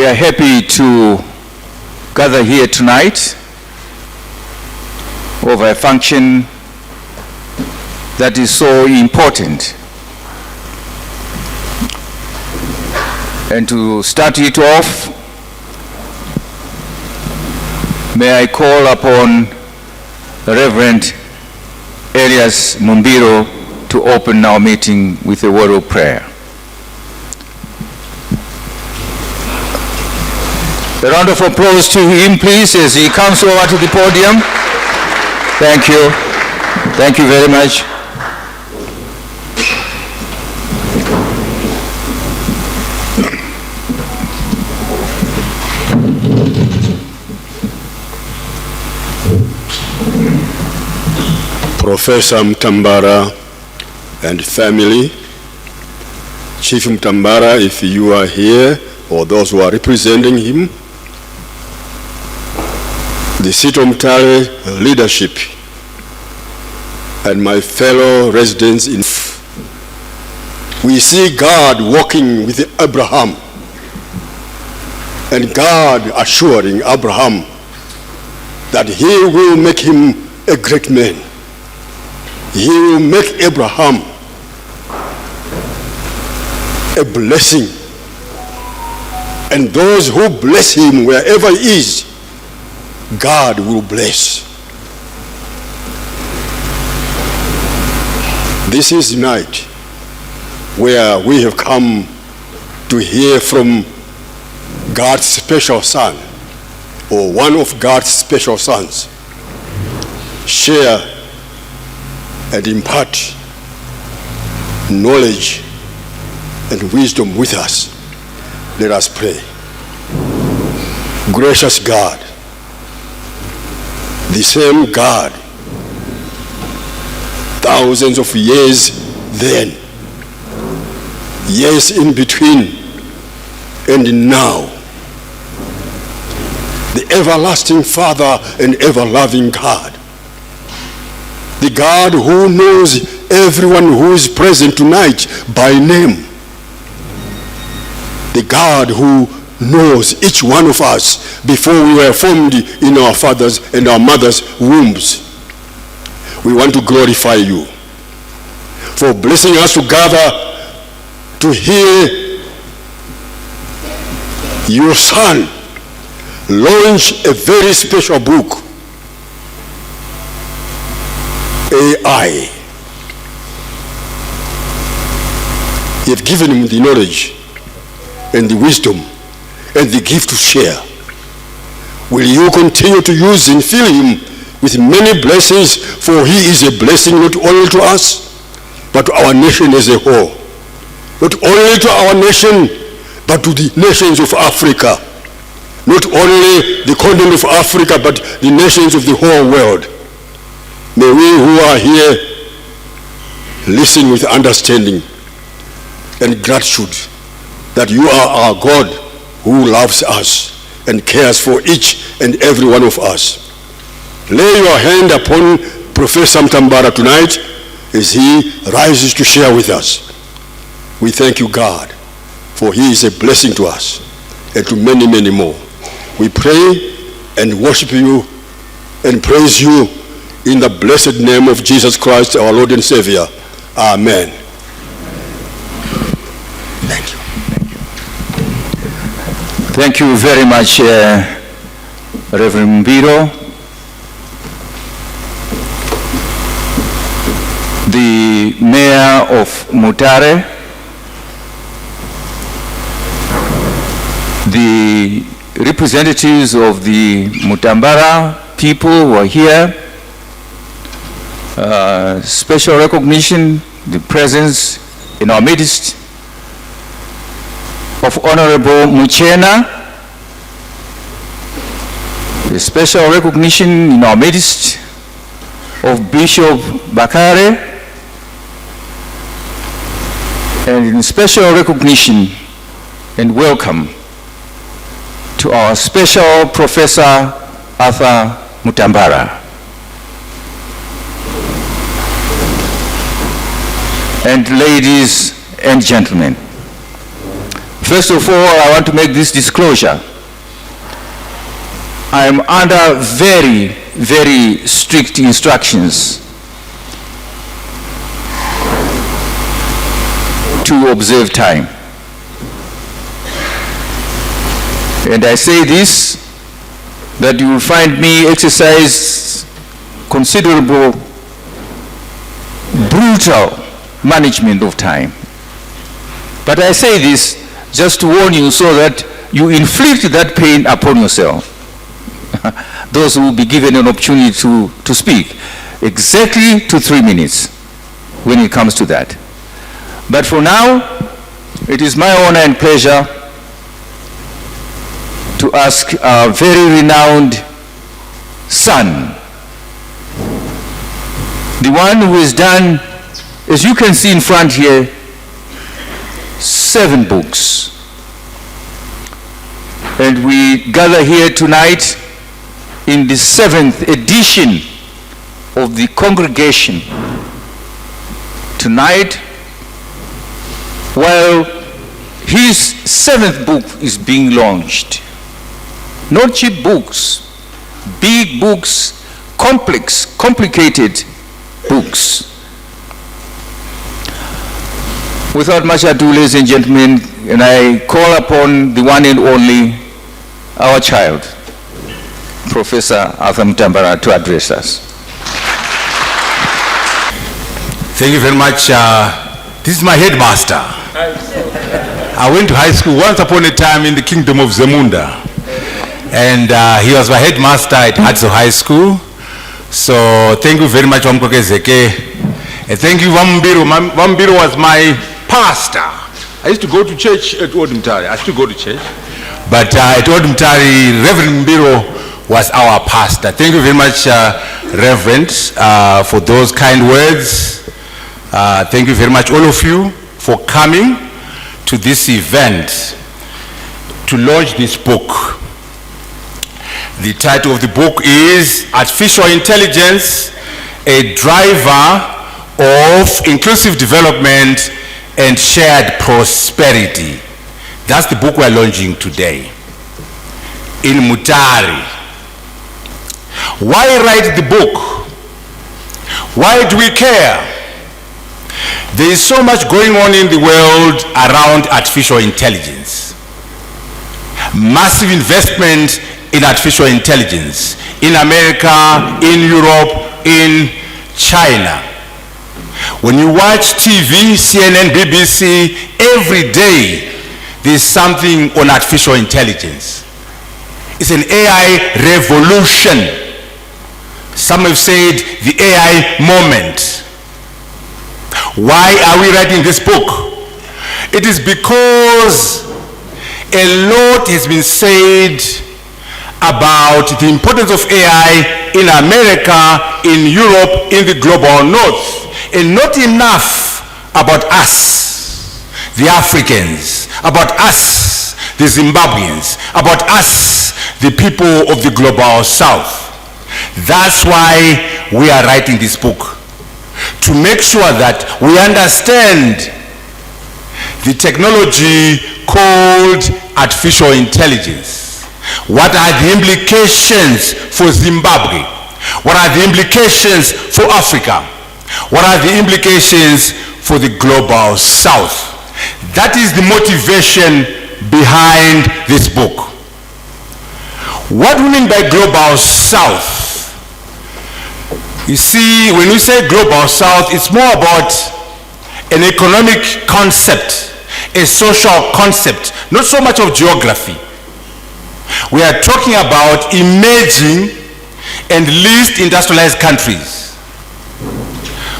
We are happy to gather here tonight over a function that is so important. And to start it off, may I call upon the Reverend Elias Mumbiro to open our meeting with a word of prayer. A round of applause to him, please, as he comes over to the podium. Thank you. Thank you very much. Professor Mutambara and family, Chief Mutambara, if you are here, or those who are representing him, the seat of Mutare leadership, and my fellow residents in, we see God walking with Abraham, and God assuring Abraham that he will make him a great man. He will make Abraham a blessing, and those who bless him wherever he is, God will bless. This is the night where we have come to hear from God's special son, or one of God's special sons, share and impart knowledge and wisdom with us. Let us pray. Gracious God, the same God, thousands of years then, years in between, and now, the everlasting Father and ever-loving God, the God who knows everyone who is present tonight by name, the God who knows each one of us before we were formed in our father's and our mother's wombs. We want to glorify you for blessing us to gather to hear your son launch a very special book, AI. You've given him the knowledge and the wisdom and the gift to share. Will you continue to use and fill him with many blessings, for he is a blessing not only to us, but to our nation as a whole. Not only to our nation, but to the nations of Africa. Not only the continent of Africa, but the nations of the whole world. May we who are here listen with understanding and gratitude that you are our God who loves us and cares for each and every one of us. Lay your hand upon Professor Mutambara tonight as he rises to share with us. We thank you, God, for he is a blessing to us and to many, many more. We pray and worship you and praise you in the blessed name of Jesus Christ, our Lord and Savior. Amen. Thank you. Thank you very much, Reverend Mumbiro. The Mayor of Mutare, the representatives of the Mutambara people who are here, special recognition, the presence in our midst of Honorable Muchena, the special recognition in our midst of Bishop Vakare, and in special recognition and welcome to our special Professor Arthur Mutambara. And ladies and gentlemen, First of all, I want to make this disclosure. I am under very, very strict instructions to observe time. And I say this, that you will find me exercise considerable, brutal management of time. But I say this just to warn you so that you inflict that pain upon yourself. Those who will be given an opportunity to speak, exactly to 3 minutes when it comes to that. But for now, it is my honor and pleasure to ask our very renowned son, the one who has done, as you can see in front here, 7 books. And we gather here tonight in the 7th edition of the congregation. Tonight, while his 7th book is being launched. Not cheap books, big books, complex, complicated books. Without much ado, ladies and gentlemen, and I call upon the one and only, our child, Professor Arthur Mutambara, to address us. Thank you very much. This is my headmaster. I went to high school once upon a time in the kingdom of Zamunda. And he was my headmaster at Hatso High School. So thank you very much, Wamkokezeke. And thank you, Wambiro. Wambiro was my pastor. I used to go to church at Mutare. I still go to church. But at Mutare, Reverend Mbiro was our pastor. Thank you very much, Reverend, for those kind words. Thank you very much, all of you, for coming to this event to launch this book. The title of the book is Artificial Intelligence, a Driver of Inclusive Development and Shared Prosperity. That's the book we're launching today in Mutare. Why write the book? Why do we care? There is so much going on in the world around artificial intelligence. Massive investment in artificial intelligence in America, in Europe, in China. When you watch TV, CNN, BBC, every day there's something on artificial intelligence. It's an AI revolution. Some have said the AI moment. Why are we writing this book? It is because a lot has been said about the importance of AI in America, in Europe, in the global north, and not enough about us, the Africans, about us, the Zimbabweans, about us, the people of the global south. That's why we are writing this book, to make sure that we understand the technology called artificial intelligence. What are the implications for Zimbabwe? What are the implications for Africa? What are the implications for the global south? That is the motivation behind this book. What do we mean by global south? You see, when we say global south, it's more about an economic concept, a social concept, not so much of geography. We are talking about emerging and least industrialized countries,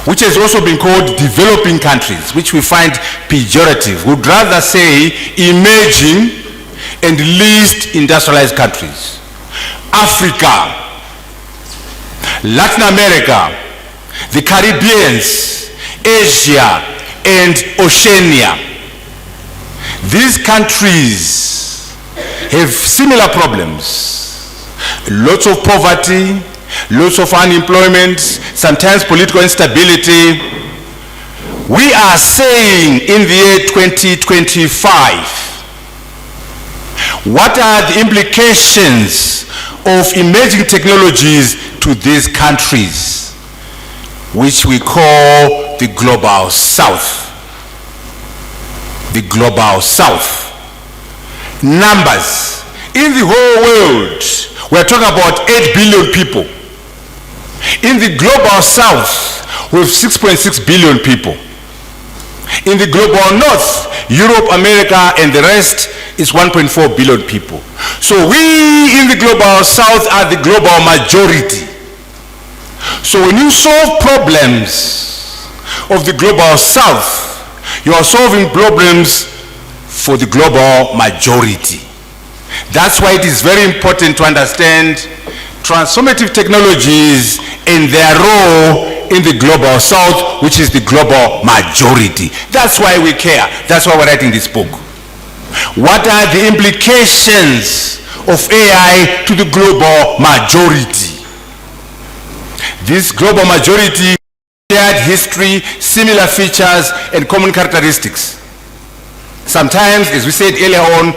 which has also been called developing countries, which we find pejorative. We'd rather say emerging and least industrialized countries. Africa, Latin America, the Caribbeans, Asia, and Oceania. These countries have similar problems. Lots of poverty, lots of unemployment, sometimes political instability. We are saying in the year 2025 What are the implications of emerging technologies to these countries, which we call the Global South? The Global South. Numbers. In the whole world, we're talking about 8 billion people. In the Global South, we have 6.6 billion people. In the Global North, Europe, America, and the rest is 1.4 billion people. So we in the Global South are the global majority. So when you solve problems of the Global South, you are solving problems for the global majority. That's why it is very important to understand transformative technologies and their role in the Global South, which is the global majority. That's why we care. That's why we're writing this book. What are the implications of AI to the global majority? This global majority shared history, similar features, and common characteristics. Sometimes, as we said earlier on,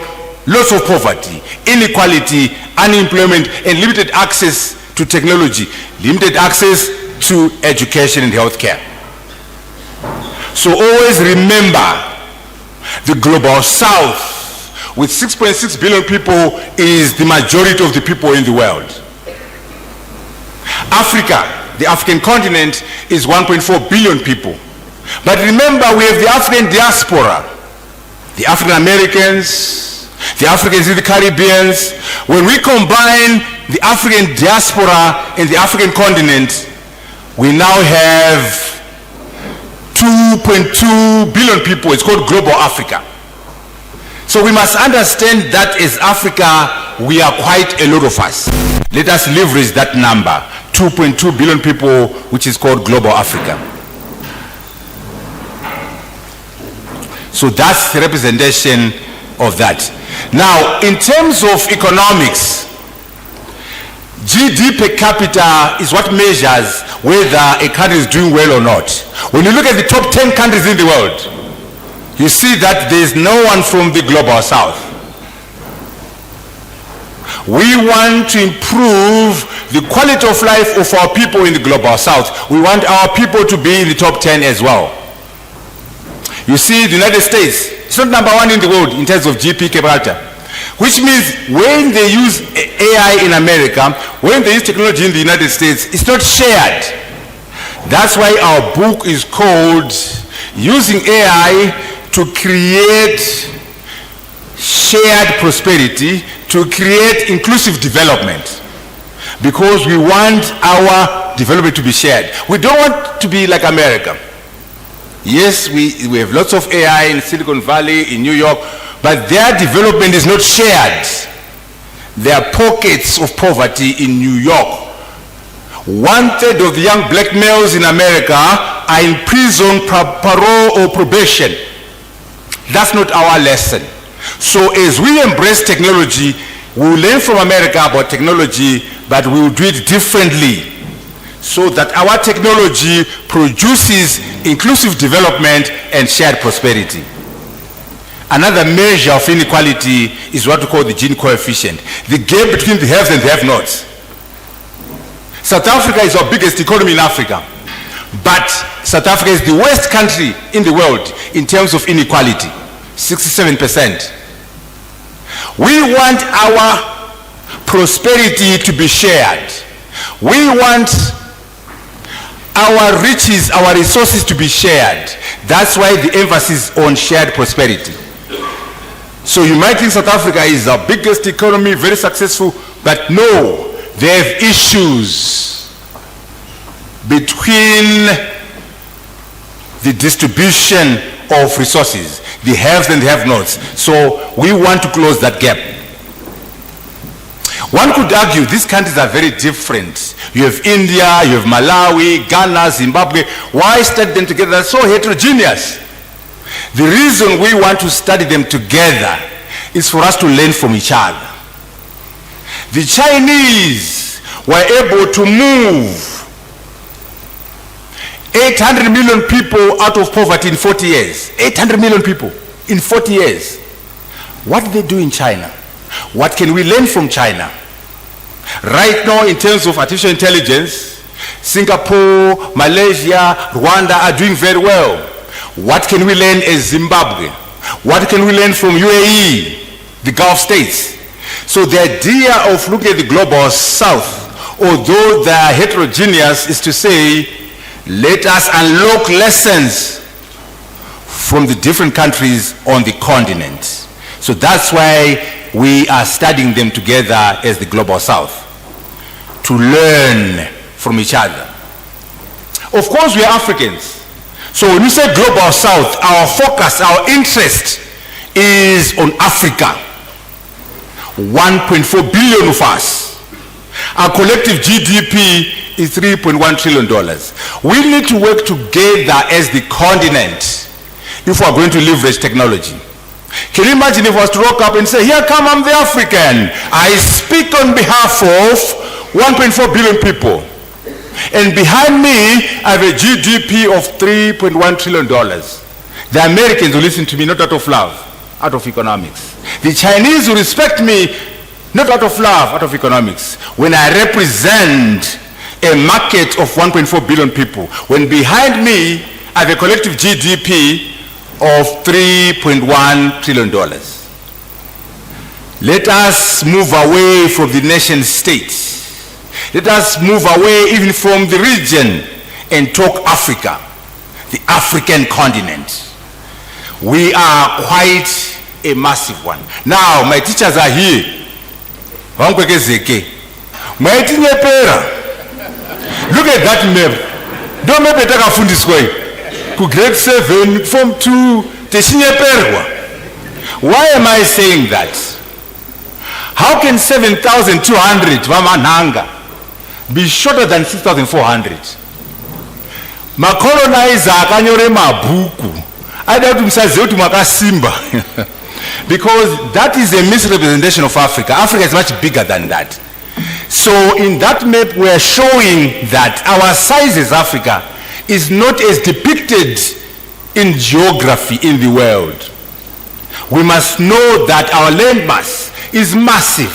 lots of poverty, inequality, unemployment, and limited access to technology, limited access to education and healthcare. So always remember, the Global South, with 6.6 billion people, is the majority of the people in the world. Africa, the African continent, is 1.4 billion people. But remember, we have the African diaspora, the African Americans, the Africans in the Caribbean. When we combine the African diaspora and the African continent, we now have 2.2 billion people. It's called Global Africa. So we must understand that as Africa, we are quite a lot of us. Let us leverage that number, 2.2 billion people, which is called Global Africa. So that's the representation of that. Now, in terms of economics, GDP per capita is what measures whether a country is doing well or not. When you look at the top 10 countries in the world, you see that there is no one from the Global South. We want to improve the quality of life of our people in the Global South. We want our people to be in the top 10 as well. You see, the United States, it's not number one in the world in terms of GDP per capita, which means when they use AI in America, when they use technology in the United States, it's not shared. That's why our book is called Using AI to Create Shared Prosperity, to create inclusive development. Because we want our development to be shared. We don't want to be like America. Yes, we have lots of AI in Silicon Valley, in New York, but their development is not shared. There are pockets of poverty in New York. 1/3 of the young black males in America are in prison, parole, or probation. That's not our lesson. So as we embrace technology, we will learn from America about technology, but we will do it differently, so that our technology produces inclusive development and shared prosperity. Another measure of inequality is what we call the Gini coefficient, the gap between the haves and the have-nots. South Africa is our biggest economy in Africa, but South Africa is the worst country in the world in terms of inequality, 67%. We want our prosperity to be shared. We want our riches, our resources to be shared. That's why the emphasis on shared prosperity. So you might think South Africa is our biggest economy, very successful, but no, they have issues between the distribution of resources, the haves and the have-nots. So we want to close that gap. One could argue these countries are very different. You have India, you have Malawi, Ghana, Zimbabwe. Why study them together? They're so heterogeneous. The reason we want to study them together is for us to learn from each other. The Chinese were able to move 800 million people out of poverty in 40 years. 800 million people in 40 years. What did they do in China? What can we learn from China? Right now, in terms of artificial intelligence, Singapore, Malaysia, Rwanda are doing very well. What can we learn as Zimbabwe? What can we learn from UAE, the Gulf states? So the idea of looking at the global south, although they are heterogeneous, is to say, let us unlock lessons from the different countries on the continent. So that's why we are studying them together as the global south, to learn from each other. Of course, we are Africans. So when we say global south, our focus, our interest is on Africa. 1.4 billion of us. Our collective GDP is $3.1 trillion. We need to work together as the continent if we are going to leverage technology. Can you imagine if I was to rock up and say, here come, I'm the African. I speak on behalf of 1.4 billion people. And behind me, I have a GDP of $3.1 trillion. The Americans will listen to me not out of love, out of economics. The Chinese will respect me not out of love, out of economics. When I represent a market of 1.4 billion people, when behind me, I have a collective GDP of $3.1 trillion. Let us move away from the nation states. Let us move away even from the region and talk Africa, the African continent. We are quite a massive one. Now, my teachers are here. Look at that map. Don't map it this way. Grade 7, Form 2, why am I saying that? How can 7,200 Vamananga be shorter than 6,400? Macolonizer akanyore mabuku. I don't makasimba. Because that is a misrepresentation of Africa. Africa is much bigger than that. So in that map we are showing that our size as Africa is not as depicted in geography in the world. We must know that our landmass is massive.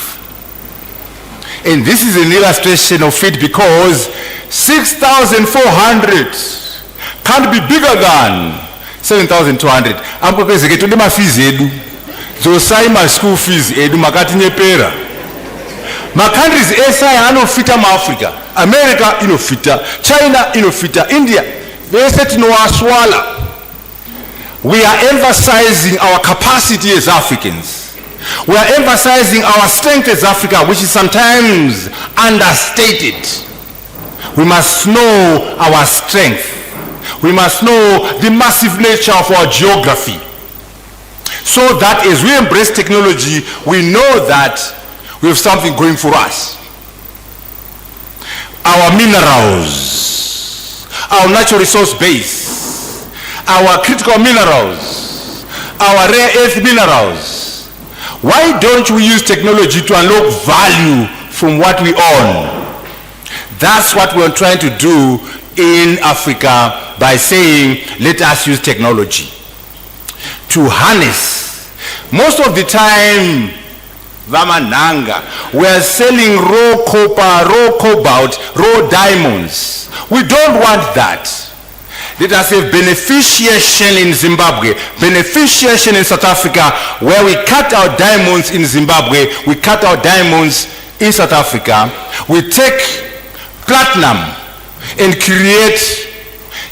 And this is an illustration of it because 6,400 can't be bigger than 7,200. I'm going to say, my fees edu. So say my school fees edu makati nyepera. My countries SI anofita ma Africa. America inofita. China inofita. India. We are emphasizing our capacity as Africans. We are emphasizing our strength as Africa, which is sometimes understated. We must know our strength. We must know the massive nature of our geography. So that as we embrace technology, we know that we have something going for us. Our minerals, our natural resource base, our critical minerals, our rare earth minerals. Why don't we use technology to unlock value from what we own? That's what we're trying to do in Africa by saying, let us use technology to harness. Most of the time, Vamananga, we are selling raw copper, raw cobalt, raw diamonds. We don't want that. Let us have beneficiation in Zimbabwe, beneficiation in South Africa, where we cut our diamonds in Zimbabwe, we cut our diamonds in South Africa. We take platinum and create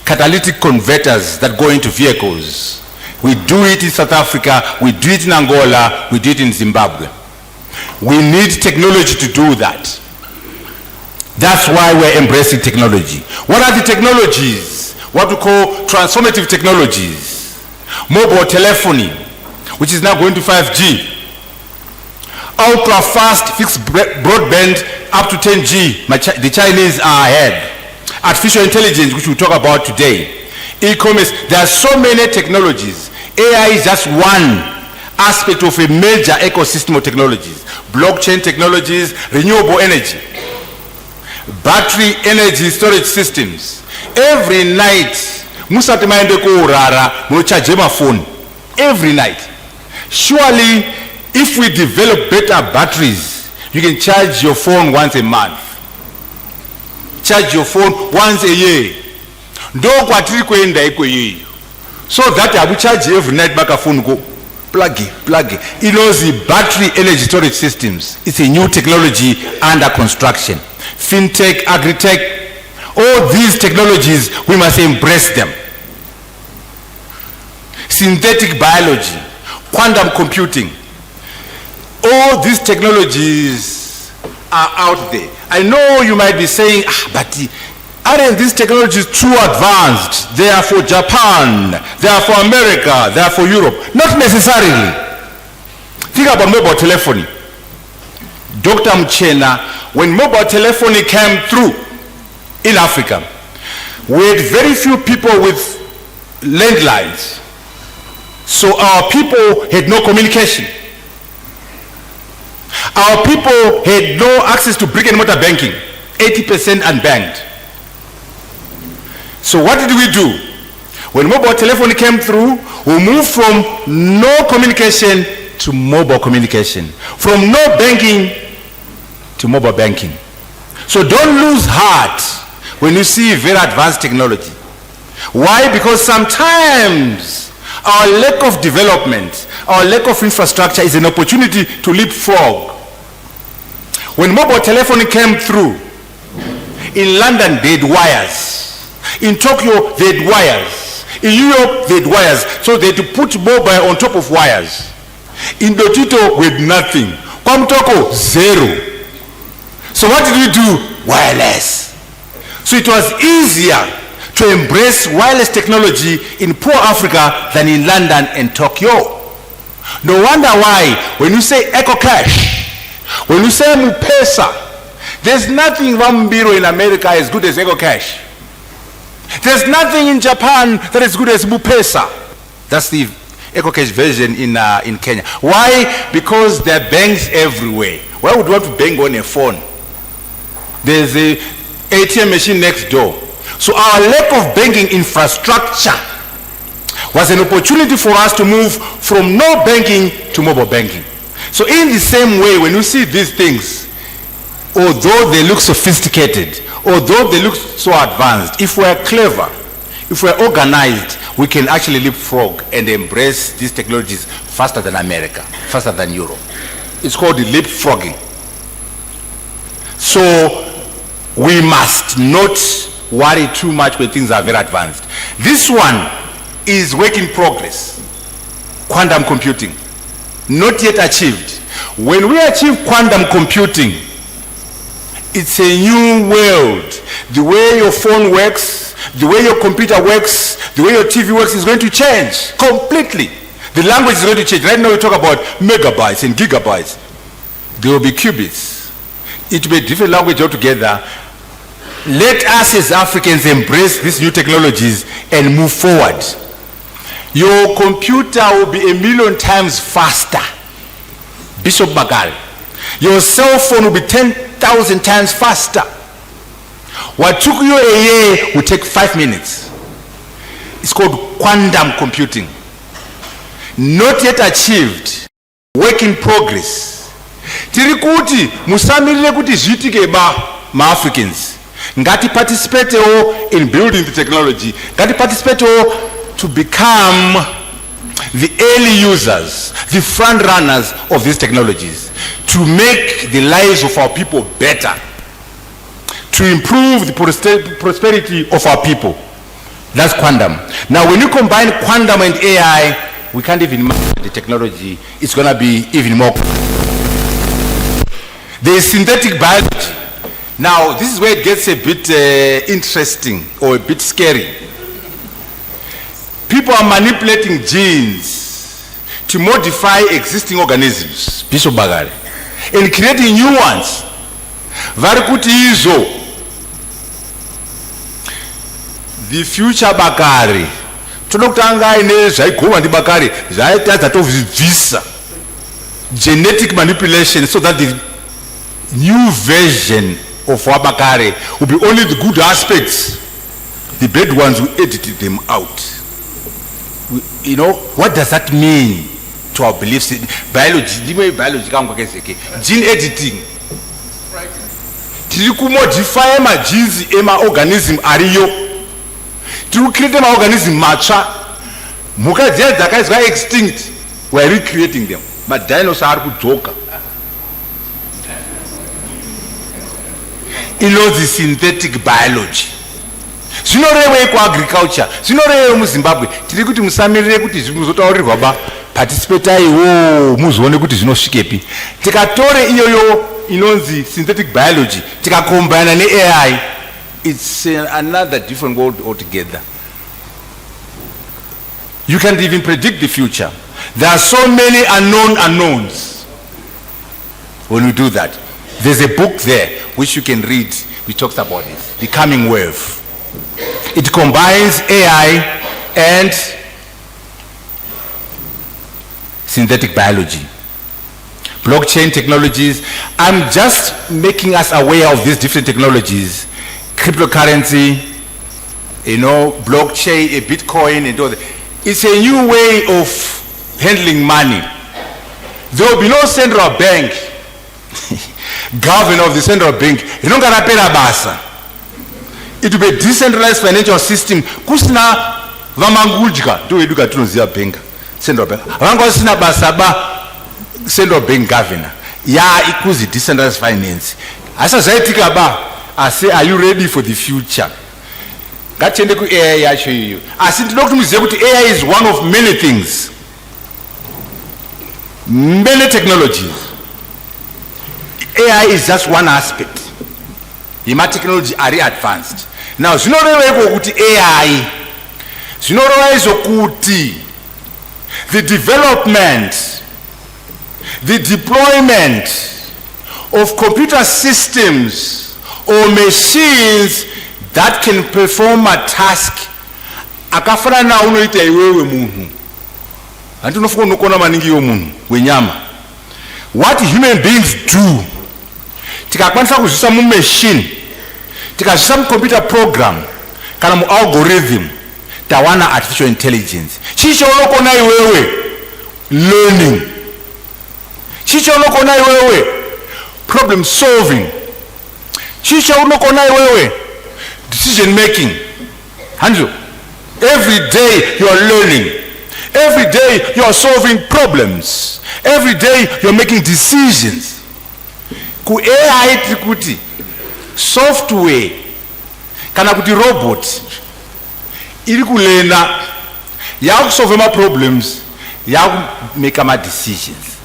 catalytic converters that go into vehicles. We do it in South Africa, we do it in Angola, we do it in Zimbabwe. We need technology to do that. That's why we're embracing technology. What are the technologies? What we call transformative technologies. Mobile telephony, which is now going to 5G. Ultra fast fixed broadband up to 10G. The Chinese are ahead. Artificial intelligence, which we'll talk about today. E-commerce, there are so many technologies. AI is just one aspect of a major ecosystem of technologies. Blockchain technologies, renewable energy, battery energy storage systems. Every night, musati maende ko urara, muno charge my phone. Every night. Surely, If we develop better batteries, you can charge your phone once a month. Charge your phone once a year. So that I will charge you every night back a phone go. Plug it. You know, the battery energy storage systems. It's a new technology under construction. Fintech, agri-tech, all these technologies, we must embrace them. Synthetic biology, quantum computing, all these technologies are out there. I know you might be saying, but aren't these technologies too advanced? They are for Japan, they are for America, they are for Europe. Not necessarily. Think about mobile telephony. Dr. Mchena, when mobile telephony came through in Africa, we had very few people with landlines. So our people had no communication. Our people had no access to brick and mortar banking, 80% unbanked. So what did we do? When mobile telephony came through, we moved from no communication to mobile communication, from no banking to mobile banking. So don't lose heart when you see very advanced technology. Why? Because sometimes our lack of development, our lack of infrastructure is an opportunity to leapfrog. When mobile telephony came through, in London they had wires. In Tokyo they had wires. In Europe they had wires. So they had to put mobile on top of wires. In Dotito we had nothing. Kwamtoko, zero. So what did we do? Wireless. So it was easier to embrace wireless technology in poor Africa than in London and Tokyo. No wonder why when you say EcoCash, when you say Mupesa, there's nothing Vambiro in America as good as EcoCash. There's nothing in Japan that is good as Mupesa. That's the EcoCash version in Kenya. Why? Because there are banks everywhere. Why would you want to bank on a phone? There's a ATM machine next door. So our lack of banking infrastructure was an opportunity for us to move from no banking to mobile banking. So in the same way, when you see these things, although they look sophisticated, although they look so advanced, if we're clever, if we're organized, we can actually leapfrog and embrace these technologies faster than America, faster than Europe. It's called the leapfrogging. So we must not worry too much when things are very advanced. This one is work in progress. Quantum computing, not yet achieved. When we achieve quantum computing, it's a new world. The way your phone works, the way your computer works, the way your TV works is going to change completely. The language is going to change. Right now we talk about megabytes and gigabytes. There will be qubits. It will be a different language altogether. Let us as Africans embrace these new technologies and move forward. Your computer will be 1,000,000 times faster. Bishop Vakare. Your cell phone will be 10,000 times faster. What took you a year will take 5 minutes. It's called quantum computing. Not yet achieved. Work in progress. Tirikuti musamirire kuti zvitike ma-Africans. Ngati participate in building the technology. Ngati participate to become the early users, the front runners of these technologies, to make the lives of our people better, to improve the prosperity of our people. That's quantum. Now when you combine quantum and AI, we can't even imagine the technology. It's going to be even more. There is synthetic biology. Now this is where it gets a bit interesting or a bit scary. People are manipulating genes to modify existing organisms, Bishop Vakare, and creating new ones. Varikuti izo. The future Vakare. Tunokutanga ine zvaigoma ndi Vakare, zvaita visa. Genetic manipulation so that the new version of Vakare will be only the good aspects. The bad ones, we edited them out. You know, what does that mean to our beliefs. Biology gene editing tiri kumodify genes ema organism ariyo, tiri create ma organism matsva. Mhuka dziya dzakaiswa extinct, we are recreating them. Madinosaur ari kudzoka. Inonzi synthetic biology. Zvinorevei kuagriculture, zvinorevei muZimbabwe. Tiri kuti musamirire kuti zvimuzotaurirwa ba participataiwo muzoone kuti zvinosvikepi. Tikatore iyoyo inonzi synthetic biology tikakombina neAI, it's another different world altogether. You can't even predict the future. There are so many unknowns when we do that. There's a book there which you can read which talks about it, The Coming Wave. It combines AI and synthetic biology, blockchain technologies. I'm just making us aware of these different technologies, cryptocurrency, blockchain, Bitcoin, and all that. It's a new way of handling money. There will be no central bank, governor of the central bank. It will be a decentralized financial system. Kusina vamangudja do eduka tunozia bank, central bank. Vangosina basaba central bank governor. Ya ikuzi decentralized finance. Asa zaitika ba. I say, are you ready for the future? Gachende ku AI ya show you. AI is one of many things, many technologies. AI is just one aspect. Ima technology are advanced. Now, zvinoreva kuti AI, zvinoreva kuti the development, the deployment of computer systems or machines that can perform a task akafanana unoita iwewe munhu. Andinofuka unokona maningi yo munhu wenyama. What human beings do, tikakwanisa kuzvisa mu machine, tikazvisa mu computer program kana mu algorithm, tawana artificial intelligence. Chicho unokona iwewe learning, chicho unokona iwewe problem solving, chicho unokona iwewe decision making. Handle. Every day you are learning. Every day you are solving problems. Every day you are making decisions. Ku AI kuti software kana kuti robot iri kulena ya solve my problems, ya make my decisions.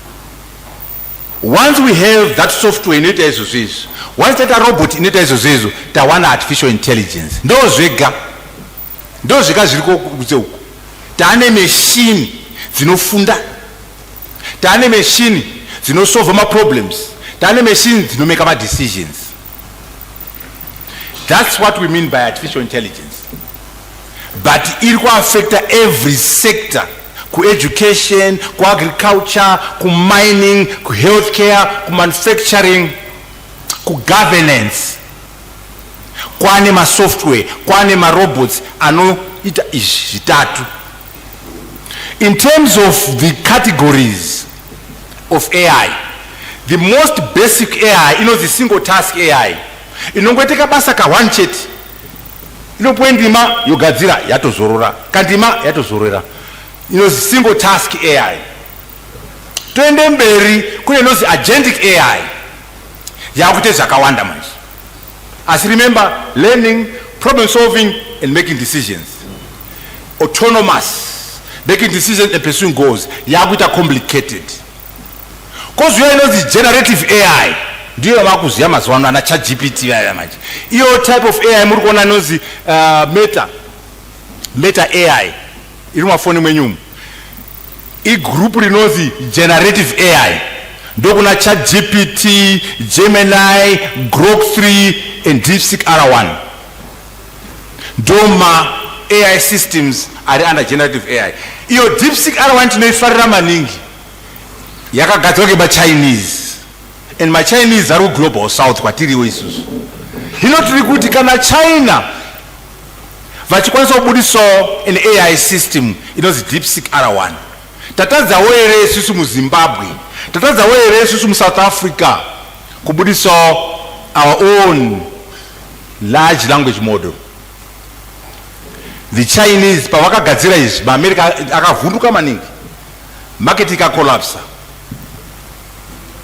Once we have that software in it as is, once that robot in it as is, tawana artificial intelligence. Ndozvega zviriko kuze uko. Tane machine dzinofunda. Tane machine dzinosolve my problems. Tane machine dzinomake my decisions. That's what we mean by artificial intelligence. But it will affect every sector. Ku education, ku agriculture, ku mining, ku healthcare, ku manufacturing, ku governance. Kwane ma software, kwane ma robots ano ita ishitatu. In terms of the categories of AI, the most basic AI, the single task AI, inongweteka basa ka one chat. Inopwendima yogadzira yatozorora, kandima yatozorora. Single task AI. Twende mberi kune nozi agentic AI. Yakute zakawanda manje. As remember, learning, problem solving, and making decisions. Autonomous, making decisions and pursuing goals. Yakuta complicated. Because you know the generative AI. Do you know Yamazwana na ChatGPT? Your type of AI, Murkona knows the Meta AI. Irumafoni mwenyumu. I group knows the generative AI. Dokuna ChatGPT, Gemini, Grok 3, and DeepSeek R1. Doma AI systems are under generative AI. Iyo DeepSeek R1 tunoifarira maningi. Yakagadzwa by Chinese. And my Chinese are global south kwatiri weisusu. Hino tiri kuti kana China vachikwanisa kubudisa an AI system, the DeepSeek R1. tatadzawo ere isusu mu Zimbabwe, tatadzawo ere isusu mu South Africa kubudisa our own large language model. The Chinese pavakagadzira izvi maAmerica akavhunduka maningi, market ikakolapsa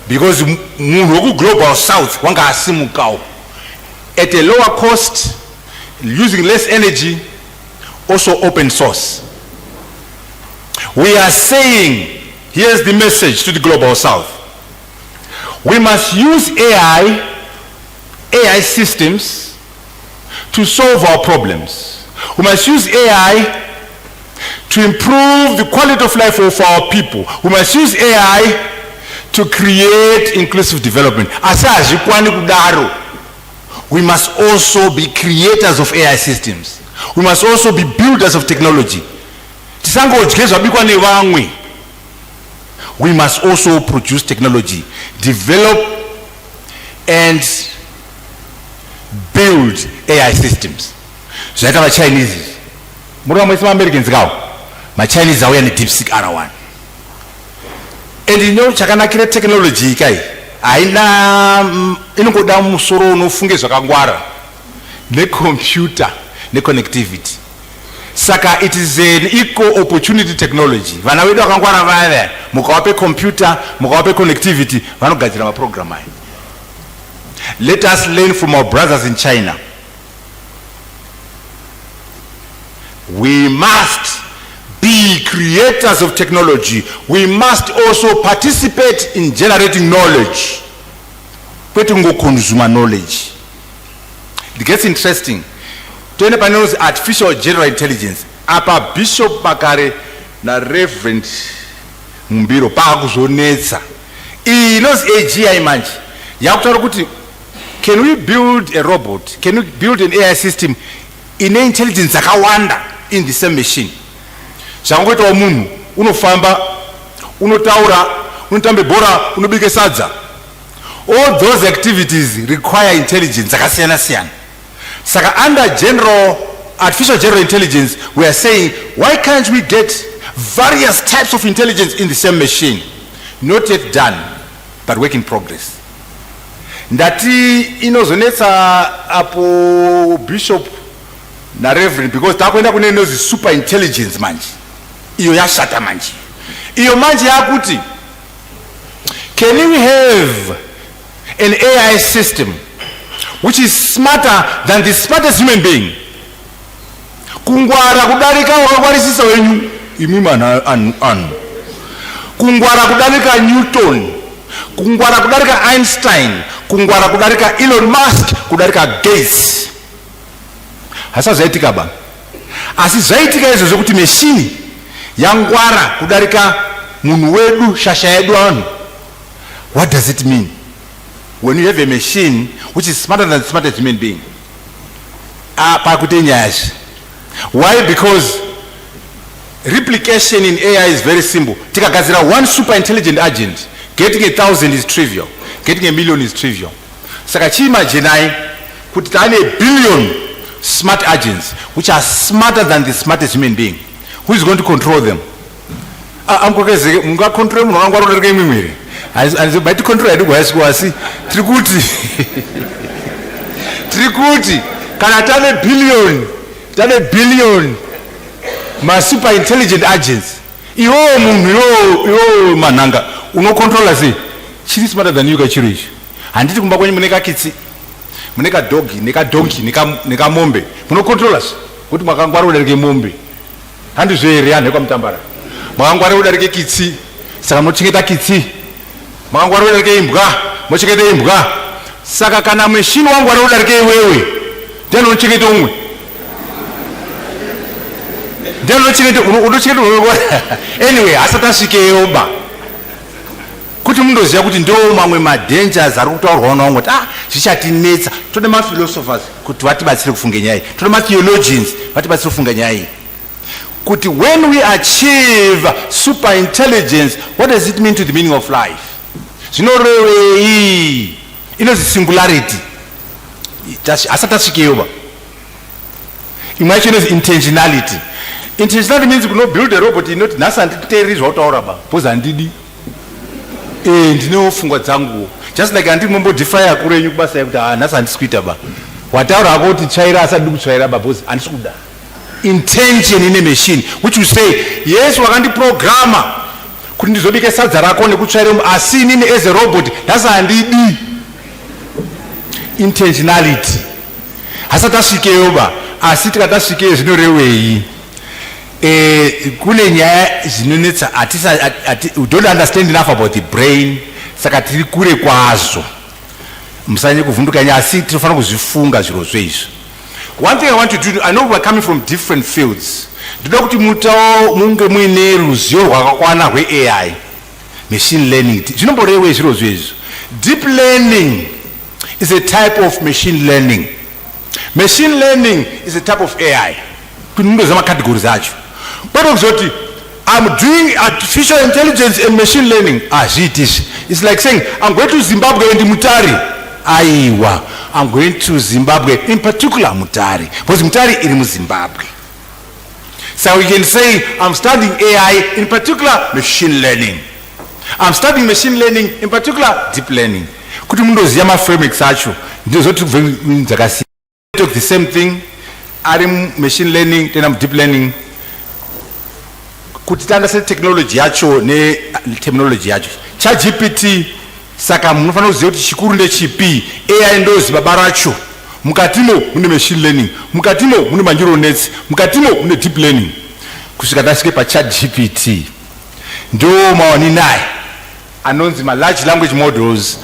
because munhu weku global south wanga asimukawo at a lower cost, using less energy, also open source. We are saying, here's the message to the global south: we must use AI systems to solve our problems. We must use AI to improve the quality of life of our people. We must use AI to create inclusive development. We must also be creators of AI systems. We must also be builders of technology. We must also produce technology, develop and build AI systems. So that's our Chinese. Americans go. My Chinese are in the deep seek R1. And you know, chakanakira technology kai. Aina inokoda musoro unofunge zvakangwara ne computer ne connectivity. Saka it is an equal opportunity technology. Vana vedu vakangwara vaya mukawape computer, mukawape connectivity, vanogadzira maprogram aya. Let us learn from our brothers in China. We must be creators of technology. We must also participate in generating knowledge. Consumer knowledge. It gets interesting. Twenty panels artificial general intelligence. Apa Bishop Vakare na Reverend Mbiro pakuzonetsa. Inos AGI manje. Yakutaura kuti, can we build a robot? Can we build an AI system in intelligence akawanda in the same machine? Zvangoita wa munhu unofamba, unotaura, unotambe bhora, unobike sadza. All those activities require intelligence akasiyana siyana. Saka under artificial general intelligence, we are saying, why can't we get various types of intelligence in the same machine? Not yet done, but work in progress. Ndati inozonetsa apo Bishop na Reverend, because takwenda kune inozi super intelligence manje. Iyo yashata manje. Iyo manje yakuti, can we have an AI system which is smarter than the smartest human being? Kungwara kudarika wakwarisisa wenyu imima anu. Kungwara kudarika Newton, kungwara kudarika Einstein, kungwara kudarika Elon Musk, kudarika Gates. Hasa zaitika ba. Asi zaitika hizo zokuti machine yangwara kudarika munhu wedu, shasha yedu anu. What does it mean when you have a machine which is smarter than the smartest human being? Why? Because replication in AI is very simple. Tikagadzira one super intelligent agent, getting 1,000 is trivial, getting 1,000,000 is trivial. Saka chiimaginai kuti tane a billion smart agents which are smarter than the smartest human being. Who is going to control them? Munga control munhu wangwara kudarika imwimwiri. Azobati control yedu gwasi trikuti kana tane billion ma super intelligent agents. Iwo munhu iwo mananga unocontrola sei? Chiri smarter than you kachirichi. Handiti kumba kwenyu muneka kitsi, muneka dogi, neka donkey, neka mombe. Munocontrola sei? Kuti mwakangwara kudarika mombe. Handizvere anhu kwa Mutambara. Mwakangwara kudarika kitsi, saka munochengeta kitsi. Mwakangwara kudarika imbwa, munochengeta imbwa. Saka kana machine wangwara kudarika iwewe, then unochengeta umwe. Anyway, asatasvikeyo ba. Kuti mundoziva kuti ndo mamwe madangers ari kutaurwa nawo kuti zvichatinetsa. Tode ma philosophers kuti vatibatsire kufunga nyaya. Tode ma theologians vatibatsire kufunga nyaya. Kuti when we achieve super intelligence, what does it mean to the meaning of life? Zvinorewe inozi singularity. Asatasvikeyo ba. Imwe yacho inozi intentionality. Intentionality means you cannot build a robot, you not nasa nditerizwa utaura ba. Poza ndidi. Ndinofungwa dzangu. Just like andimombo defy akurenyu kubasa yekuti nasa ndisikuita ba. Wataura akoti chaira asadi kutsvaira ba poza andisikuda. Intention in a machine, which you say, yes, wakandi programmer. Kuti ndizobike sadza rako nekutsvaira asi inini as a robot, nasa handidi. Intentionality. Hasati asvikeyo ba, asi tikatasvikeyo zvinorewei. Kune nyaya zinonetsa we don't understand enough about the brain, saka tiri kure kwazvo. Musanye kuvhunduka nyaya asi tinofanira kuzvifunga zviro zveizvo. One thing I want to do, I know we're coming from different fields. Ndoda kuti munge muine ruzivo rwakakwana rwe-AI, machine learning. Zvinomborewei zviro zveizvo. Deep learning is a type of machine learning. Machine learning is a type of AI. Kuti mundozama categories acho. But also, I'm doing artificial intelligence and machine learning. It's like saying, I'm going to Zimbabwe and Mutare. Aiwa, I'm going to Zimbabwe, in particular Mutare. Because Mutare is in Zimbabwe. So we can say, I'm studying AI, in particular machine learning. I'm studying machine learning, in particular deep learning. Kuti mundo ziyama frameworks acho. Talk the same thing. I'm machine learning, then I'm deep learning. Kuti understand technology yacho ne terminology yacho. ChatGPT saka munofanira kuziva kuti chikuru ndechipi. AI ndozi baba racho. Mukatimo mune machine learning, mukatimo mune neural nets, mukatimo mune deep learning. Kusvika tasvike pa ChatGPT. Ndo maoni naye anonzi ma large language models.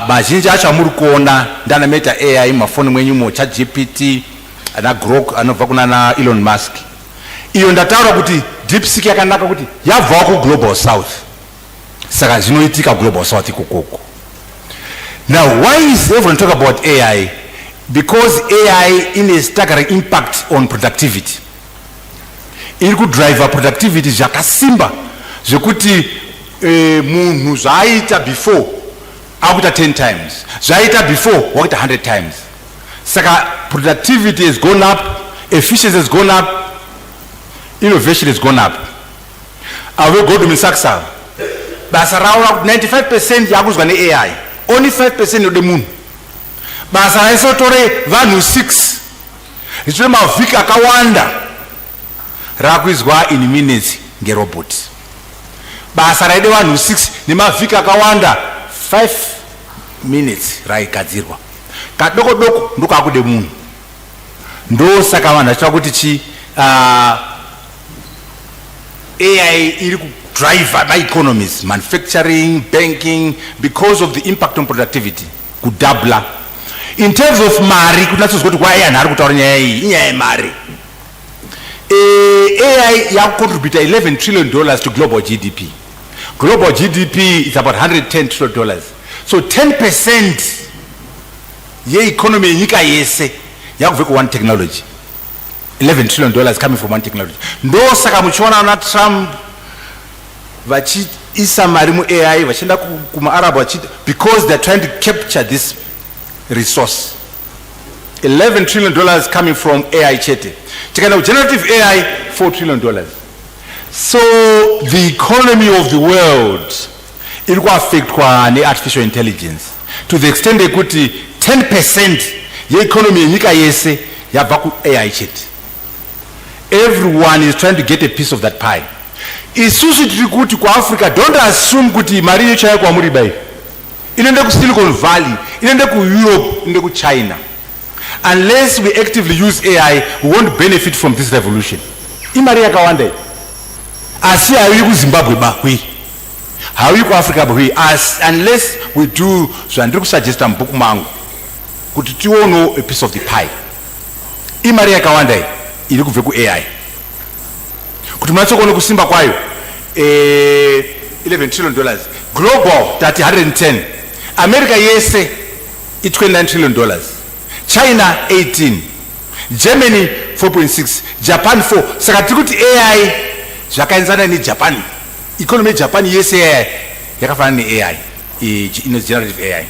Mazhinji acho amuri kuona ndana meta AI mafoni mwenyu mo ChatGPT ana Grok anobva kuna Elon Musk. Iyo ndataura kuti DeepSeek yakanaka kuti yabva ku global south. Saka zvinoitika global south ikoko. Now why is everyone talking about AI? Because AI in a staggering impact on productivity. Iri ku drive productivity zvakasimba zvekuti munhu zvaita before akuita 10 times. Zvaita before wakuita 100 times. Saka productivity has gone up, efficiency has gone up, innovation has gone up. I will go to Misaksa. Basa raura 95% yakuzwa ne AI. Only 5% yode munhu. Basa raisotore vanhu 6. Ichire mavhiki akawanda rakuizwa in minutes ngerobot. Basa raide vanhu 6 nemavhiki akawanda 5 minutes raigadzirwa. Kadoko doko ndoko akude munhu. Ndo saka vanhu vachita kuti chi AI iri ku drive my economies, manufacturing, banking, because of the impact on productivity. Kudabla. In terms of mari, kunatsoziva kuti kwai anhu ari kutaura nyaya iyi, inyaya yemari. AI yakucontribute $11 trillion to global GDP. Global GDP is about $110 trillion. So 10% ye economy yenyika yese yakubve ku one technology. $11 trillion coming from one technology. Ndo saka muchiona na Trump vachiisa mari mu AI vachienda kuma Arab vachita because they're trying to capture this resource. $11 trillion coming from AI chete. Chikana generative AI $4 trillion. So the economy of the world iri ku affect kwa ne artificial intelligence to the extent ekuti 10% ye economy yenyika yese yabva ku AI chete. Everyone is trying to get a piece of that pie. Isusu tiri kuti ku Africa, don't assume kuti mari yechayo kwa muri bai. Inende ku Silicon Valley, inende ku Europe, inende ku China. Unless we actively use AI, we won't benefit from this revolution. Imari yakawanda. Asi hawi ku Zimbabwe ba hui. Hawi ku Africa ba hui. Unless we do zvandiri kusuggesta mbuku mangu kuti tiono a piece of the pie. Imari yakawanda iri kubve ku AI. Kuti munatsokone kusimba kwayo $11 trillion. Global that 110. America yese $29 trillion. China 18. Germany 4.6. Japan 4. Saka tikuti AI zvakaenzana ni Japan. Economy Japan yese yakafanana ni AI. Ino generative AI.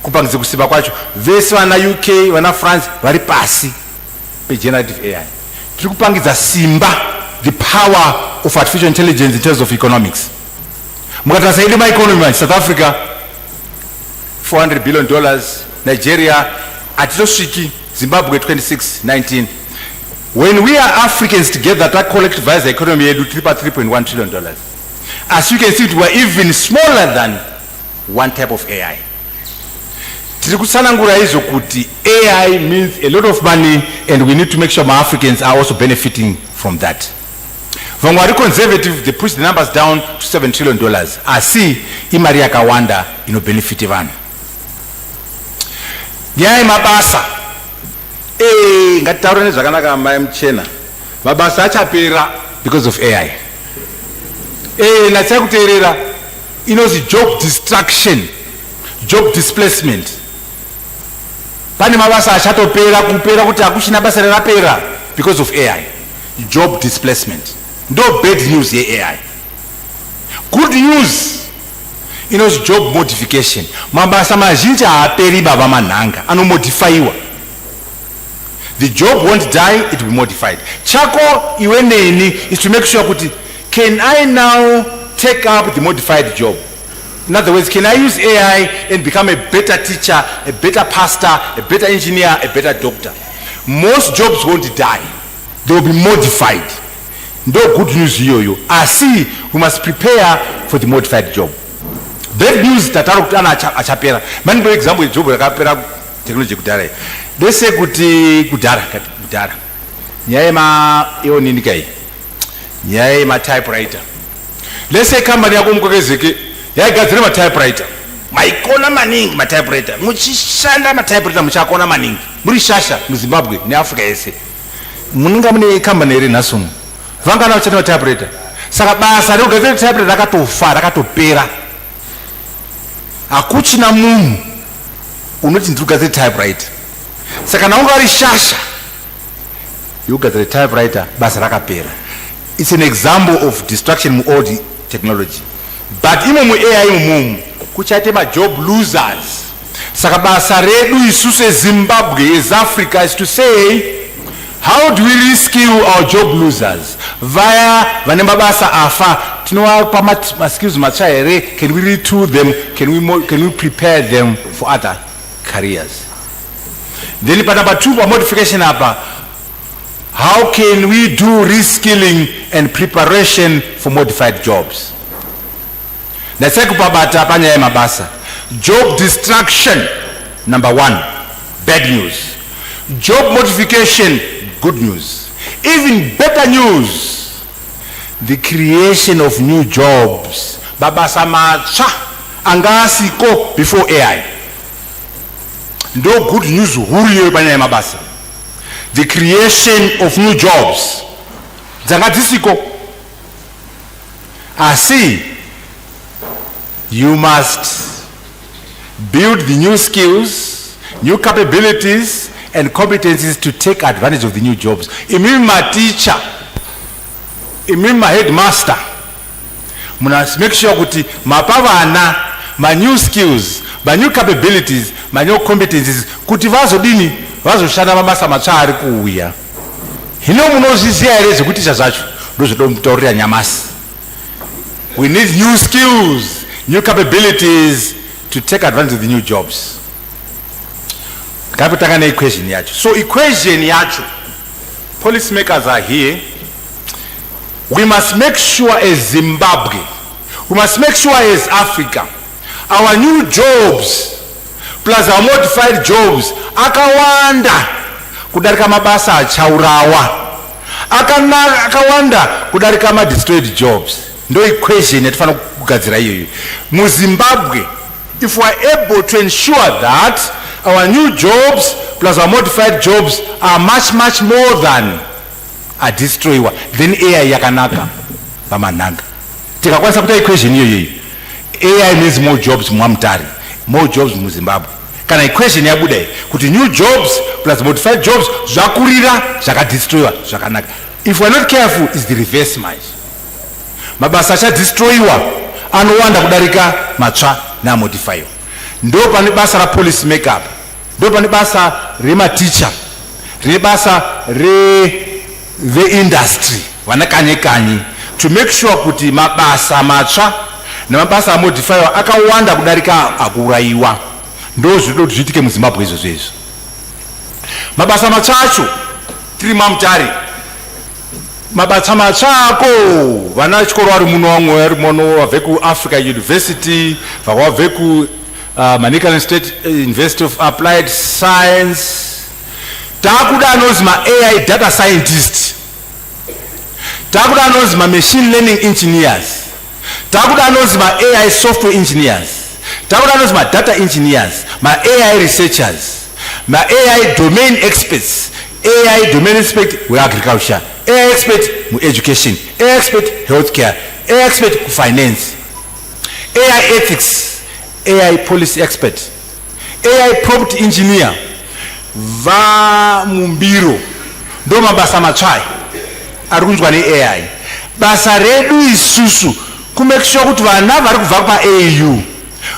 Kupangidza kusimba kwacho. Vese vana UK, vana France vari pasi pe generative AI. Tiri kupangidza simba the power of artificial intelligence in terms of economics. Mukatasa ile economy, South Africa, $400 billion, Nigeria, atitosviki, Zimbabwe 2619. When we are Africans together, that collectivized the economy yedu $3.1 trillion. As you can see, we are even smaller than one type of AI. Tirikusanangura hizo kuti AI means a lot of money, and we need to make sure my Africans are also benefiting from that. When we are conservative, they push the numbers down to $7 trillion. Asi imari yakawanda inobhenefiti vanhu. Nyaya mabasa. Ngatitaure nezvakanaka mai muchena. Mabasa achapera because of AI. Natsai kuteerera inozi job destruction, job displacement. Pane mabasa achatopera kupera kuti akuchina basa rapera because of AI. Job displacement. No bad news here AI. Good news inozi job modification. Mabasa mazhinji haaperi baba manhanga, anomodifyiwa. The job won't die, it will be modified. Chako iwe neni is to make sure kuti, can I now take up the modified job? In other words, can I use AI and become a better teacher, a better pastor, a better engineer, a better doctor? Most jobs won't die. They will be modified. No good news here. I see we must prepare for the modified job. Bad news that achapera. Many for example, job technology kudara. They say kudara. Nyaye ma nini kai. Nyaye ma typewriter. Let's say company yako mkokezeke yaigadzira ma typewriter. Maikona maningi ma typewriter. Muchishanda ma typewriter muchakona maningi. Muri shasha mu Zimbabwe ne Africa yese. Muninga mune company iri nasumu. Vangana uchatema typewriter. Saka basa rekugadzira typewriter rakatofa, rakatopera. Akuchina munhu unoti ndikugadzira typewriter. Saka naunga ari shasha yogadzira typewriter basa rakapera. It's an example of destruction in all the technology. But imomu AI imomu kuchaite ma job losers. Saka basa redu isuse Zimbabwe as Africa is to say, how do we reskill our job losers? Via vanemba basa afa tinowapa ma skills matsva here, can we retool them, can we prepare them for other careers? Then pa number 2 modification apa, how can we do reskilling and preparation for modified jobs? Natsai kupabata panyaya mabasa. Job destruction, number 1, bad news. Job modification, good news. Even better news, the creation of new jobs. Babasa macha angasiko before AI. No good news huriyo panyaya mabasa. The creation of new jobs. Zangadisiko. See, you must build the new skills, new capabilities, and competencies to take advantage of the new jobs. Imim my teacher, imim my headmaster. Must make sure kuti mapavana, my new skills, my new capabilities, my new competencies, kuti vazodini, vazoshanda mabasa matsva ari kuuya. Hino munozviziva here zvekuticha zvacho ndozvotomutaurira nyamasi. We need new skills, new capabilities to take advantage of the new jobs. Kapitanga na equation yacho. So equation yacho, policymakers are here. We must make sure as Zimbabwe, we must make sure as Africa, our new jobs plus our modified jobs akawanda kudarika mabasa achaurawa, akawanda kudarika ma destroyed jobs. No equation yatifana kugadzira iyoyo. Mu Zimbabwe, if we are able to ensure that our new jobs plus our modified jobs are much more than a destroyer, then AI yakanaka pamananga. Tikakwanisa kuita equation iyoyo, AI means more jobs mu Mutare, more jobs mu Zimbabwe. Kana equation yabuda kuti new jobs plus modified jobs zvakurira zvakadestroywa zvakanaka. If we are not careful, it's the reverse match. Mabasa achadestroywa anowanda kudarika matsva namodified. Ndo pane basa ra policy makeup, ndo pane basa rema teacher, re basa re the industry. vanakanyi to make sure kuti mabasa matsva nemabasa amodifaiwa akawanda kudarika akuraiwa. Ndo zvinoda kuti zviitike muZimbabwe izvozvo. Mabasa matsva acho tiri Mutare. Mabasa matsva ako vana chikoro vari muno vamwe vari muno vabve kuAfrica University, vabve ku Manicaland University of Applied Science. Takuda anonzi ma-AI data scientist. Takuda anonzi ma-machine learning engineers. Takuda anonzi ma-AI software engineers. Takuda anonzi ma-data engineers, ma-AI researchers, ma-AI domain experts, AI domain expert with agriculture, AI expert with education, AI expert healthcare, AI expert with finance, AI ethics, AI policy expert, AI prompt engineer, va mumbiro. Ndo mabasa matsva arikunzwa ne-AI. Basa redu isusu kumake sure kuti vana vari kubva pa-AU,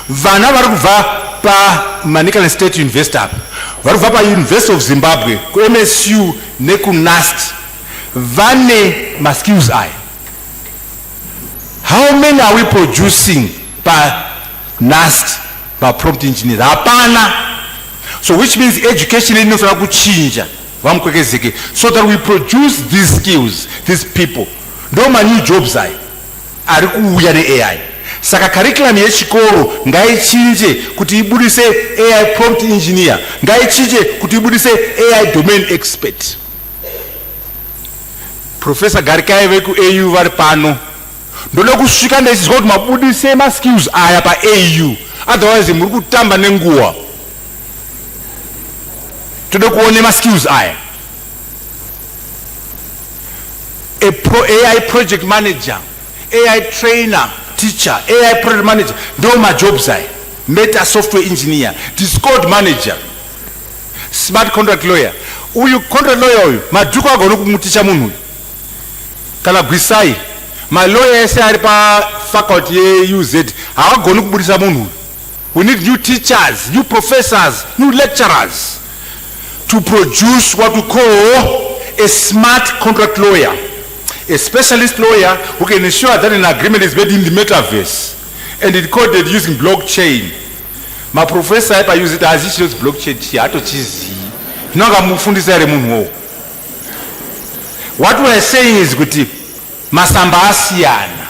vana vari kubva pa-Manicaland State University apa, vari kubva pa-University of Zimbabwe, ku-MSU neku-NUST, vane ma-skills aya. How many are we producing pa-NUST, pa-prompt engineers? Hapana. So which means education inofana kuchinja vamukwekezeke so that we produce these skills, these people. Ndo ma-new jobs aya ari kuuya ne-AI. Saka curriculum yechikoro ngaichinje kuti ibudise AI prompt engineer, ngaichinje kuti ibudise AI domain expert. Professor Garikai veku AU vari pano. Ndoda kusvika ndechizwa kuti mabudise ma-skills aya pa-AU, otherwise muri kutamba nenguwa. Toda kuone ma-skills aya. AI project manager, AI trainer, teacher, AI project manager, ndo ma-jobs aya. Meta software engineer, Discord manager, smart contract lawyer. Uyu contract lawyer uyu madhuku agone kumuticha munhu. Kana gwisai ma-lawyer ese ari pa-faculty ye-UZ havagoni kubudisa munhu. We need new teachers, new professors, new lecturers to produce what we call a smart contract lawyer, a specialist lawyer who can ensure that an agreement is made in the metaverse and it's coded using blockchain. My professor I use it as he shows blockchain. What we are saying is kuti masamba asiyana.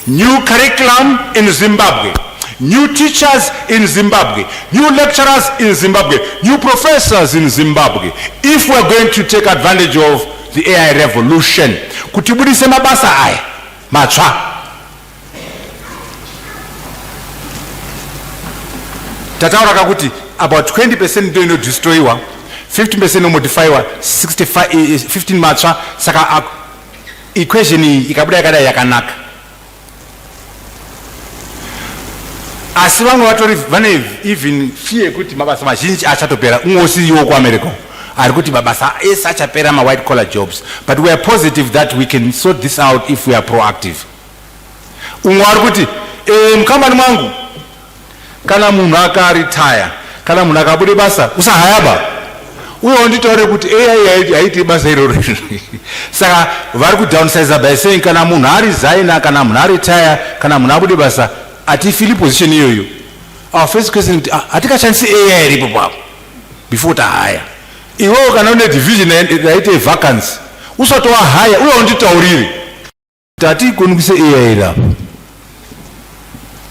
New curriculum in Zimbabwe, new teachers in Zimbabwe, new lecturers in Zimbabwe, new professors in Zimbabwe. If we are going to take advantage of the AI revolution, kutibudise mabasa aya matsva. Tataura kakuti about 20% ndo inodestroyiwa, 15% inodifaiwa, 15 matsva. Saka equation ikabuda yakada yakanaka. Asi vamwe vatori vane even fear kuti mabasa mazhinji achatopera. Ungosiyiwo kuAmerica ari kuti mabasa ese achapera ma-white collar jobs, but we are positive that we can sort this out if we are proactive. Umwe ari kuti mukambani mwangu kana munhu akaretire, kana munhu akabude basa usahayaba, uye unditaure kuti AI haiti basa iroro. Saka vari kudownsize by saying kana munhu aresign, kana munhu aretire, kana munhu abude basa atifili position iyoyo. Our first question is hatikashandisi AI iripo papo before tahaya. Iwewe kana une division yaite vacancy usatowa haya, uye unditaurire kuti hatigoni kuise AI rapo,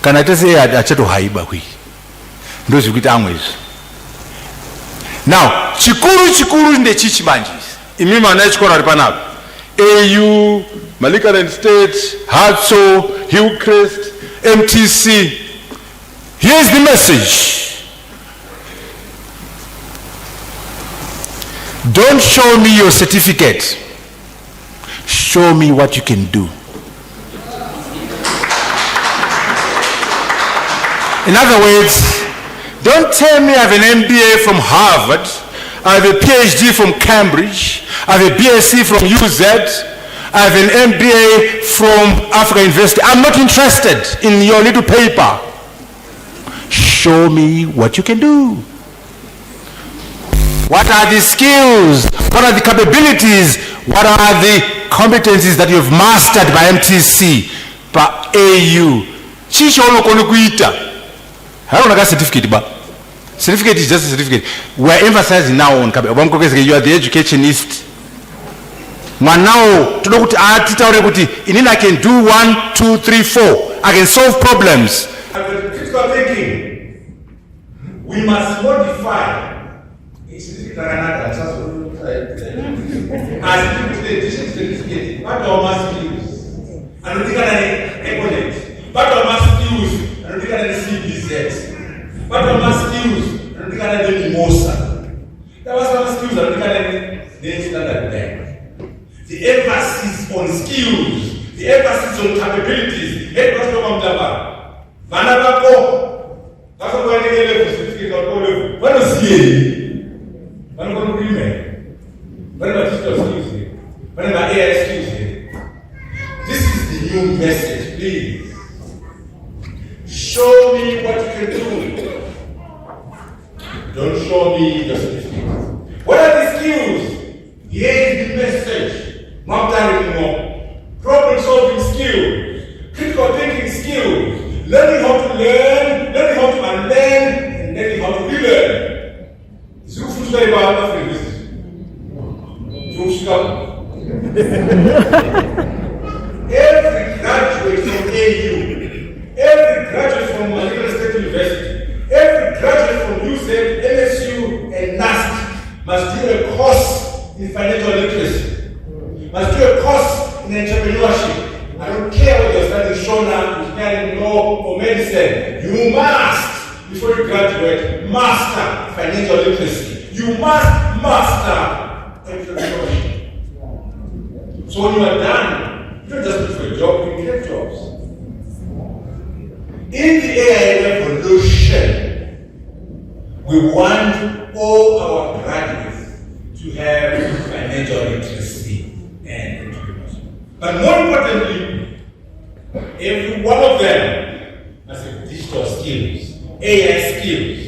kana tese AI achatohaiba kwi. Ndo zvikuita amwezvo. Now chikuru ndechichi manje. Imi mana echikora ari panapa, AU, Manicaland State, Hatso, Hillcrest, MTC. Here's the message. Don't show me your certificate. Show me what you can do. In other words, don't tell me I have an MBA from Harvard, I have a PhD from Cambridge, I have a BSc from UZ, I have an MBA from Africa University. I'm not interested in your little paper. Show me what you can do. What are the skills? What are the capabilities? What are the competencies that you have mastered by MTC, by AU. Chisho onokone kuita. Hauna ka certificate ba. Certificate is just a certificate. We are emphasizing now on you are the educationist. Now, to look at it, I can do 1, 2, 3, 4. I can solve problems. Critical thinking. We must modify. As what our must use. I don't think I opponent. What our must use. I don't think I CBZ. What our must use. I don't think I Mimosa. That was our skills. I don't think I standard bank. The emphasis on skills, the emphasis on capabilities. Head was from Mutambara. Vanabako. That's what we're going to certificate or level. What is here? What are we doing? What about digital skills here? What about AI skills here? This is the new message, please. Show me what you can do. Don't show me the certificate. What are the skills? Here is the message. Mutare more. Problem solving skills, critical thinking skills, learning how to learn, learning how to unlearn, and learning how to relearn. Every graduate from AU, every graduate from Manicaland University, every graduate from UCED, MSU, and NAST must do a course in financial literacy, must do a course in entrepreneurship. I don't care whether you're studying Shona, engineering, law, or medicine. You must, before you graduate, master financial literacy. You must master entrepreneurship. So when you are done, you don't just look for a job, you get jobs. In the AI revolution, we want all our graduates to have financial literacy and entrepreneurship. But more importantly, every one of them must have digital skills, AI skills.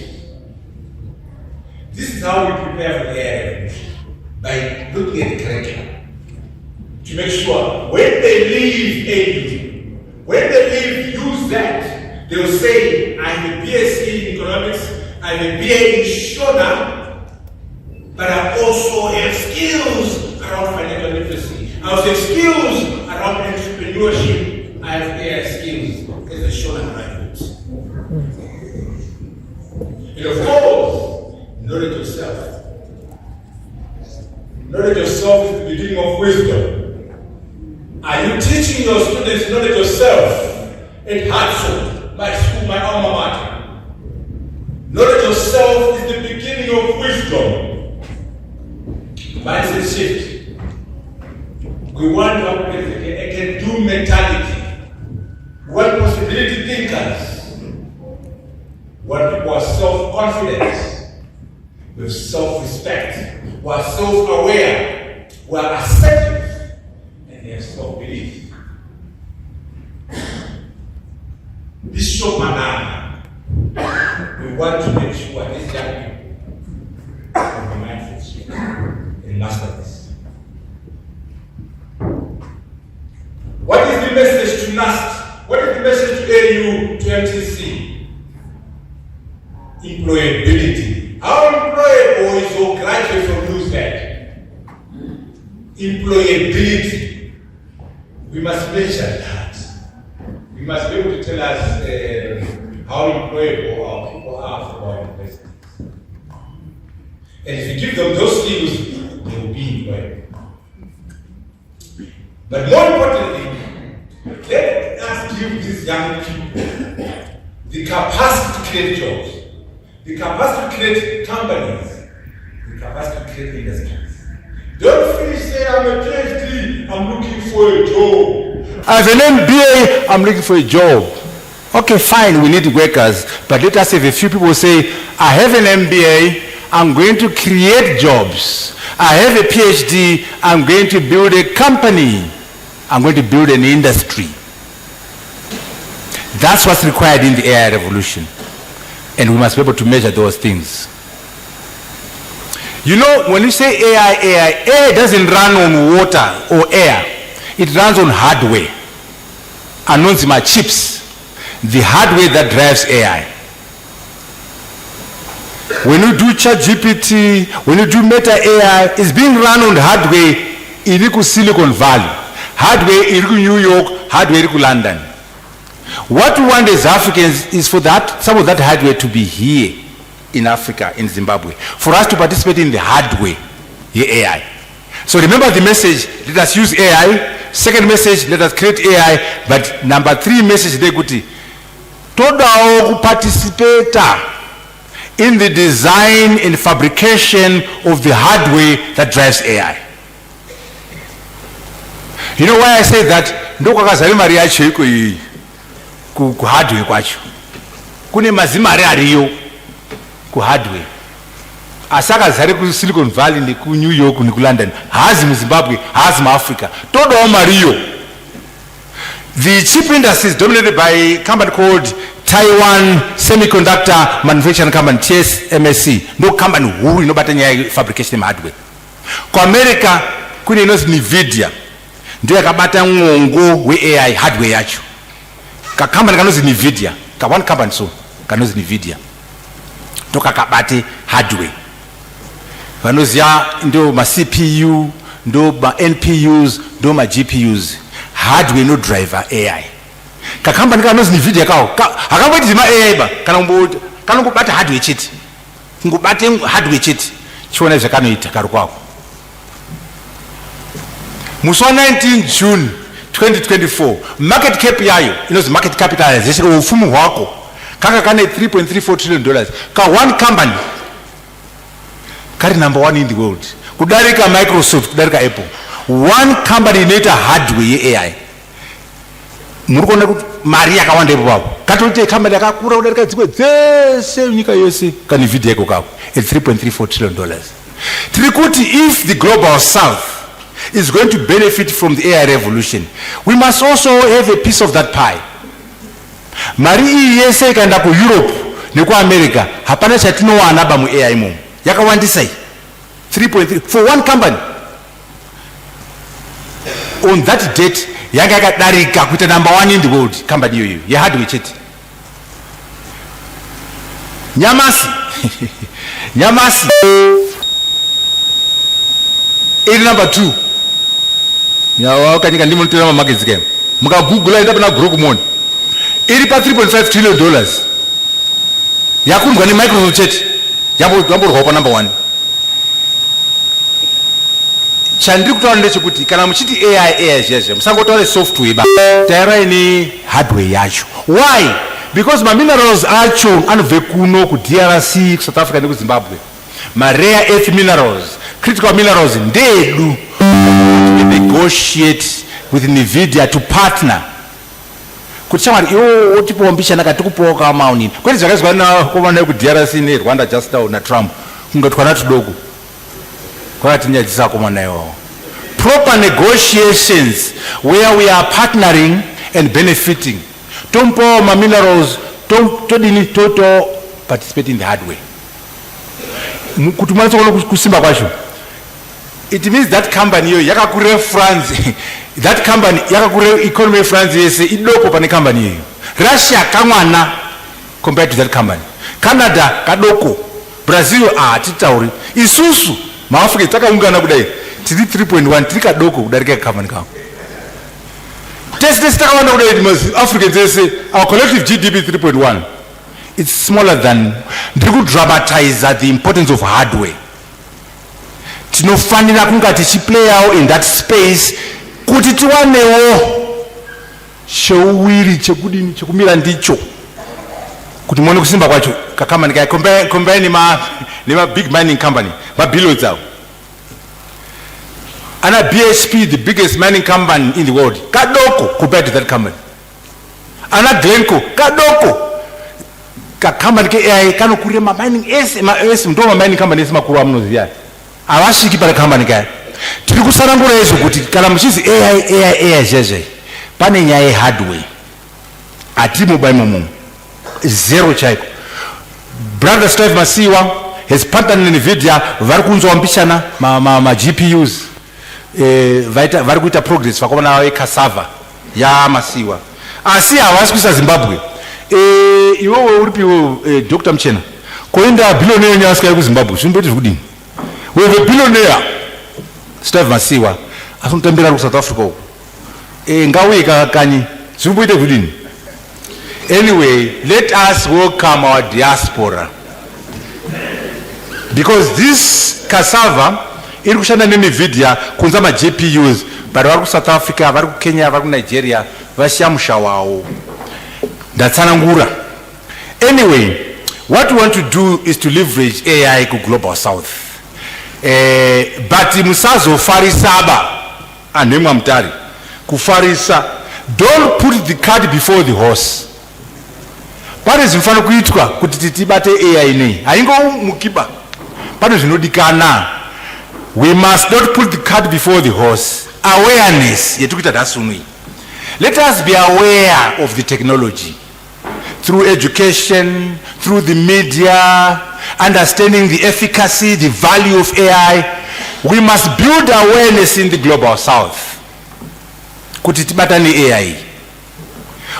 This is how we prepare for the AI revolution, by looking at the curriculum. To make sure when they leave AU, when they leave UZ, they will say, I have a BSc in economics, I have a BA in Shona, but I also have skills around financial literacy. I also have skills around entrepreneurship. I have AI skills as a Shona graduate. And of course, knowledge of self. Knowledge of self is the beginning of wisdom. Are you teaching your students knowledge of self at Hartford, my school, my alma mater? Knowledge of self is the beginning of wisdom. Mindset shift. We want to have a can-do mentality. We want possibility thinkers. We want people who are self-confident, with self-respect, who are self-aware, who are assertive, and they have self-belief. This show banana. We want to make sure these young people have the mindset shift and master this. What is the message to NAST? What is the message to AU, to MTC? Employability. How employable is your graduate from UCED? Employability. We must measure that. We must be able to tell us how employable our people are for our universities. And if you give them those skills, they will be employable. But more importantly, let us give these young people the capacity to create jobs, the capacity to create companies, the capacity to create industries. Don't finish saying, I'm a PhD, I'm looking for a job. I have an MBA, I'm looking for a job. Okay, fine, we need workers, but let us have a few people say, I have an MBA, I'm going to create jobs. I have a PhD, I'm going to build a company. I'm going to build an industry. That's what's required in the AI revolution. And we must be able to measure those things. You know, when you say AI doesn't run on water or air. It runs on hardware. Anonzima chips. The hardware that drives AI. When you do ChatGPT, when you do Meta AI, it's being run on hardware in Silicon Valley. Hardware in New York, hardware in London. What we want as Africans is for that, some of that hardware to be here in Africa, in Zimbabwe, for us to participate in the hardware, the AI. So remember the message, let us use AI. Second message, let us create AI. But number 3 message, they could participate in the design and fabrication of the hardware that drives AI. You know why I say that? Ku hardware kwacho. Kune mazimari ariyo ku hardware. Asaka zari ku Silicon Valley ne ku New York ne ku London. Hazi mu Zimbabwe, hazi mu Africa. Todo mariyo. The chip industry is dominated by a company called Taiwan Semiconductor Manufacturing Company, TSMC. No company who inobata nyaya fabrication hardware. Ku America kune inozi Nvidia. Ndio yakabata ngongo we AI hardware yacho. Ka company kanozi Nvidia. Ka one company so kanozi Nvidia. Toka kabate hardware. Vanozia ndo ma CPU, ndo ma NPUs, ndo ma GPUs. Hardware no driver AI. Ka company kanozi Nvidia kao. Akangoti zima AI ba kana ngubata hardware chiti. Ngubate hardware chiti. Chiona zvakanoita kari kwako. Musi 19 June 2024 market cap yayo inozi market capitalization ufumu hwako kaka kane $3.34 trillion ka one company kari number 1 in the world kudarika Microsoft kudarika Apple. One company inoita hardware ye AI. Muri kuona kuti mari yakawanda ipo papo katoite company yakakura kudarika dzimwe dzese nyika yose kana video yako kako at $3.34 trillion. Tiri kuti if the global south is going to benefit from the AI revolution, we must also have a piece of that pie. Mari iyi yese ikaenda ku Europe neku America hapana chatinowana ba mu AI mu yakawandisa 3.3 for one company. On that date yanga yakadarika kuita number 1 in the world company yoyo ye hardware chete. Nyamasi iri number 2. Yawa kanyika ndimo nitira markets game. Muka Google enda pana Grokmon. Iri pa $3.5 trillion. Yakundwa ni Microsoft chete. Yamborwa pa number 1. Chandiri kutaura ndechekuti kana muchiti AI zvazvo musangotaura software ba. Tairai ni hardware yacho. Why? Because ma minerals acho anobve kuno ku DRC, South Africa neku Zimbabwe. Ma rare earth minerals, critical minerals ndedu. To negotiate with Nvidia to partner. Kuti chamari iwo otipombisha nakatikupoka kama unini. Kwani zvakazwa na komana ku DRC ne Rwanda just now na Trump. Kungatwana tudoko. Kwati nyadzisa komana yo. Proper negotiations where we are partnering and benefiting. Tompo ma minerals todini toto participate in the hardware. Kuti mwanzo kusimba kwacho. It means that company yakakure France, that company yakakure economy France yese idoko pane company yo. Russia kamwana compared to that company. Canada kadoko. Brazil titauri. Isusu maafrika takaungana kudai. Tiri 3.1 tiri kadoko kudarika company kao. Test takawanda kudai Africans say our collective GDP 3.1. It's smaller than. They could dramatize the importance of hardware. Tinofanira kunga tichiplay out in that space kuti tiwanewo showiri chekudini chekumira ndicho kuti muone kusimba kwacho kakama nika compare ni ma big mining company ma billions out. Ana BHP, the biggest mining company in the world, kadoko compared to that company. Ana Glencore kadoko ka company ke AI kanokure ma mining ndo ma mining company makuru amnozia awashiki para company ka tiri kusarangura izvo kuti kana muchizi AI zvezve pane nyaya hardware atimo baimomo zero chaiko. Brother Steve Masiwa has partnered in Nvidia vari kunzwa mbishana ma GPUs vari kuita progress vakaona cassava yamasiwa asi havasi kuisa Zimbabwe. Iwewe uripiwo Dr. Mchena koenda billionaire nyasika kuZimbabwe zvinoita zvekudini? We have a billionaire Steve Masiwa asunotambira ku South Africa uko ngauye kanyi zvinoita zvekudini? Anyway, let us welcome our diaspora, because this cassava iri kushanda neNvidia kunza ma GPUs vari ku South Africa, vari ku Kenya, vari ku Nigeria vashamusha wawo ndatsanangura. Anyway, what we want to do is to leverage AI ku global south, but musazofarisaba anhemwa Mutare kufarisa. Don't put the cart before the horse. Pane zvinofana kuitwa kuti tibate AI nei haingo mukiba, pane zvinodikana. We must not put the cart before the horse. Awareness yetikuita dasunui. Let us be aware of the technology through education, through the media, understanding the efficacy, the value of AI. We must build awareness in the global south kuti tibatane AI.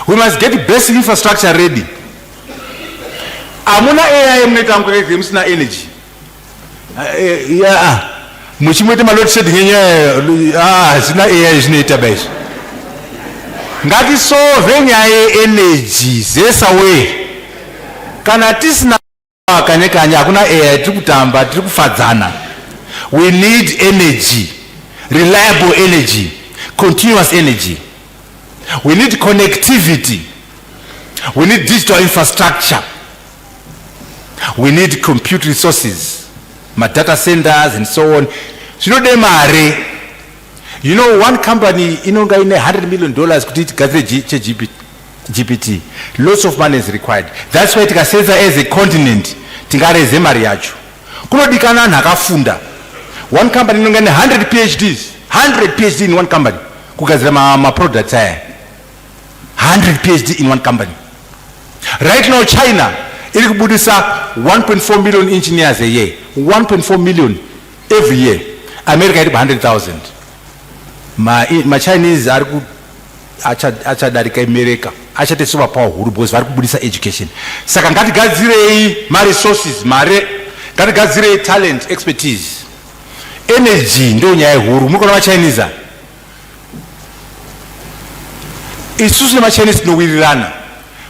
We must get the basic infrastructure ready. Amuna AI mneta mkweke msina energy. Muchimwete load shedding zina AI zinoita base. Ngati solve nyaya energy zesawe. Kana tisina kanya hakuna AI tikutamba tikufadzana. We need energy, reliable energy, continuous energy. We need connectivity. We need digital infrastructure. We need compute resources, my data centers and so on. You know, one company inonga ine $100 million kuti gazire GPT. Lots of money is required. That's why tikasenza as a continent tingareze mari yacho. Kunodikana nakafunda. One company inonga ine 100 PhDs, 100 PhD in one company. Kugazira ma products aya. 100 PhD in one company. Right now China iri kubudisa 1.4 million engineers a year. 1.4 million every year. America iri 100,000. Ma Chinese are achadarika America. Achate superpower huru because vari kubudisa education. Saka ngatigadzirei ma resources, ngatigadzirei talent, expertise. Energy ndo nyaya huru. Mukona ma Chinese. Isusu ma Chinese tinowirirana.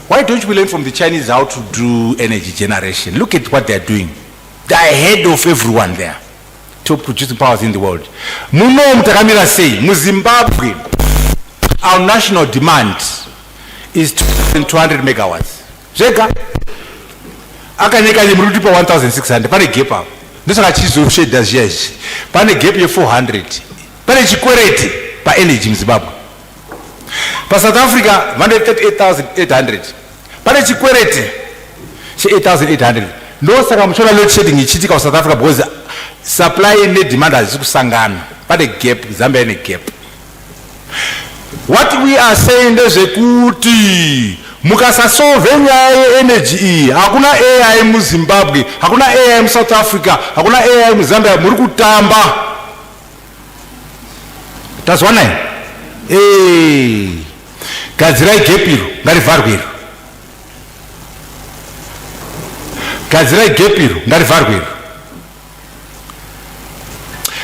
Why don't we learn from the Chinese how to do energy generation? Look at what they're doing. They're ahead of everyone there to produce powers in the world. Muno mutakamira say, Zimbabwe, our national demand is 200 megawatts. Zeka? Akanyeka yimruti pa 1,600. Pane gap up. Ndosaka chizo shade yes. Pane gap ye 400. Pane chikwereti pa energy Zimbabwe. Pa South Africa 138,800. Pane chikwereti che 8,800. No saka mchona load shedding ichitika kwa South Africa because supply and demand hazisi kusangana. Pane gap, Zambia ine gap. What we are saying is kuti mukasasolve nyaya energy iyi hakuna AI mu Zimbabwe, hakuna AI mu South Africa, hakuna AI mu Zambia, muri kutamba. Tazwana gadzirai gap iro ngarivharwe iro. Gadzirai gap iro ngarivharwe iro.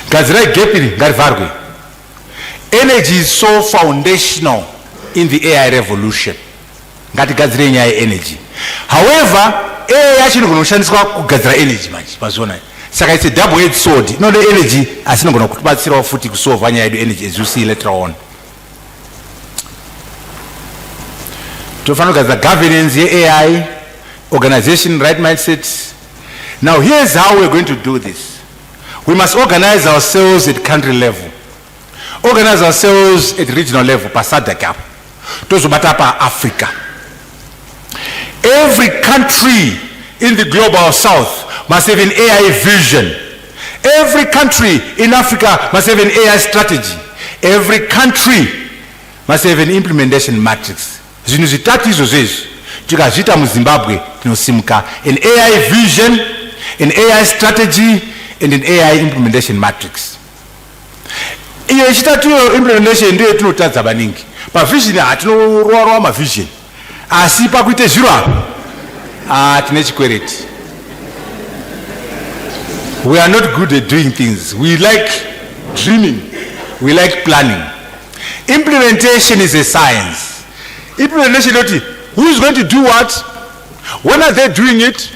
Gadzirai gap iro ngarivharwe. Energy is so foundational in the AI revolution. Ngatigadzire nyaya energy. However, AI yacho inogonoshandiswa kugadzira energy manje mazona. Saka it's a double-edged sword. Inode energy asinogona kutibatsirawo futi kusolve nyaya yedu energy as you see later on. The governance, AI, organization, right mindset. Now here's how we're going to do this. We must organize ourselves at country level. Organize ourselves at regional level, Pasada Gap. Tozobata Africa. Every country in the global south must have an AI vision. Every country in Africa must have an AI strategy. Every country must have an implementation matrix. Zvinhu zvitatu izvozvo tikazviita muZimbabwe tinosimuka. An AI vision, an AI strategy, and an AI implementation matrix. iyo yechitatu implementation ndiyo yatinotadza maningi. Pavision hatinorowa mavision, asi pakuite zviro apa tine chikwereti. We are not good at doing things. We like dreaming, we like planning. Implementation is a science. Implementation, who is going to do what? When are they doing it?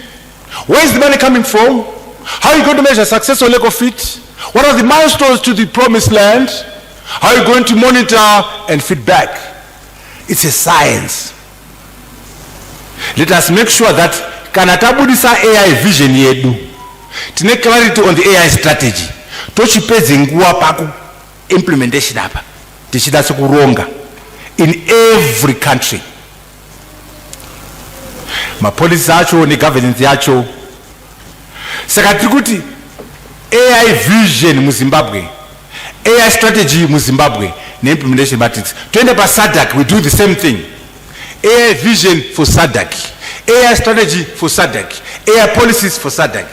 Where is the money coming from? How are you going to measure success or lack of it? What are the milestones to the promised land? How are you going to monitor and feedback? It's a science. Let us make sure that kana tabudisa AI vision yedu, tine clarity on the AI strategy, tochipedze nguwa paku implementation apa, tichida kuronga in every country. Mapolisi acho ne governance yacho. Saka tikuti AI vision mu Zimbabwe, AI strategy mu Zimbabwe, ne implementation matrix. Twende pa SADC, we do the same thing. AI vision for SADC, AI strategy for SADC, AI policies for SADC.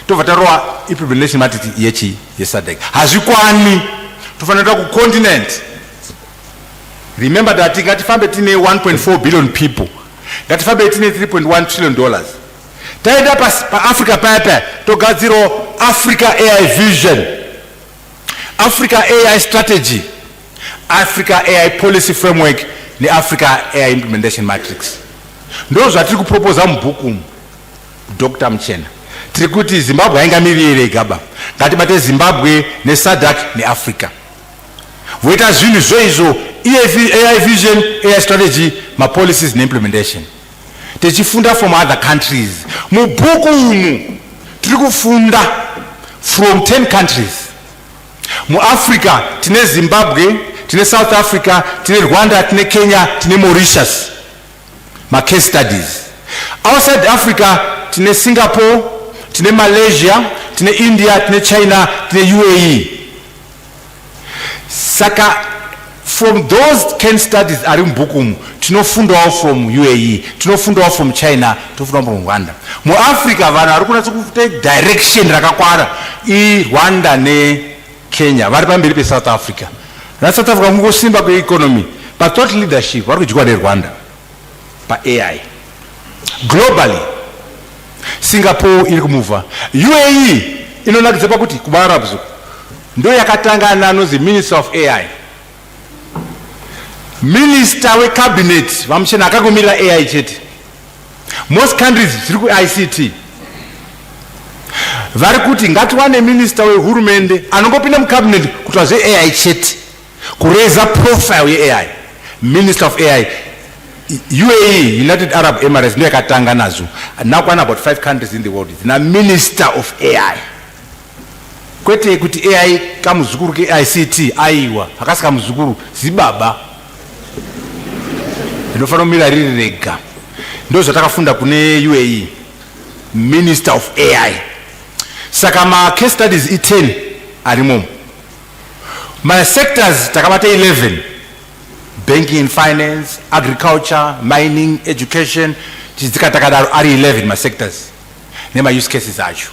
Tovatarwa implementation matrix yechi ye SADC. Hazikwani tofanira ku continent. Remember that ngatifambe tine 1.4 billion people. Ngatifambe tine 3.1 trillion dollars. Taida pa Africa papa togadziro Africa AI vision, Africa AI strategy, Africa AI policy framework, the Africa AI implementation matrix. Those are three proposals mbuku Dr. Mchena. Trikuti Zimbabwe haingamirire gaba. Ngatibate Zimbabwe ne SADC ne Africa. Voita zvinhu zvoizvo AI vision, AI strategy, ma policies ne implementation. Techifunda from other countries. Mubuku umu trikufunda from 10 countries. Mu Africa tine Zimbabwe, tine South Africa, tine Rwanda, tine Kenya, tine Mauritius. My case studies. Outside Africa, tine Singapore, tine Malaysia, tine India, tine China, tine UAE. Saka, from those case studies are in Bukum, tinofunda from UAE, tinofunda from China, tinofunda from Rwanda. Mu Africa, vana varikuna take direction rakakwara I Rwanda ne Kenya, vari pamberi pe South Africa. Na South Africa mungosimba kwe economy, but thought leadership varikujikwa ne Rwanda. Pa AI globally Singapore iri kumuva, UAE inonakidza pakuti kubaarabs ndo yakatangana nozi Minister of AI, Minister we cabinet vamuchena akagomira AI chete. Most countries ziri ku ICT vari kuti ngatiwane minister we hurumende anongopinda mu cabinet kutwa zve AI chete, kureza profile ye AI. Minister of AI. UAE, United Arab Emirates, ndio yakatanga nazo. Now about 5 countries in the world. Na Minister of AI. Kwete kuti AI kamuzukuru ke ICT aiwa. Akasika muzukuru zibaba. Ndofano mira rirega. Ndo zatakafunda kune UAE. Minister of AI. Saka ma case studies 10 arimo. My sectors takamata 11. Banking and finance, agriculture, mining, education, chizikatakadaro ari 11 ma sectors. Nema use cases acho.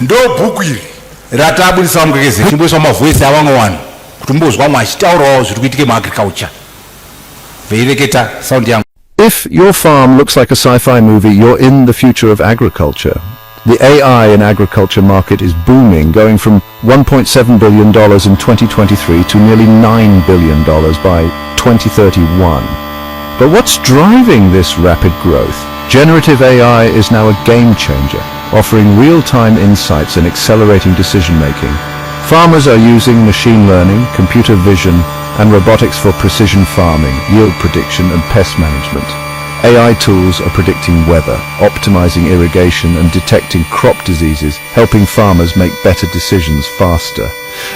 Ndo buku iri ratabudisa mugegeze chimboiswa mavoice avamwe vanhu kuti mbozwa mwachitaurawo zviri kuitike mu agriculture. Veireketa sound yangu. If your farm looks like a sci-fi movie, you're in the future of agriculture. The AI in agriculture market is booming, going from $1.7 billion in 2023 to nearly $9 billion by 2031. But what's driving this rapid growth? Generative AI is now a game changer, offering real-time insights and accelerating decision-making. Farmers are using machine learning, computer vision, and robotics for precision farming, yield prediction, and pest management. AI tools are predicting weather, optimizing irrigation, and detecting crop diseases, helping farmers make better decisions faster.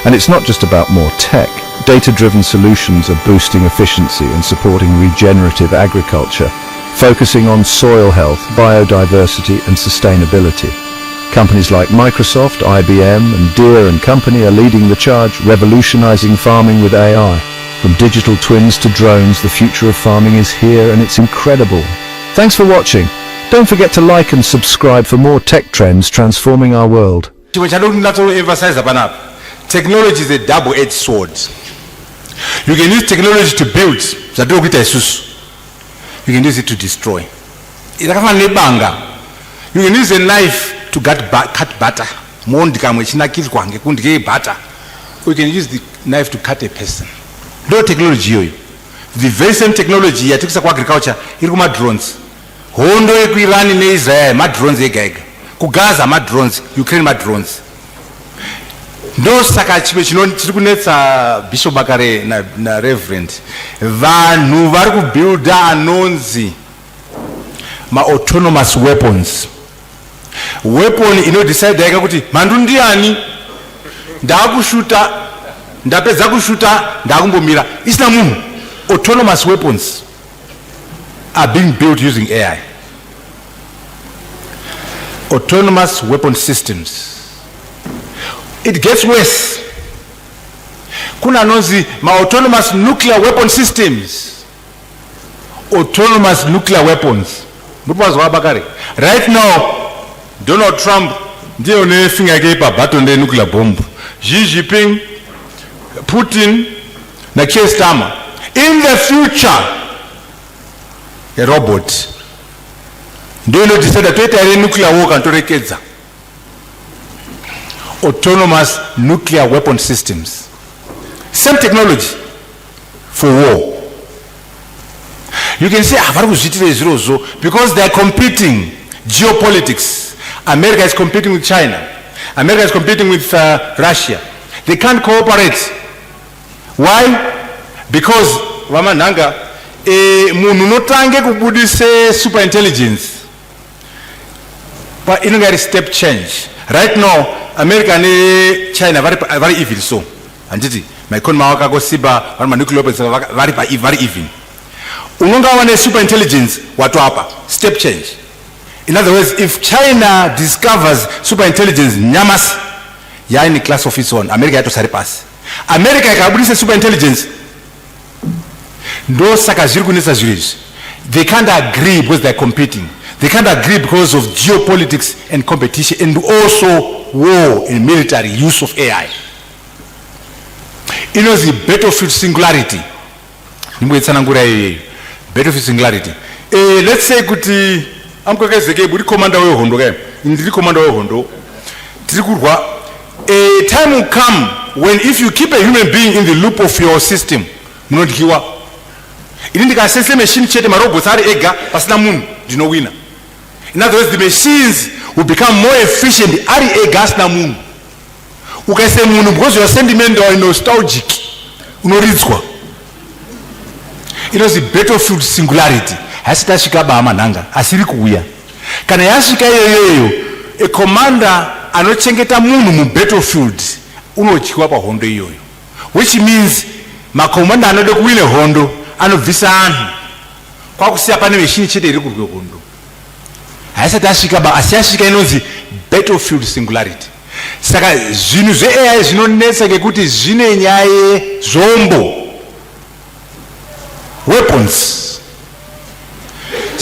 And it's not just about more tech. Data-driven solutions are boosting efficiency and supporting regenerative agriculture, focusing on soil health, biodiversity, and sustainability. Companies like Microsoft, IBM, and Deere & Company are leading the charge, revolutionizing farming with AI. From digital twins to drones, the future of farming is here, and it's incredible. Thanks for watching. Don't forget to like and subscribe for more tech trends transforming our world. Chimwe chadokuti emphasize panapa technology is a double-edged sword. You can use technology to build, you can use it to destroy. You can use a knife to cut butter. You can use the knife to cut a person. No technology. The very same technology ya tikisa kwa agriculture iri kuma drones. Hondo yeku-Iran ne-Israel ma drones ega. Ku Gaza ma drones, Ukraine ma drones. Ndo saka chimwe chiri kunetsa Bishop Vakare na Reverend. Vanhu vari kubuilda anonzi ma-autonomous weapons. Weapon inodecide yaka kuti mhandu ndiani ndakushuta ndapedza kushuta ndakumbomira isina munhu. Autonomous weapons are being built using AI. Autonomous weapon systems. It gets worse. Kuna nozi ma-autonomous nuclear weapon systems. Autonomous nuclear weapons. Right now, Donald Trump ndiye une finger yake pa button de nuclear bomb. Xi Jinping, Putin, na Keir Starmer. In the future, a robot ndiye inodecide toita ere nuclear war kantorekedza. Autonomous nuclear weapon systems. Same technology for war. You can say, because they are competing. Geopolitics. America is competing with China. America is competing with Russia. They can't cooperate. Why? Because Wamananga, munhu notange kubudise super intelligence. But in a step change. Right now, America and China very evil so. And my konmawaka go siba my nuclear weapons very evil. Unonga wane super intelligence watu hapa. Step change. In other words, if China discovers super intelligence, nyamas ya in class of its own, America had to surpass. America ikabudisa super intelligence. No saka zirkunisa zirish. They can't agree because they're competing. They can't agree because of geopolitics and competition and also war and military use of AI. You know the battlefield singularity. Battlefield singularity. Let's say kuti amkwekezeke buri commander we hondo ke. Ndiri commander we hondo. Tirikurwa a time will come when if you keep a human being in the loop of your system, munodikiwa. Indika sense machine chete marobots are ega pasina munhu dino winner. In other words, the machines will become more efficient. Ari a gas na moon. Ukase moon because your sentiment or nostalgic. Unoritzwa. It was the battlefield singularity. Hasita shikaba amananga. Asiri kuya. Kana yashika yoyo. A commander anochengeta moon mu battlefield. Unochikwa pa hondo yoyo. Which means ma commander anode kuwine hondo. Anovisa anhu. Kwa kusia pane machine chete iri kurwe hondo. Asiyashika inonzi battlefield singularity. Saka zvinhu zve-AI zvinonetsa ngekuti zvine nyaya zombo weapons.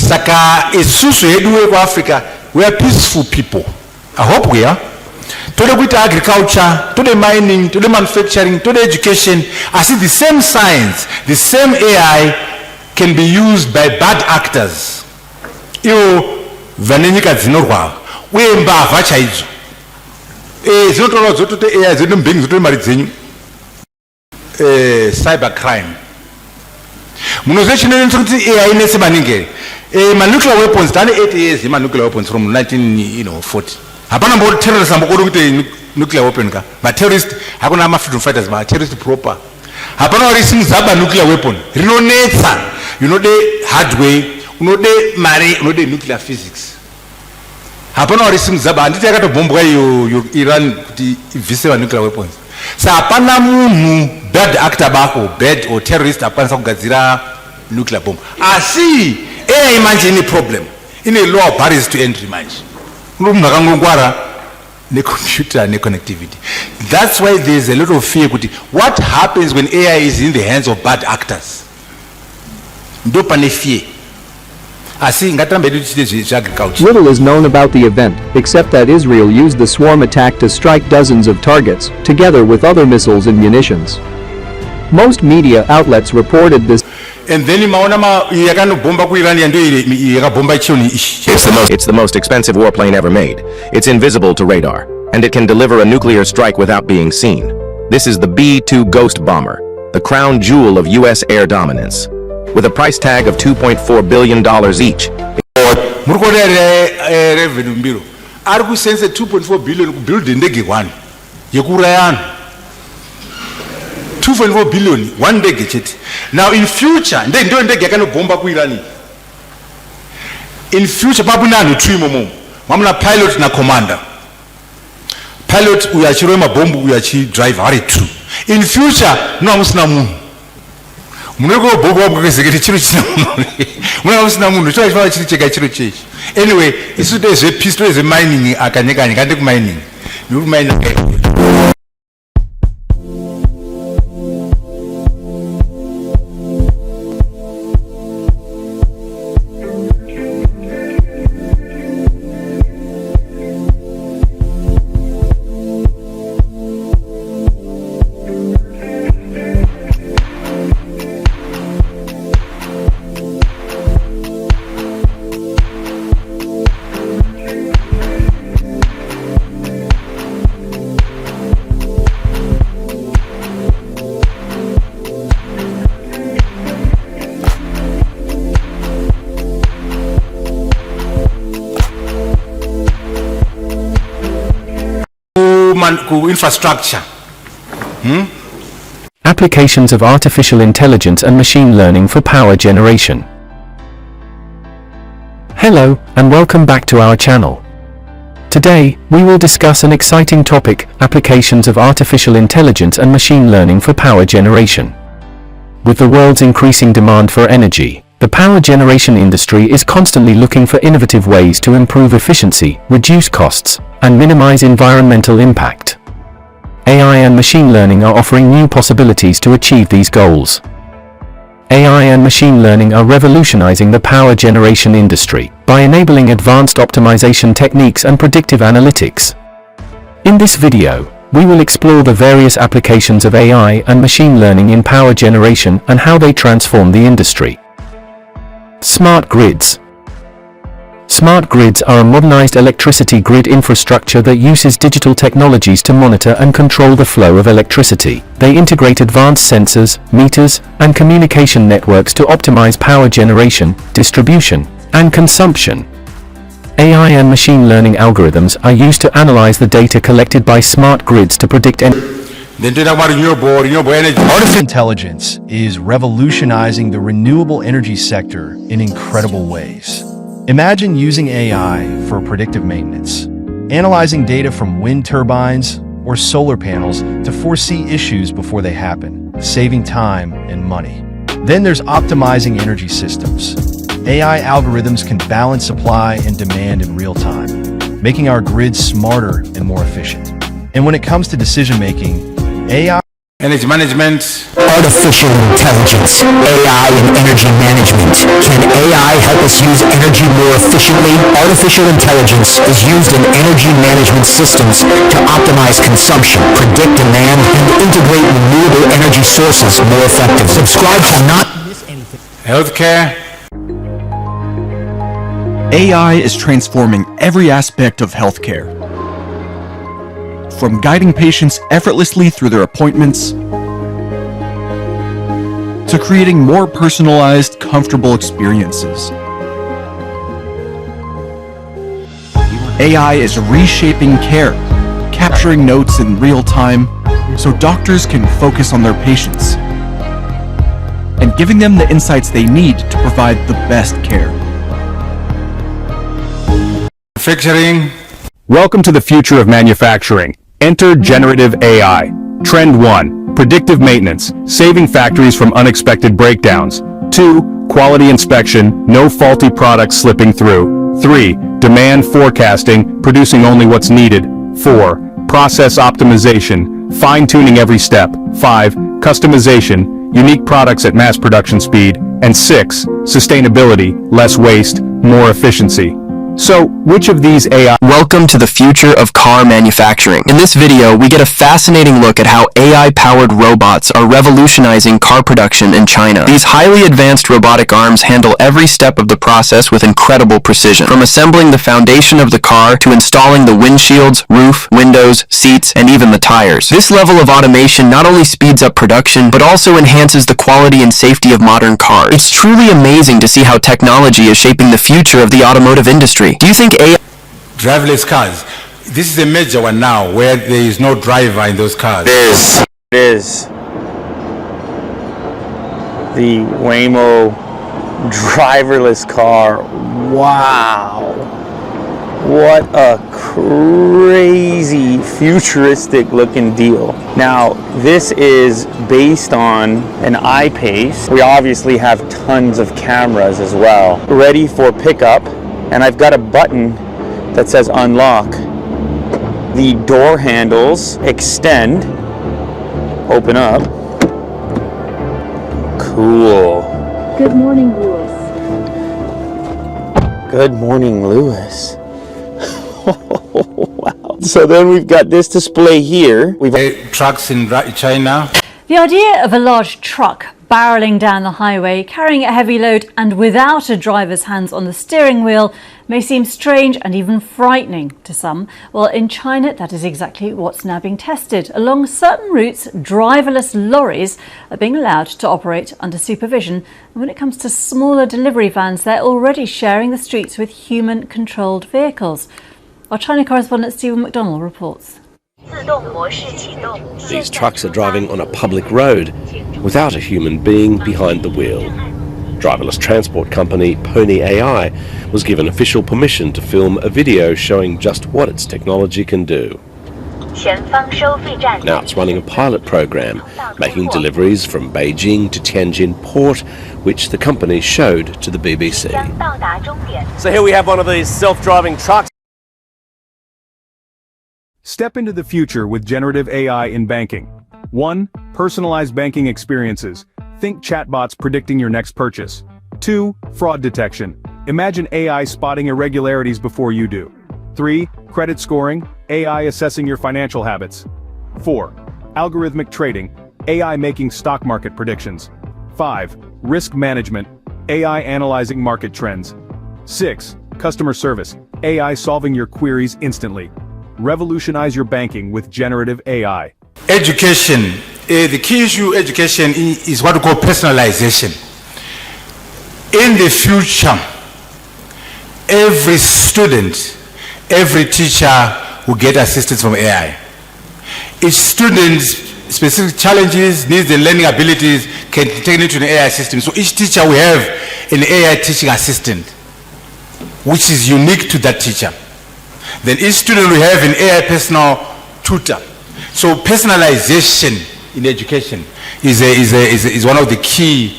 Saka isusu hedu weku-Africa we are peaceful people. I hope we are. Tode kuita agriculture, tode mining, tode manufacturing, tode education. I see the same science, the same AI can be used by bad actors. Vanenyika dzinorwa uye mbavha chaidzo dzinotorawo dzotote AI dzedu mbengi dzotote mari dzenyu cyber crime. Munoziva chinonetsa kuti AI inese maningi nuclear weapons tane 8 years nuclear weapons from 1940 hapana mbo terrorist ambokodi kuti nuclear weapon ka ma terrorist hakuna ma freedom fighters ma terrorist proper hapana wari simuzaba nuclear weapon rinonetsa unode hardware unode mari unode nuclear physics. Hapana wari simuzaba anditi yakatobombwa iyo Iran kuti ibvise ma nuclear weapons. Sa hapana munhu bad actor bako bad or terrorist akwanisa kugadzira nuclear bomb. Asi AI manje ine problem. Ine lower barriers to entry manje. Munhu akangongwara ne computer ne connectivity. That's why there's a lot of fear kuti what happens when AI is in the hands of bad actors. Ndo pane fear. asi ngatirambe tichite zveagriculture. Little is known about the event, except that Israel used the swarm attack to strike dozens of targets, together with other missiles and munitions. Most media outlets reported this. And then maona yakanobomba kuIran ndio yakabomba chioni ishi. It's the most expensive warplane ever made. It's invisible to radar, and it can deliver a nuclear strike without being seen. This is the B-2 Ghost bomber, the crown jewel of U.S. air dominance. With a price tag of $2.4 billion each. Revenue mbiro. Ari kusense 2.4 billion kubuild ndege one. Yekurayana. 2.4 billion one ndege chete. Now in future, ndio ndege yakanobomba kuIran. In future papuna twimo mo. Mamuna pilot na commander. Pilot uyachirwe mabombu uyachi driver ari two. In future no amusina munhu. Munoko bobo kwezeketi chiro china munhu. Muna amusina munhu chwa chiri cheka chiro chechi. Anyway, isu deze peace deze mining akanyekanya kande ku mining. Ni mining. Infrastructure. Applications of artificial intelligence and machine learning for power generation. Hello, and welcome back to our channel. Today, we will discuss an exciting topic, applications of artificial intelligence and machine learning for power generation. With the world's increasing demand for energy, the power generation industry is constantly looking for innovative ways to improve efficiency, reduce costs, and minimize environmental impact. AI and machine learning are offering new possibilities to achieve these goals. AI and machine learning are revolutionizing the power generation industry by enabling advanced optimization techniques and predictive analytics. In this video, we will explore the various applications of AI and machine learning in power generation and how they transform the industry. Smart grids. Smart grids are a modernized electricity grid infrastructure that uses digital technologies to monitor and control the flow of electricity. They integrate advanced sensors, meters, and communication networks to optimize power generation, distribution, and consumption. AI and machine learning algorithms are used to analyze the data collected by smart grids to predict renewable energy. Artificial intelligence is revolutionizing the renewable energy sector in incredible ways. Imagine using AI for predictive maintenance, analyzing data from wind turbines or solar panels to foresee issues before they happen, saving time and money. Then there's optimizing energy systems. AI algorithms can balance supply and demand in real time, making our grids smarter and more efficient. And when it comes to decision-making, AI Energy management. Artificial intelligence, AI and energy management. Can AI help us use energy more efficiently? Artificial intelligence is used in energy management systems to optimize consumption, predict demand, and integrate renewable energy sources more effectively. Subscribe to not miss anything. Healthcare. AI is transforming every aspect of healthcare. From guiding patients effortlessly through their appointments, to creating more personalized, comfortable experiences. AI is reshaping care, capturing notes in real time so doctors can focus on their patients, and giving them the insights they need to provide the best care. Manufacturing. Welcome to the future of manufacturing. Enter generative AI. Trend 1. Predictive maintenance, saving factories from unexpected breakdowns. 2. Quality inspection, no faulty products slipping through. 3. Demand forecasting, producing only what's needed. 4. Process optimization, fine-tuning every step. 5. Customization, unique products at mass production speed. And 6. Sustainability, less waste, more efficiency. So, which of these AI... Welcome to the future of car manufacturing. In this video, we get a fascinating look at how AI-powered robots are revolutionizing car production in China. These highly advanced robotic arms handle every step of the process with incredible precision. From assembling the foundation of the car to installing the windshields, roof, windows, seats, and even the tires. This level of automation not only speeds up production, but also enhances the quality and safety of modern cars. It's truly amazing to see how technology is shaping the future of the automotive industry. Do you think AI... Driverless cars. This is a major one now where there is no driver in those cars. It is the Waymo driverless car. Wow. What a crazy futuristic looking deal. Now, this is based on an I-Pace. We obviously have tons of cameras as well. Ready for pickup. And I've got a button that says unlock. The door handles extend, open up. Cool. Good morning, Lewis. Good morning, Lewis. Wow. So then we've got this display here. We've trucks in China. The idea of a large truck barreling down the highway, carrying a heavy load and without a driver's hands on the steering wheel may seem strange and even frightening to some. Well, in China, that is exactly what's now being tested. Along certain routes, driverless lorries are being allowed to operate under supervision. And when it comes to smaller delivery vans, they're already sharing the streets with human-controlled vehicles. Our China correspondent Stephen McDonnell reports. These trucks are driving on a public road without a human being behind the wheel. Driverless transport company Pony AI was given official permission to film a video showing just what its technology can do. Now it's running a pilot program, making deliveries from Beijing to Tianjin port, which the company showed to the BBC. So here we have one of these self-driving trucks. Step into the future with generative AI in banking. 1. Personalized banking experiences. Think chatbots predicting your next purchase. 2. Fraud detection. Imagine AI spotting irregularities before you do. 3. Credit scoring. AI assessing your financial habits. 4. Algorithmic trading. AI making stock market predictions. 5. Risk management. AI analyzing market trends. 6. Customer service. AI solving your queries instantly. Revolutionize your banking with generative AI. Education. The key issue education is what we call personalization. In the future, every student, every teacher will get assistance from AI. Each student's specific challenges, needs, and learning abilities can be taken into an AI system. So each teacher will have an AI teaching assistant, which is unique to that teacher. Then each student will have an AI personal tutor. So personalization in education is one of the key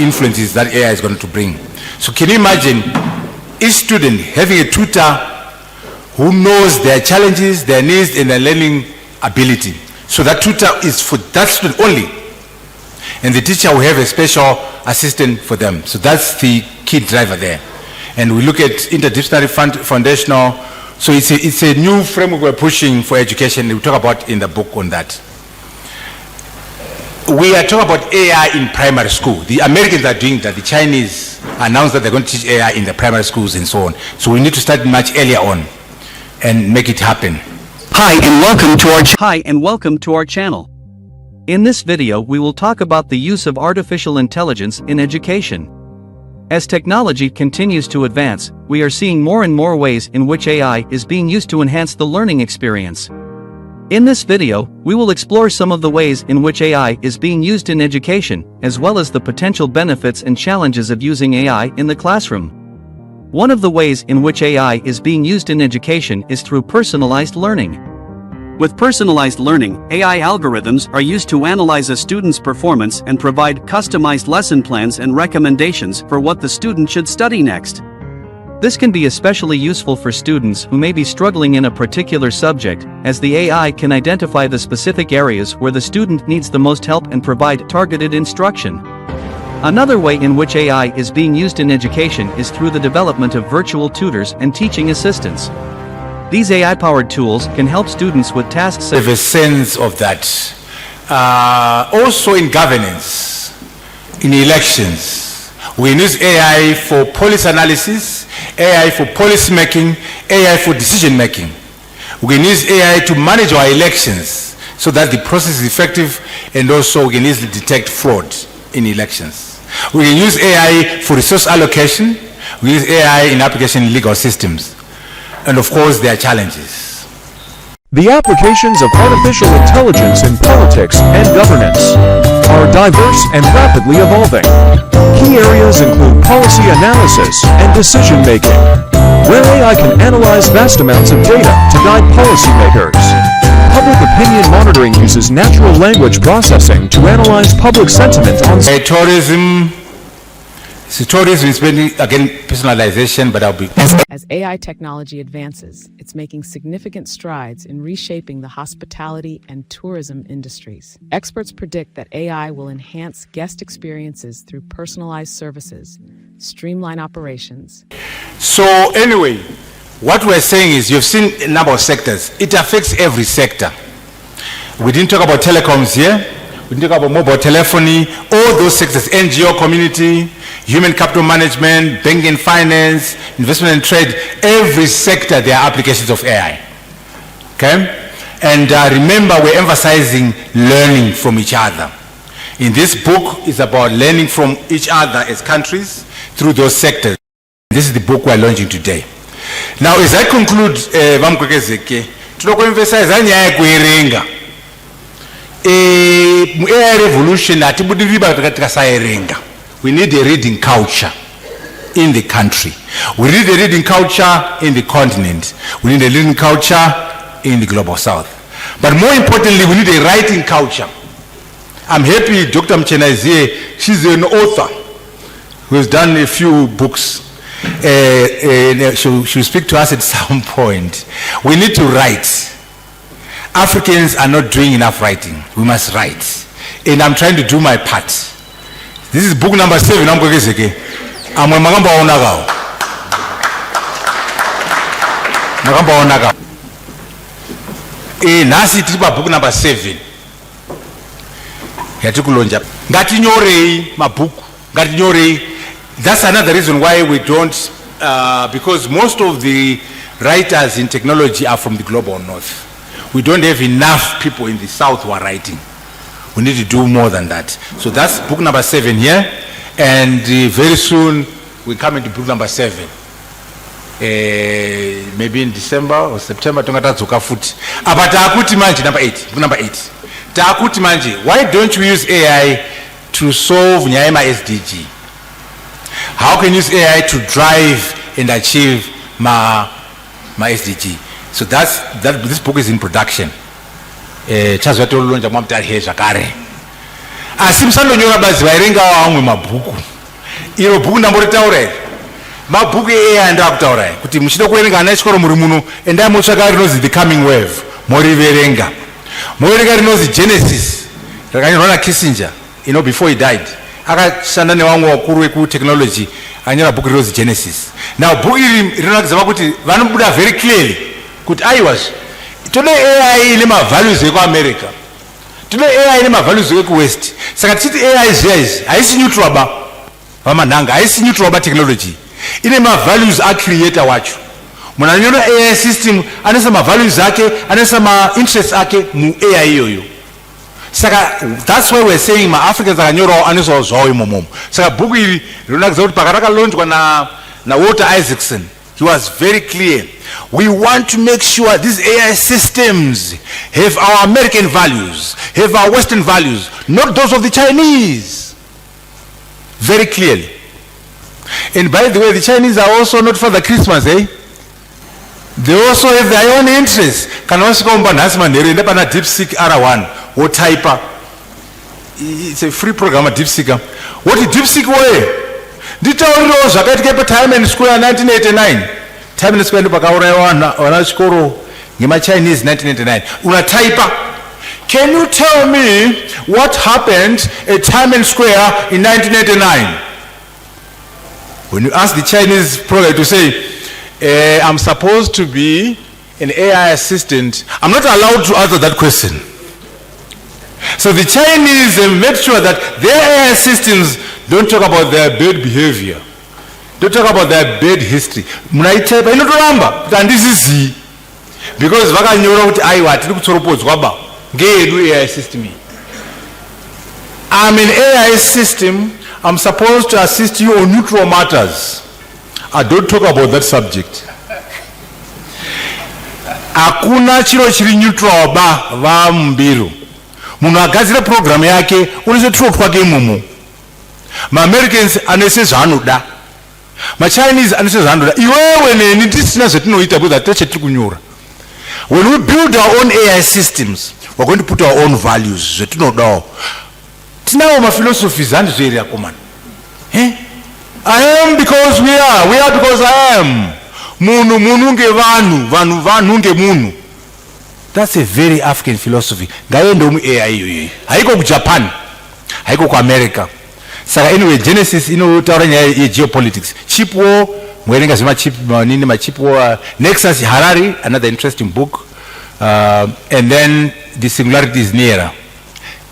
influences that AI is going to bring. So can you imagine each student having a tutor who knows their challenges, their needs, and their learning ability. So that tutor is for that student only. And the teacher will have a special assistant for them. So that's the key driver there. And we look at interdisciplinary foundational. So it's a new framework we're pushing for education. We talk about in the book on that. We are talking about AI in primary school. The Americans are doing that. The Chinese announced that they're going to teach AI in the primary schools and so on. So we need to start much earlier on and make it happen. Hi and welcome to our channel. In this video we will talk about the use of artificial intelligence in education. As technology continues to advance, we are seeing more and more ways in which AI is being used to enhance the learning experience. In this video, we will explore some of the ways in which AI is being used in education, as well as the potential benefits and challenges of using AI in the classroom. One of the ways in which AI is being used in education is through personalized learning. With personalized learning, AI algorithms are used to analyze a student's performance and provide customized lesson plans and recommendations for what the student should study next. This can be especially useful for students who may be struggling in a particular subject, as the AI can identify the specific areas where the student needs the most help and provide targeted instruction. Another way in which AI is being used in education is through the development of virtual tutors and teaching assistants. These AI-powered tools can help students with tasks. Have a sense of that. Also in governance, in elections, we use AI for policy analysis, AI for policy making, AI for decision making. We can use AI to manage our elections so that the process is effective, and also we can easily detect fraud in elections. We can use AI for resource allocation. We use AI in application in legal systems. And of course, there are challenges. The applications of artificial intelligence in politics and governance are diverse and rapidly evolving. Key areas include policy analysis and decision making, where AI can analyze vast amounts of data to guide policymakers. Public opinion monitoring uses natural language processing to analyze public sentiment on tourism is again personalization, but I'll be. As AI technology advances, it's making significant strides in reshaping the hospitality and tourism industries. Experts predict that AI will enhance guest experiences through personalized services, streamline operations. So anyway, what we're saying is you've seen a number of sectors. It affects every sector. We didn't talk about telecoms here. We didn't talk about mobile telephony, all those sectors, NGO community, human capital management, banking and finance, investment and trade, every sector there are applications of AI. Okay? And remember, we're emphasizing learning from each other. In this book, it's about learning from each other as countries through those sectors. This is the book we're launching today. Now, as I conclude, AI revolution, we need a reading culture in the country. We need a reading culture in the continent. We need a reading culture in the global south. But more importantly, we need a writing culture. I'm happy Dr. Mchena is here. She's an author who has done a few books. She'll speak to us at some point. We need to write. Africans are not doing enough writing. We must write. And I'm trying to do my part. This is book number 7. I'm going to say, I'm a magamba onagao. Magamba onagao. Nasi tripa book number 7. Yatikulonja. Ngatinyorei mabuku. Ngatinyorei. That's another reason why we don't, because most of the writers in technology are from the global north. We don't have enough people in the south who are writing. We need to do more than that. So that's book number 7 here. And very soon we come into book number 7. Maybe in December or September. But Taakuti Manji, number 8. Book number 8. Taakuti Manji, why don't you use AI to solve Nyaima SDG? How can you use AI to drive and achieve my SDG? So this book is in production. Vakare. Asimsando nyora bazi vairenga wamwe mabhuku. Iro bhuku ndamboritaura. Mabhuku AI ndakutaura kuti muchida kuerenga ana echikoro muri muno endai motsvaka rinozi The Coming Wave. Moriverenga. Moerenga rinozi Genesis. Rakanyorwa naKissinger, before he died. Akashanda nevamwe vakuru vekutechnology anyora bhuku rinozi Genesis. Now bhuku iri rinoratidza kuti vanobuda very clearly kuti aiwas tine AI ine values ekuAmerica, tine AI ine values ekuWest. Saka tichiti AI zviya haisi neutral ba vamanhanga, haisi neutral ba technology, ine values acreator wacho. Munhu anonyora AI system anoisa values ake, anoisa interests ake mu-AI iyoyo. Saka that's why we're saying Africans akanyorawo anoisawo zvawo imomomo. Saka bhuku iri rinoratidza kuti pakarakalonjwa na Walter Isaacson, he was very clear. We want to make sure these AI systems have our American values, have our Western values, not those of the Chinese. Very clearly. And by the way, the Chinese are also not for the Christmas, eh? They also have their own interests. DeepSeek R1 or Typer. It's a free program, DeepSeek. What did DeepSeek way? Did you time in school in 1989? Time in school in Vakare Chinese 1989. Una typer. Can you tell me what happened at Tiananmen Square in 1989? When you ask the Chinese program to say, I'm supposed to be an AI assistant, I'm not allowed to answer that question. So the Chinese made sure that their AI assistants don't talk about their bad behavior, don't talk about their bad history. Munaitepa inotoramba and this is Z, because vakanyora kuti aiwa tiri kutsoropodzwa ba ngeyedu AI system. I'm an AI system. I'm supposed to assist you on neutral matters. I don't talk about that subject. Hakuna chiro chiri neutral ba va mbiru. Munhu agadzira program yake unozotrwa kwake imomo. Ma-Americans anese zvanoda. Ma-Chinese anese zvanoda. Iwewe neni tisina zvetinoita because that's tiri kunyora. When we build our own AI systems, we're going to put our own values. Zvetinodawo. Tinawo ma-philosophies handizveri akomana. I am because we are because I am. Munhu nge vanhu nge munhu. That's a very African philosophy. Ngaende AI iyoyo. Haiko kuJapan, haiko kuAmerica. Saka anyway, Genesis inotaura nyaya yegeopolitics. Cheap war, mwerenga zvema cheap war. Nexus Harari, another interesting book. And then the singularity is nearer.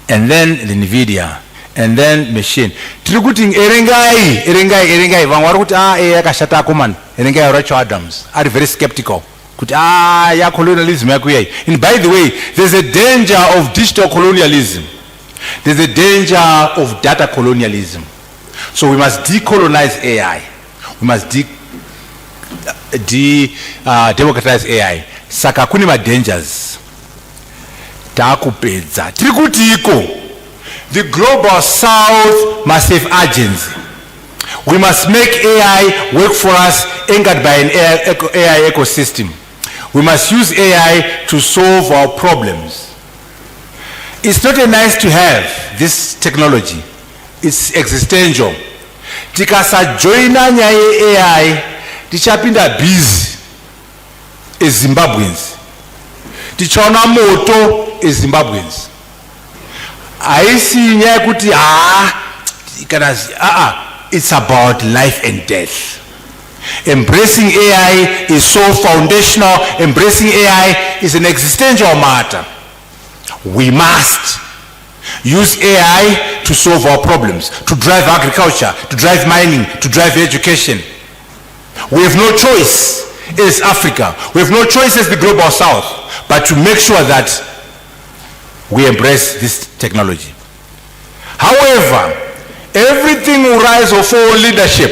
And then the NVIDIA. And then machine. Tiri kuti erengai vamwe vari kuti yakashata akomana. Erengai Rachel Adams are very skeptical. Kuti ya colonialism yakuyai. And by the way, there's a danger of digital colonialism. There's a danger of data colonialism. So we must decolonize AI. We must democratize AI. Saka kuni ma dangers. Takupedza. Tiri kuti iko. The global south must have agency. We must make AI work for us, anchored by an AI ecosystem. We must use AI to solve our problems. It's not a nice to have, this technology. It's existential. Tikasa joina nyaya AI, tichapinda busy as Zimbabweans. Tichaona moto as Zimbabweans. Aisi nyaya kuti it's about life and death. Embracing AI is so foundational. Embracing AI is an existential matter. We must use AI to solve our problems, to drive agriculture, to drive mining, to drive education. We have no choice as Africa. We have no choice as the global south, but to make sure that we embrace this technology. However, everything will rise or fall leadership.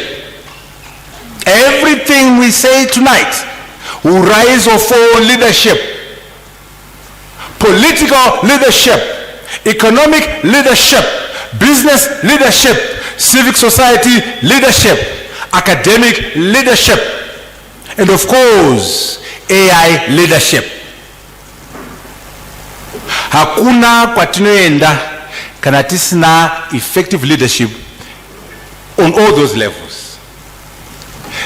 Everything we say tonight will rise or fall leadership. Political leadership, economic leadership, business leadership, civic society leadership, academic leadership, and of course, AI leadership. Hakuna kwatinoenda kana tisina effective leadership on all those levels.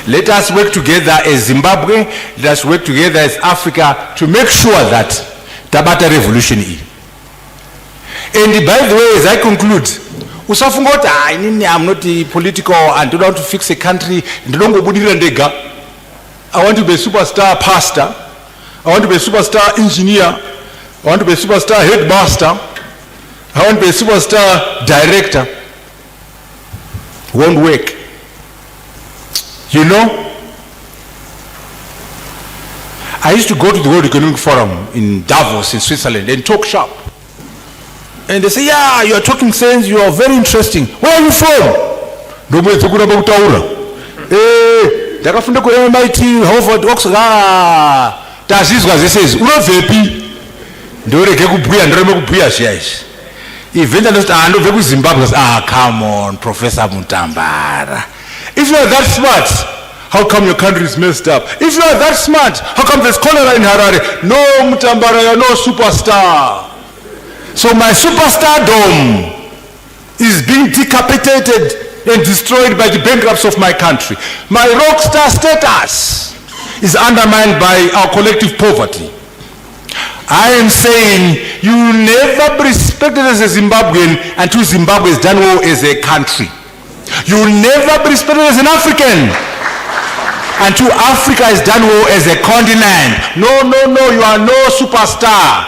Let us work together as Zimbabwe, let us work together as Africa to make sure that tabata revolution is. And by the way, as I conclude, usafunga kuti I'm not political and don't want to fix a country, ndinongobudira ndega. I want to be a superstar pastor, I want to be a superstar engineer, I want to be a superstar headmaster, I want to be a superstar director. Won't work. You know, I used to go to the World Economic Forum in Davos in Switzerland and talk shop. And they say, yeah, you are talking sense, you are very interesting. Where are you from? Ndakafunda ku MIT, Harvard, Oxford. Tazizwa zese unobvepi? Ndorege kubhuya ndireme kubhuya zviyaizvi. Even ndobve kuZimbabwe. Come on, Professor Mutambara. If you are that smart, how come your country is messed up? If you are that smart, how come there's cholera in Harare? No, Mutambara, you're no superstar. So my superstardom is being decapitated and destroyed by the bankrupts of my country. My rock star status is undermined by our collective poverty. I am saying you will never be respected as a Zimbabwean until Zimbabwe is done well as a country. You will never be respected as an African until Africa is done well as a continent. No, no, no, you are no superstar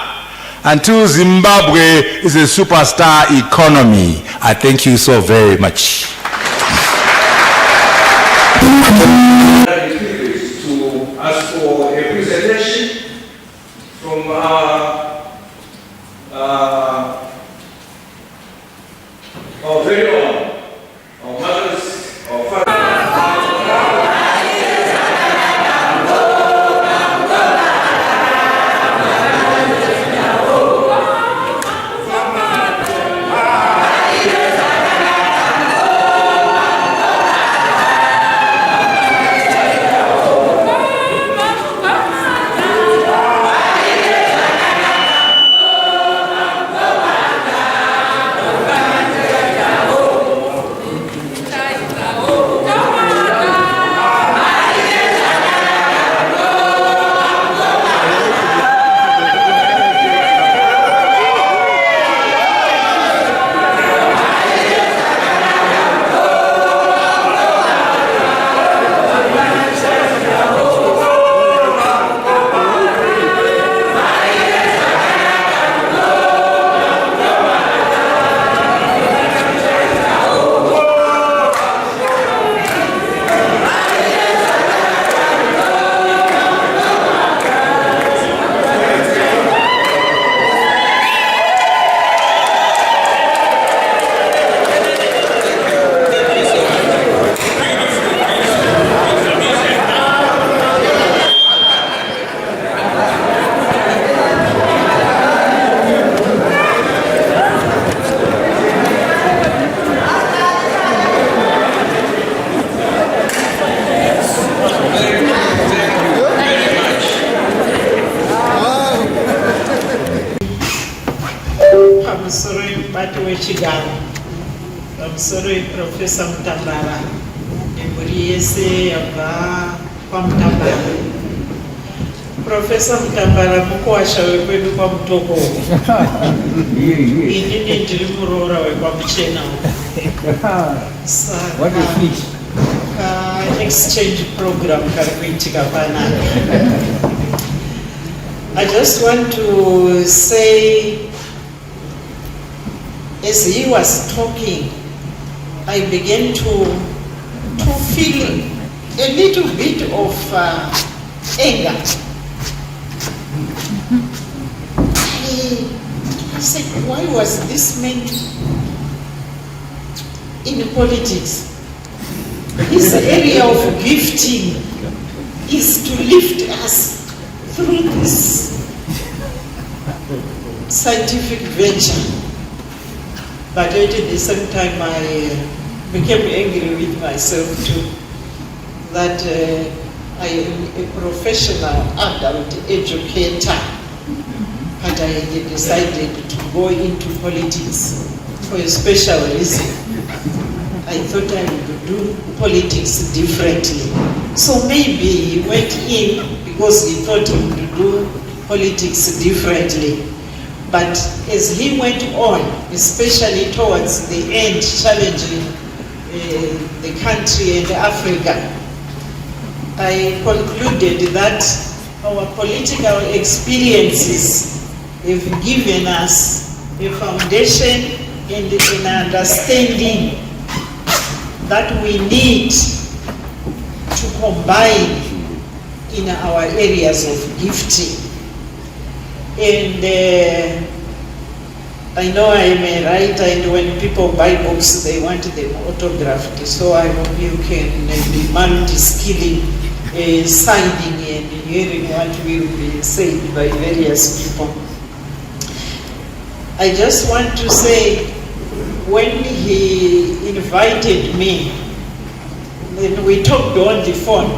until Zimbabwe is a superstar economy. I thank you so very much. To ask for a presentation from our very own, our mothers, our fathers. Sorry, Professor Mutambara, Emburiese Aba kwa Mutambara. Professor Mutambara mukwasha wekwedu kwa mtoko. Inini ndiri murora wekwa mchena. What is it? Exchange program karikuitika pana. I just want to say, as he was talking, I began to feel a little bit of anger. I said, why was this man in politics? His area of gifting is to lift us through this scientific venture. But at the same time, I became angry with myself too, that I am a professional adult educator, but I had decided to go into politics for a special reason. I thought I would do politics differently. So maybe he went in because he thought he would do politics differently. But as he went on, especially towards the end, challenging the country and Africa, I concluded that our political experiences have given us a foundation and an understanding that we need to combine in our areas of gifting. And I know I am a writer, and when people buy books, they want them autographed. So I hope you can be multi-skilling, signing and hearing what will be said by various people. I just want to say, when he invited me, then we talked on the phone,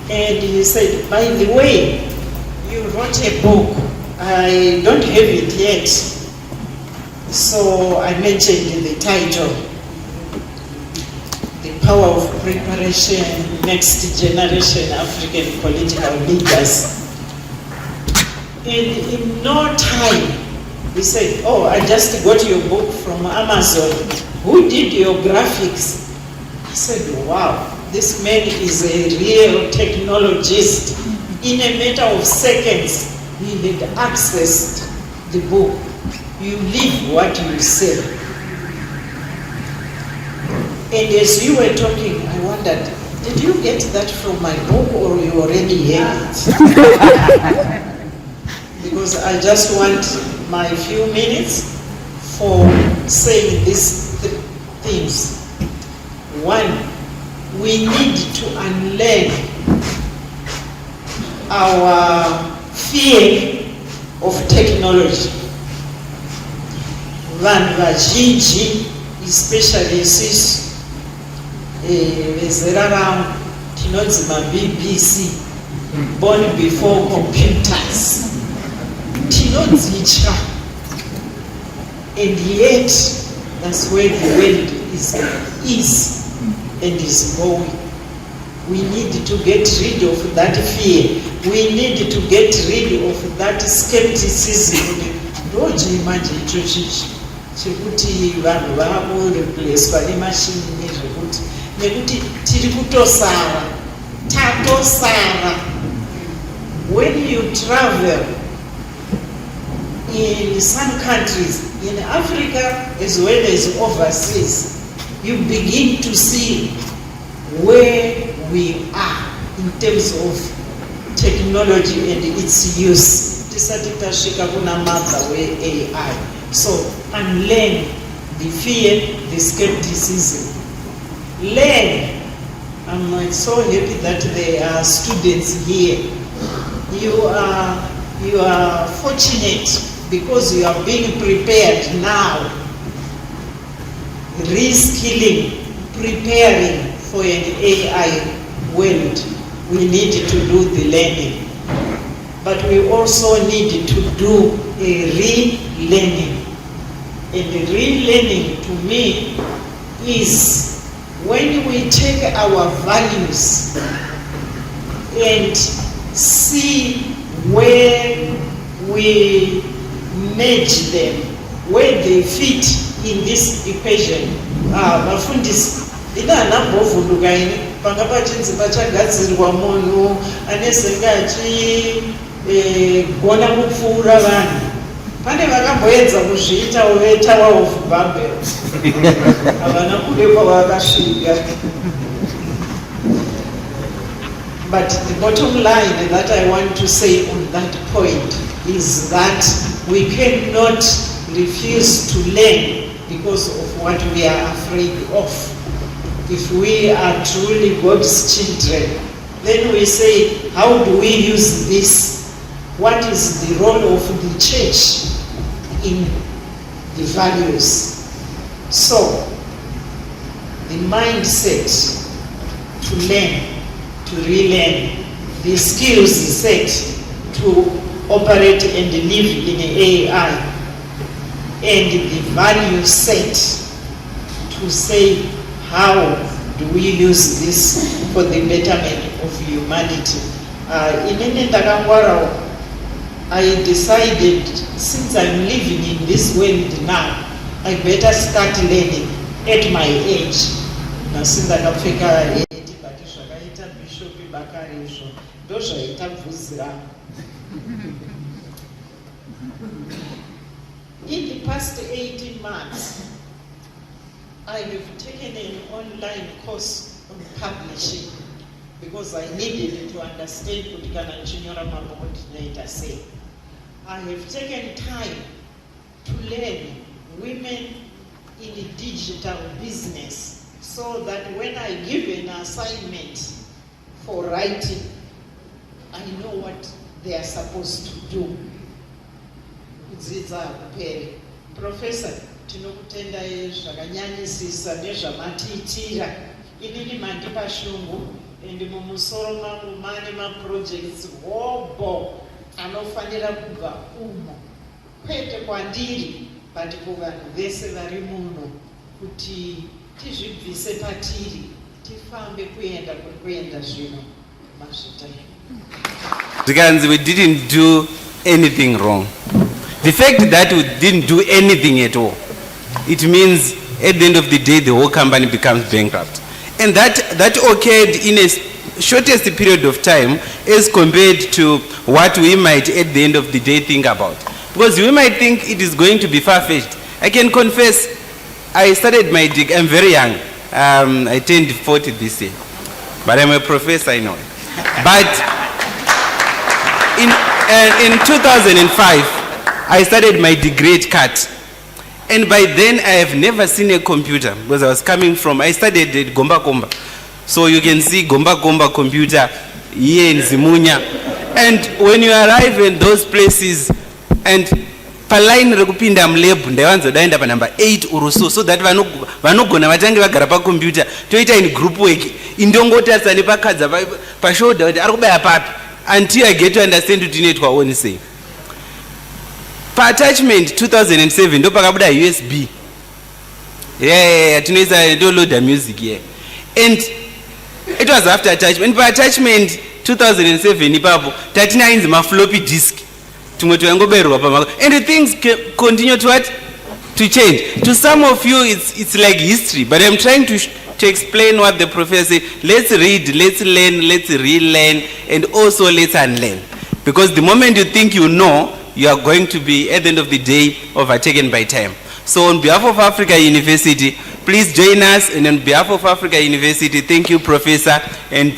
and he said, by the way, you wrote a book. I don't have it yet. So I mentioned the title, The Power of Preparation, Next Generation African Political Leaders. And in no time, he said, oh, I just got your book from Amazon. Who did your graphics? I said, wow, this man is a real technologist. In a matter of seconds, he had accessed the book. You live what you say. And as you were talking, I wondered, did you get that from my book or you already had it? Because I just want my few minutes for saying these things. One, we need to unlearn our fear of technology. Vanhu vazhinji, especially sis, vezera ramo, tinonzi BBC, born before computers. Tinonzitya, and yet that's where the world is and is going. We need to get rid of that fear. We need to get rid of that skepticism. Ndoje manje icho chichi chekuti vanhu vakureplacwa nemashini nezvekuti nekuti tiri kutosara, tatosara. When you travel in some countries, in Africa as well as overseas, you begin to see where we are in terms of technology and its use. Tisati tashika kuna mapa where AI. So unlearn the fear, the skepticism. Learn. I'm so happy that there are students here. You are fortunate because you are being prepared now, reskilling, preparing for an AI world. We need to do the learning, but we also need to do a relearning. And the relearning to me is when we take our values and see where we merge them, where they fit in this equation. Vafundisi, idana mbovunduka ini panga pachinzi pachagadzirwa munhu anezenge achigona kupfuura vanhu. Pane vakamboedza kuzviita vetawa of Babel. Havana kude kwavakasvika. But the bottom line that I want to say on that point is that we cannot refuse to learn because of what we are afraid of. If we are truly God's children, then we say, how do we use this? What is the role of the church in the values? So, the mindset to learn, to relearn, the skills set to operate and live in AI, and the value set to say how do we use this for the betterment of humanity. I decided, since I'm living in this world now, I better start learning at my age. Nasinda kapfeka etibati zvakaita Bishop Vakare izvo ndozvaita bvudzi rangu. In the past 18 months, I have taken an online course on publishing because I needed to understand what kana chinyora mamodinator say. I have taken time to learn women in the digital business so that when I give an assignment for writing, I know what they are supposed to do. Professor, tinokutenda zvakanyanyisisa nezvamatiitira. Inini mandipa shungu and mumusoro mangu mane maprojects hobo anofanira kubva umo. Kwete kwandiri, but kuvanhu vese vari muno kuti tizvibvise patiri, tifambe kuenda kuri kuenda zvino mazvita. Because we didn't do anything wrong. The fact that we didn't do anything at all, it means at the end of the day, the whole company becomes bankrupt. And that occurred in a shortest period of time as compared to what we might at the end of the day think about. Because we might think it is going to be far-fetched. I can confess, I started my degree, I'm very young. I turned 40 this year. But I'm a professor, I know. But in 2005, I started my degree at CAT. And by then, I have never seen a computer because I was coming from, I studied at Gomba Gomba. So you can see Gomba Gomba computer here in Zimunya. And when you arrive in those places, and paline rekupinda mlebu, ndawanzo daenda pa number 8 uruso, so that vanogona vatange vagara pa computer, toita in group work, indongota sani pa kadza pa shoulder, arikubaya papi, until I get to understand what you need to own say. Pa attachment 2007 ndo pakabuda USB. Tunaweza download the music here. And it was after attachment. Pa attachment 2007 ipapo tatina inzi ma floppy disk. Tumetoyangoberwa pa. And things continue to what? To change. To some of you it's like history, but I'm trying to explain what the professor said. Let's read, let's learn, let's relearn, and also let's unlearn. Because the moment you think you know, you are going to be, at the end of the day, overtaken by time. So on behalf of Africa University, please join us. And on behalf of Africa University, thank you, Professor. And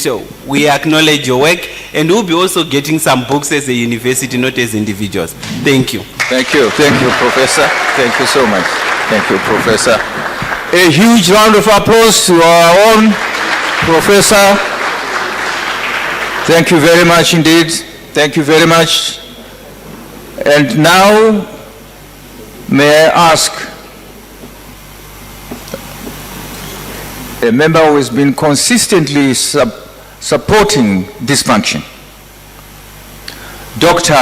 we acknowledge your work. And we'll be also getting some books as a university, not as individuals. Thank you. Thank you. Thank you, Professor. Thank you so much. Thank you, Professor. A huge round of applause to our own Professor. Thank you very much indeed. Thank you very much. And now, may I ask a member who has been consistently supporting this function, Dr.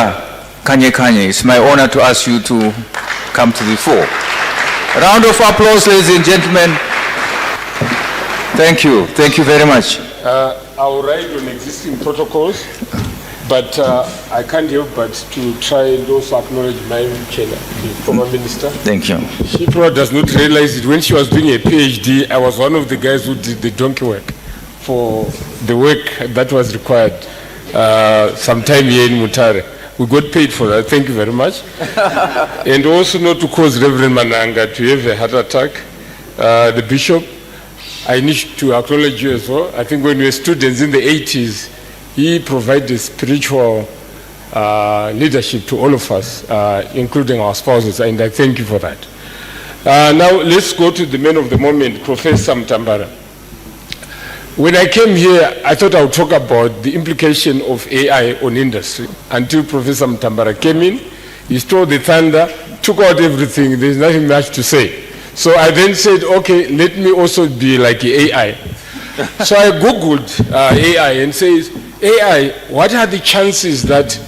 Kanye Kanye. It's my honor to ask you to come to the fore. A round of applause, ladies and gentlemen. Thank you. Thank you very much. I'll ride on existing protocols. But I can't help but to try and also acknowledge my the former minister. Thank you. She probably does not realize it. When she was doing a PhD, I was one of the guys who did the donkey work for the work that was required sometime here in Mutare. We got paid for that. Thank you very much. And also not to cause Reverend Mananga to have a heart attack. The bishop, I need to acknowledge you as well. I think when we were students in the 80s, he provided spiritual leadership to all of us, including our spouses, and I thank you for that. Now let's go to the man of the moment, Professor Mutambara. When I came here, I thought I would talk about the implication of AI on industry. Until Professor Mutambara came in, he stole the thunder, took out everything, there's nothing much to say. So I then said, okay, let me also be like AI. So I Googled AI and says, AI, what are the chances that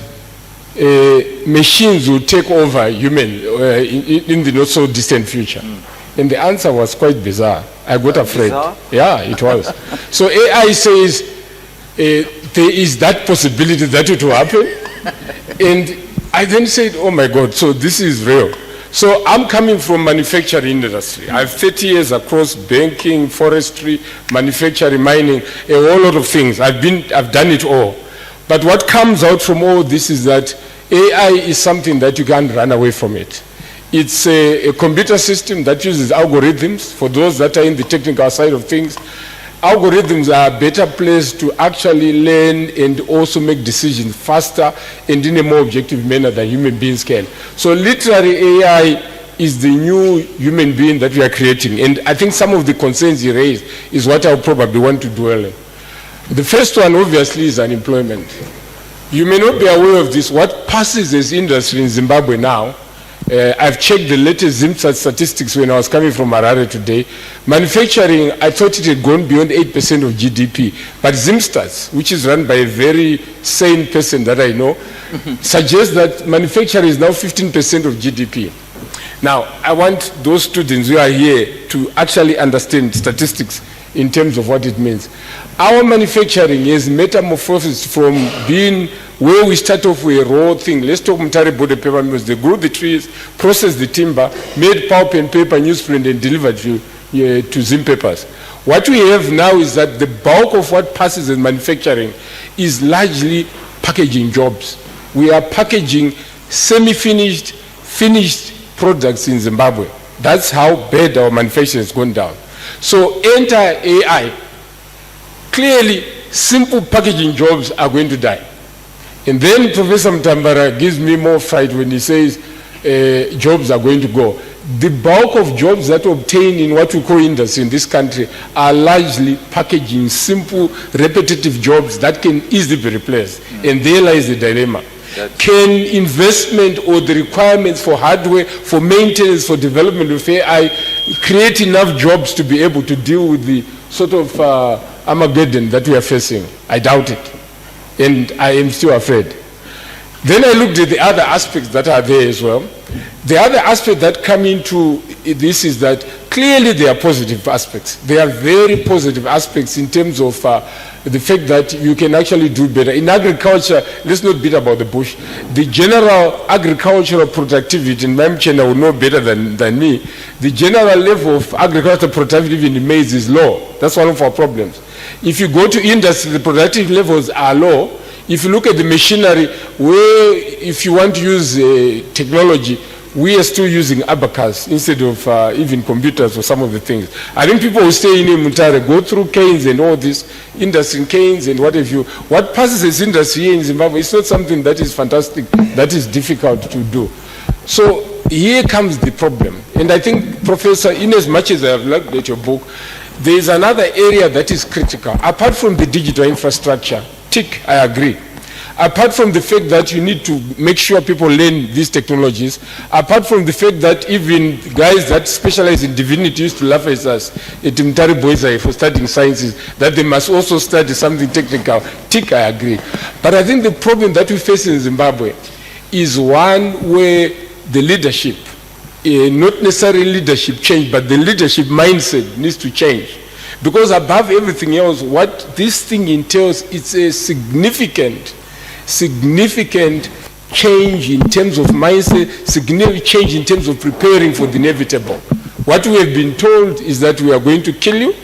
machines will take over human in the not so distant future? And the answer was quite bizarre. I got afraid. Bizarre? Yeah, it was. So AI says there is that possibility that it will happen. And I then said, oh my God, so this is real. So I'm coming from manufacturing industry. I have 30 years across banking, forestry, manufacturing, mining, a whole lot of things. I've done it all. But what comes out from all this is that AI is something that you can't run away from it. It's a computer system that uses algorithms. For those that are in the technical side of things, algorithms are a better place to actually learn and also make decisions faster and in a more objective manner than human beings can. So literally AI is the new human being that we are creating. And I think some of the concerns he raised is what I'll probably want to dwell on. The first one obviously is unemployment. You may not be aware of this. What passes as industry in Zimbabwe now, I've checked the latest ZimStat statistics when I was coming from Harare today. Manufacturing, I thought it had gone beyond 8% of GDP. But ZimStats, which is run by a very sane person that I know, suggests that manufacturing is now 15% of GDP. Now, I want those students who are here to actually understand statistics in terms of what it means. Our manufacturing is metamorphosed from being where we start off with a raw thing. Let's talk Mutare bought the paper mills. They grew the trees, processed the timber, made pulp and paper, newsprint, and delivered to Zim papers. What we have now is that the bulk of what passes in manufacturing is largely packaging jobs. We are packaging semi-finished, finished products in Zimbabwe. That's how bad our manufacturing has gone down. So enter AI. Clearly, simple packaging jobs are going to die. And then Professor Mutambara gives me more fright when he says jobs are going to go. The bulk of jobs that are obtained in what we call industry in this country are largely packaging, simple, repetitive jobs that can easily be replaced. And there lies the dilemma. Can investment or the requirements for hardware, for maintenance, for development of AI create enough jobs to be able to deal with the sort of Armageddon that we are facing? I doubt it. And I am still afraid. Then I looked at the other aspects that are there as well. The other aspect that come into this is that clearly there are positive aspects. There are very positive aspects in terms of the fact that you can actually do better. In agriculture, let's not beat about the bush. The general agricultural productivity, and Mamchena will know better than me, the general level of agricultural productivity in maize is low. That's one of our problems. If you go to industry, the productive levels are low. If you look at the machinery, where if you want to use technology, we are still using abacus instead of even computers for some of the things. I think people who stay in Mutare go through canes and all this, industry canes and what have you. What passes as industry here in Zimbabwe, it's not something that is fantastic, that is difficult to do. So here comes the problem. And I think, Professor, in as much as I have looked at your book, there is another area that is critical. Apart from the digital infrastructure, tick, I agree. Apart from the fact that you need to make sure people learn these technologies, apart from the fact that even guys that specialize in divinity used to laugh at us at Mutare Boys for studying sciences, that they must also study something technical. Tick, I agree. But I think the problem that we face in Zimbabwe is one where the leadership, not necessarily leadership change, but the leadership mindset needs to change. Because above everything else, what this thing entails, it's a significant change in terms of mindset, significant change in terms of preparing for the inevitable. What we have been told is that we are going to kill you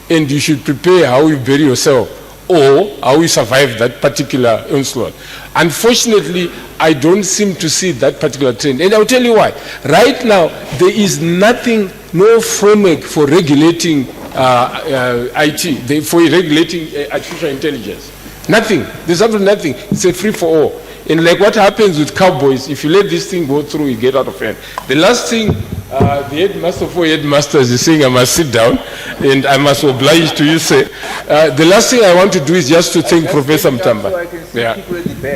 and you should prepare how you bury yourself or how you survive that particular onslaught. Unfortunately, I don't seem to see that particular trend. And I'll tell you why. Right now, there is nothing, no framework for regulating IT, for regulating artificial intelligence. Nothing. There's absolutely nothing. It's a free-for-all. And like what happens with cowboys, if you let this thing go through, you get out of hand. The last thing, the headmaster for headmasters is saying I must sit down, and I must oblige to you, say. The last thing I want to do is just to thank Professor Mutambara.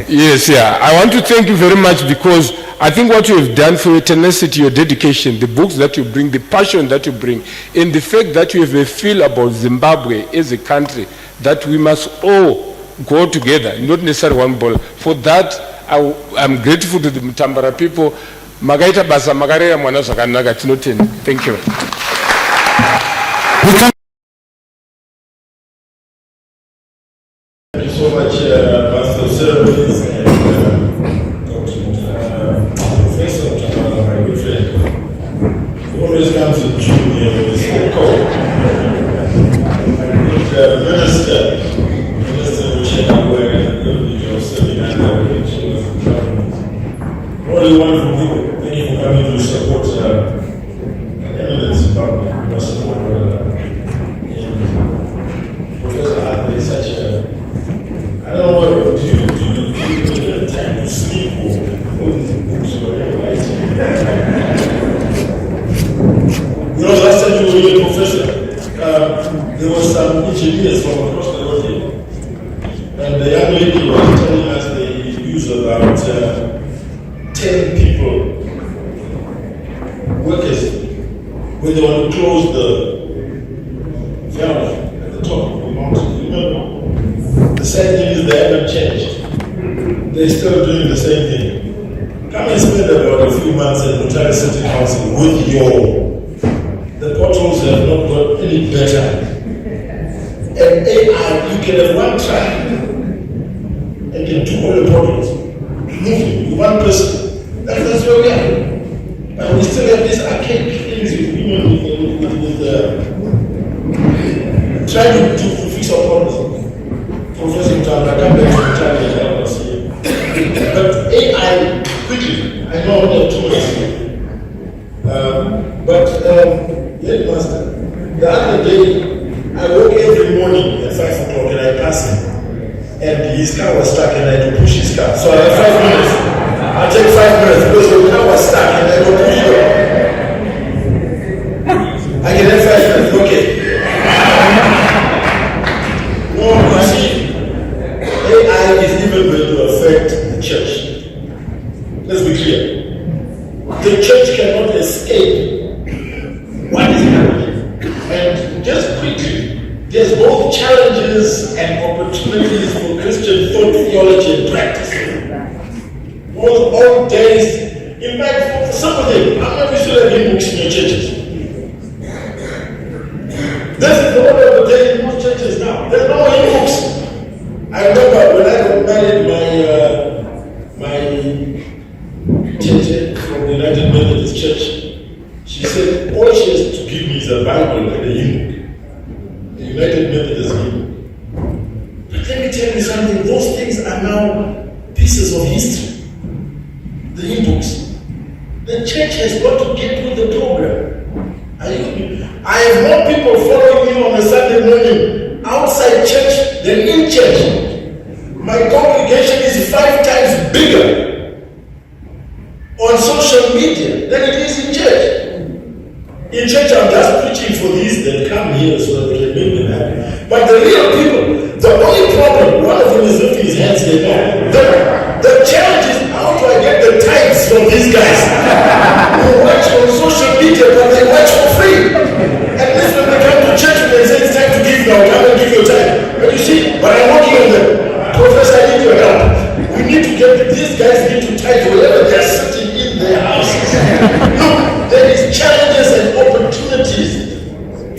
Yes, yeah. I want to thank you very much because I think what you have done for your tenacity, your dedication, the books that you bring, the passion that you bring, and the fact that you have a feel about Zimbabwe as a country, that we must all go together, not necessarily one ball. For that, I'm grateful to the Mutambara people. Magaita basa magarera mwana zvakanaka tinotenda. Thank you. Thank you so much, Pastor Ceremonies and Professor Mutambara, my good friend. He always comes in June here with his whole call. Minister, only wonderful people. Thank you for coming to support eminent Zimbabwe. You must support Professor Arte is such a, I don't know what do you have time to sleep or books or whatever, right? You know, last time you were here, Professor, there were some engineers from across the world here. And the young lady was telling us they use about 10 people, workers, when they want to close the valve at the top of the mountain. You remember? The same thing is they haven't changed. They're still doing the same thing. Come and spend about a few months at Mutare City Council with the potholes have not got any better. And AI, you can have one track and can do all the problems. Moving, one person. That's where we are. And we still have these archaic things with women with trying to fix our problems. Professor Mutambara, come back to Mutare and help us here. But AI, quickly, I know I only have 2 minutes here. Headmaster, the other day, I woke every morning at 5 o'clock and I passed him. And his car was stuck and I had to push his car. So I had 5 minutes. I'll take 5 minutes because the car was stuck and I had to push it. I can have 5 minutes, okay. No, you see, AI is even going to affect the church. Let's be clear. The church cannot escape what is happening. And just quickly, there's both challenges and opportunities for Christian thought, theology, and practice. All days, in fact, for some of them, how many still have been books in your churches? This is the order of the day in most churches now. There's no more books. I remember when I got married, my teacher from the United Methodist Church, she said, all she has to give me is a Bible and a hymn book. The United Methodist hymn. But let me tell you something, those things are now pieces of history. The hymn books. The church has got to get with the program. I have more people following me on a Sunday morning outside church than in church. My congregation is 5 times bigger on social media than it is in church. In church, I'm just preaching for these that come here so that they can make them happy. But the real people, the only problem, one of them is lifting his hands here now. The challenge is, how do I get the tithes from these guys who watch on social media but they watch for free? And this when they come to church and they say it's time to give now, come and give your time. But you see, but I'm working on them. Professor, I need your help. We need to get, these guys need to tithe wherever they're sitting in their houses. Look, there is challenges and opportunities.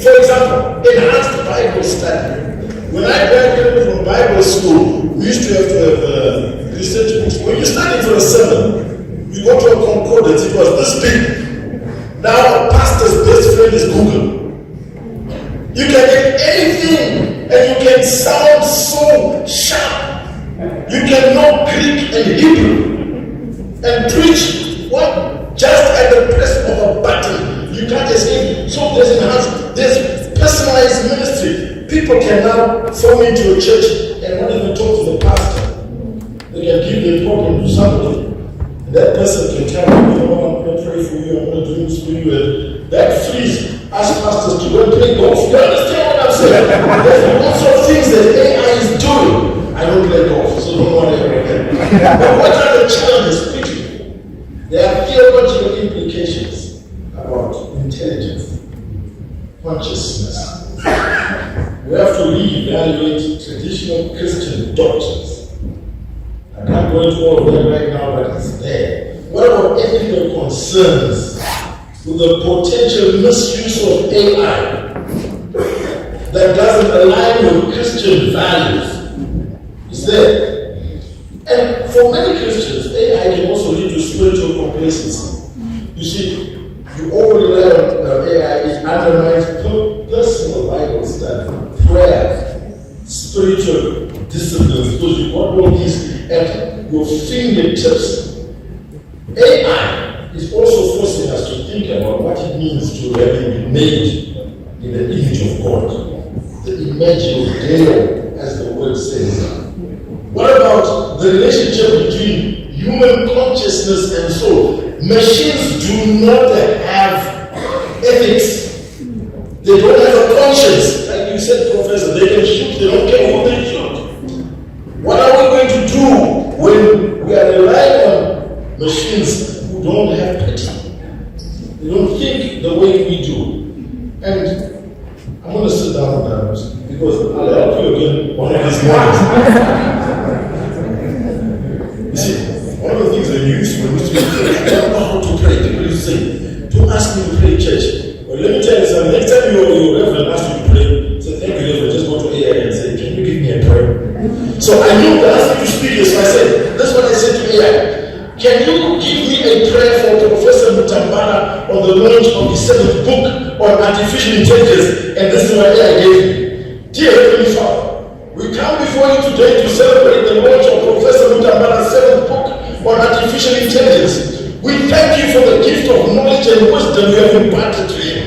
For example, enhanced Bible study. When I graduated from Bible school, we used to have research books. When you study for a sermon, you go to a concordance, it was this big. Now a pastor's best friend is Google. You can get anything and you can sound so sharp. You can know Greek and Hebrew and preach what? Just at the press of a button. You can't escape. So there's personalized ministry. People can now phone into a church and not even talk to the pastor. They can give their problem to somebody. And that person can tell you, you know, I'm going to pray for you, I'm going to do this for you. And that frees us pastors to go and play golf. You understand what I'm saying? There's lots of things that AI is doing. I don't play golf, so don't worry about that. But what are the challenges? Quickly. There are theological implications about intelligence, consciousness. We have to reevaluate traditional Christian doctrines. I can't go into all of them right now, but it's there. What about ethical concerns with the potential misuse of AI that doesn't align with Christian values? It's there. And for many Christians, AI can also lead to spiritual complacency. You see, you all rely on AI, it undermines personal Bible study, prayer, spiritual disciplines, because you've got all these at your fingertips. AI is also forcing us to think about what it means to really be made in the image of God. The image of Deo, as the word says. What about the relationship between human consciousness and soul? Machines do not have ethics. They don't have a conscience. Like you said, Professor, they can shoot, they don't care who they shoot. What are we going to do when we are relying on machines who don't have pity? They don't think the way we do. And I'm going to sit down now because I'll help you again one of these mornings. You see, one of the things that you used to do, I don't know how to pray. People used to say, don't ask me to pray in church. Well, let me tell you something. Next time your reverend asks you to pray, say, thank you, Reverend, just go to AI book asked me to speak this, so I said, that's what I said to AI. Can you give me a prayer for Professor Mutambara on the launch of his 7th book on artificial intelligence? And this is what AI gave me. Dear Heavenly Father, we come before you today to celebrate the launch of Professor Mutambara's 7th book on artificial intelligence. We thank you for the gift of knowledge and wisdom you have imparted to him.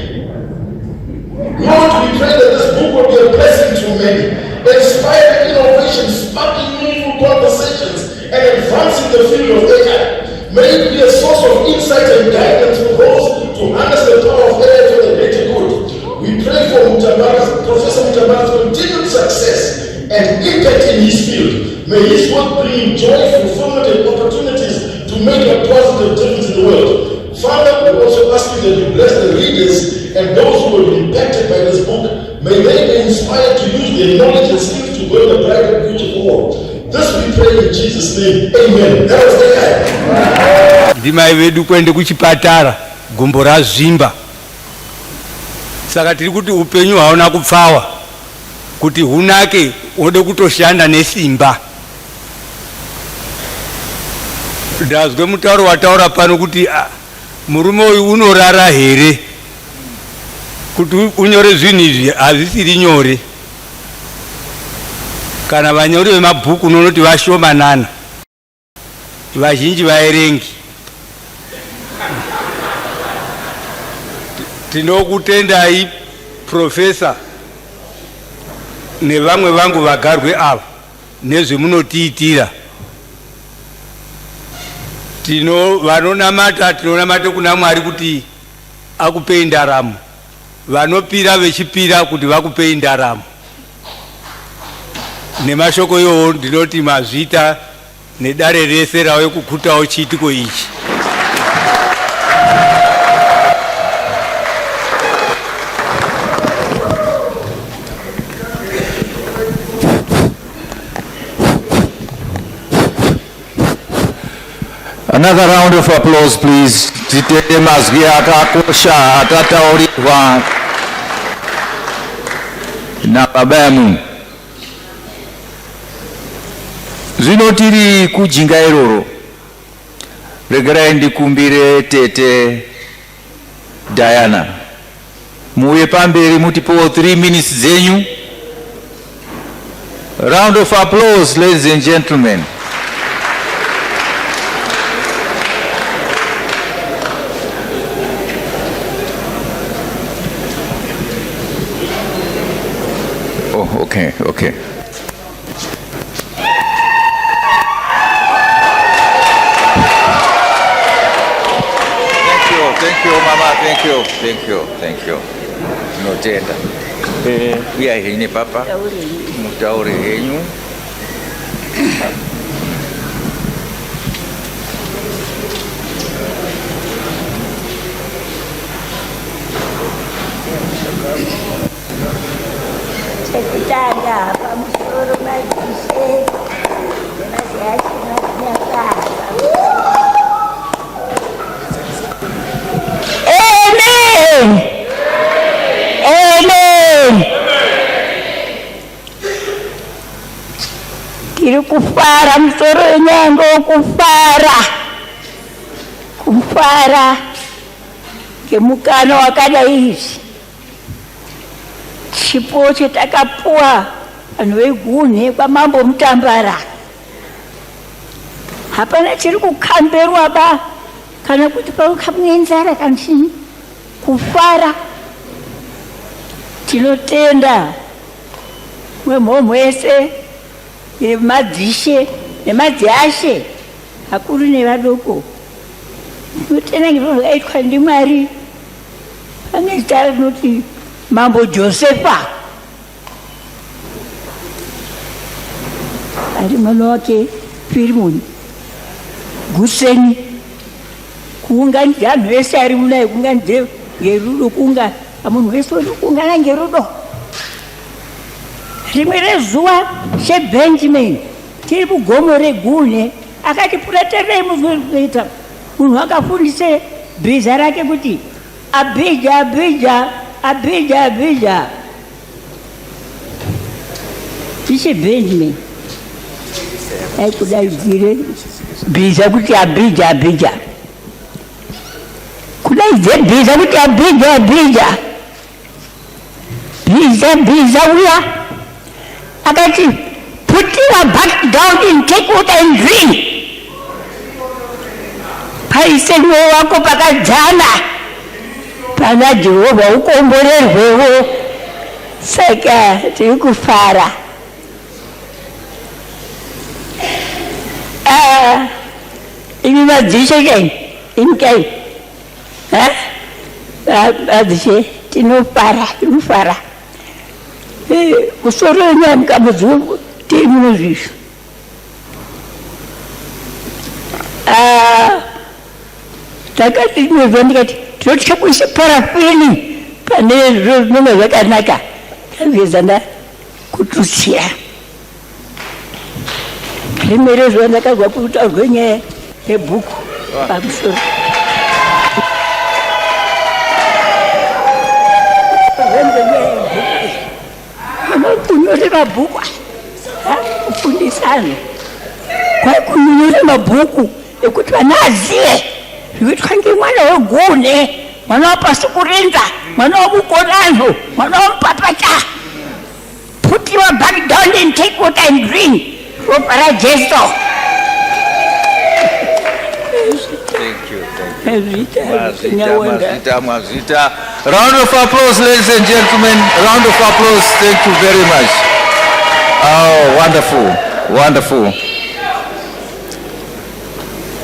Lord, we pray that this book will be a blessing to many, inspiring innovation, sparking meaningful conversations, and advancing the field of AI. May it be a source of insight and guidance for those to harness the power of AI for the greater good. We pray for Professor Mutambara's continued success and impact in his field. May his work bring joy, fulfillment, and opportunities to make a positive difference in the world. Father, we also ask you that you bless the readers and those who will be impacted by this book. May they be inspired to use their knowledge and skills to build a brighter future for all. This we pray in Jesus' name. Amen. That was the guy. Ndimai vedu kwende kuchipatara gumbo razvimba. Saka tiri kuti upenyu hauna kupfawa. Kuti hunake ode kutoshanda nesimba. Ndazwe mutauro wataura pano kuti murume uyu unorara here. Kuti unyore zvinhu izvi hazvisiri nyore. Kana vanyori vemabhuku unonoti vashomanana, vazhinji vaerengi. Tinokutendai Profesa nevamwe vangu vagarwe ava nezvemunotiitira. Vanonamata tinonamata kuna Mwari kuti akupei ndaramo, vanopira vechipira kuti vakupei ndaramo. Nemashoko iwo ndinoti mazvita nedare rese rauye kukutawo chiitiko ichi. Another round of applause, please. Titete mazwi akakosha atataurirwa na baba ya Mungu. Zvino tiri kujinga iroro, regerai ndikumbire tete Diana. Muuye pamberi mutipowo 3 minutes zenyu. Round of applause, ladies and gentlemen. Oh, okay, okay. Thank you. Notenda. Uya hine papa. Mutaure henyu. Sekutanda pamusoro majise. Amen. Amen. Tiri kufara musoro wenyango kufara ngemukana wakadai izvi. Chipo chetakapuwa vanhu vegunhe kwamambo Mutambara. Hapana chiri kukamberwa ba kana kuti paukamwenzara kanchini kufara. Tinotenda mwemhomo yese nemadzishe nemadzashe akuru nevadoko. Tinotenda ngezvinhu zvakaitwa ndiMwari. Pane zita rinoti Mambo Josefa ari mwana wake Firimoni Guseni kuunganidza anhu ese ari munaye kuunganidze ngerudo kunga munhu wese uri kuungana ngerudo. Rimwe rezuva sheBenjamin tiri kugomo regunhe akati pureterei muzvinoita. Munhu akafundise bhiza rake kuti Abija. Tishe Benjamin kudaidzire bhiza kuti abhija kudaidze bhiza kuti abhija bhiza uya akati put your back down and take water and drink. Paiseno wako pakadzana pana Jehovha ukomborerwewo. Saka tiri kufara. Ini madzishe kai inkai madzishe tinofara kusoro nyamka muzungu tinozvisho takati tinozwa ndikati tinotya kuise parafini pane zviro zvinenge zvakanaka kazvezana kututsira rimere zuva ndakazwa kutaurwe nyaya yebhuku pamusoro kunyore mabhuku kufundisana kwai kunyore mabhuku ekuti vana azive zvikuitwa ngemwana wegune, mwana wapasi kurinza, mwana wamukonanho, mwana wamupapata. Put your back down and take water and drink. Ropara Jesu. Mazita. Round of applause, ladies and gentlemen. Round of applause. Thank you very much. Oh, wonderful, wonderful.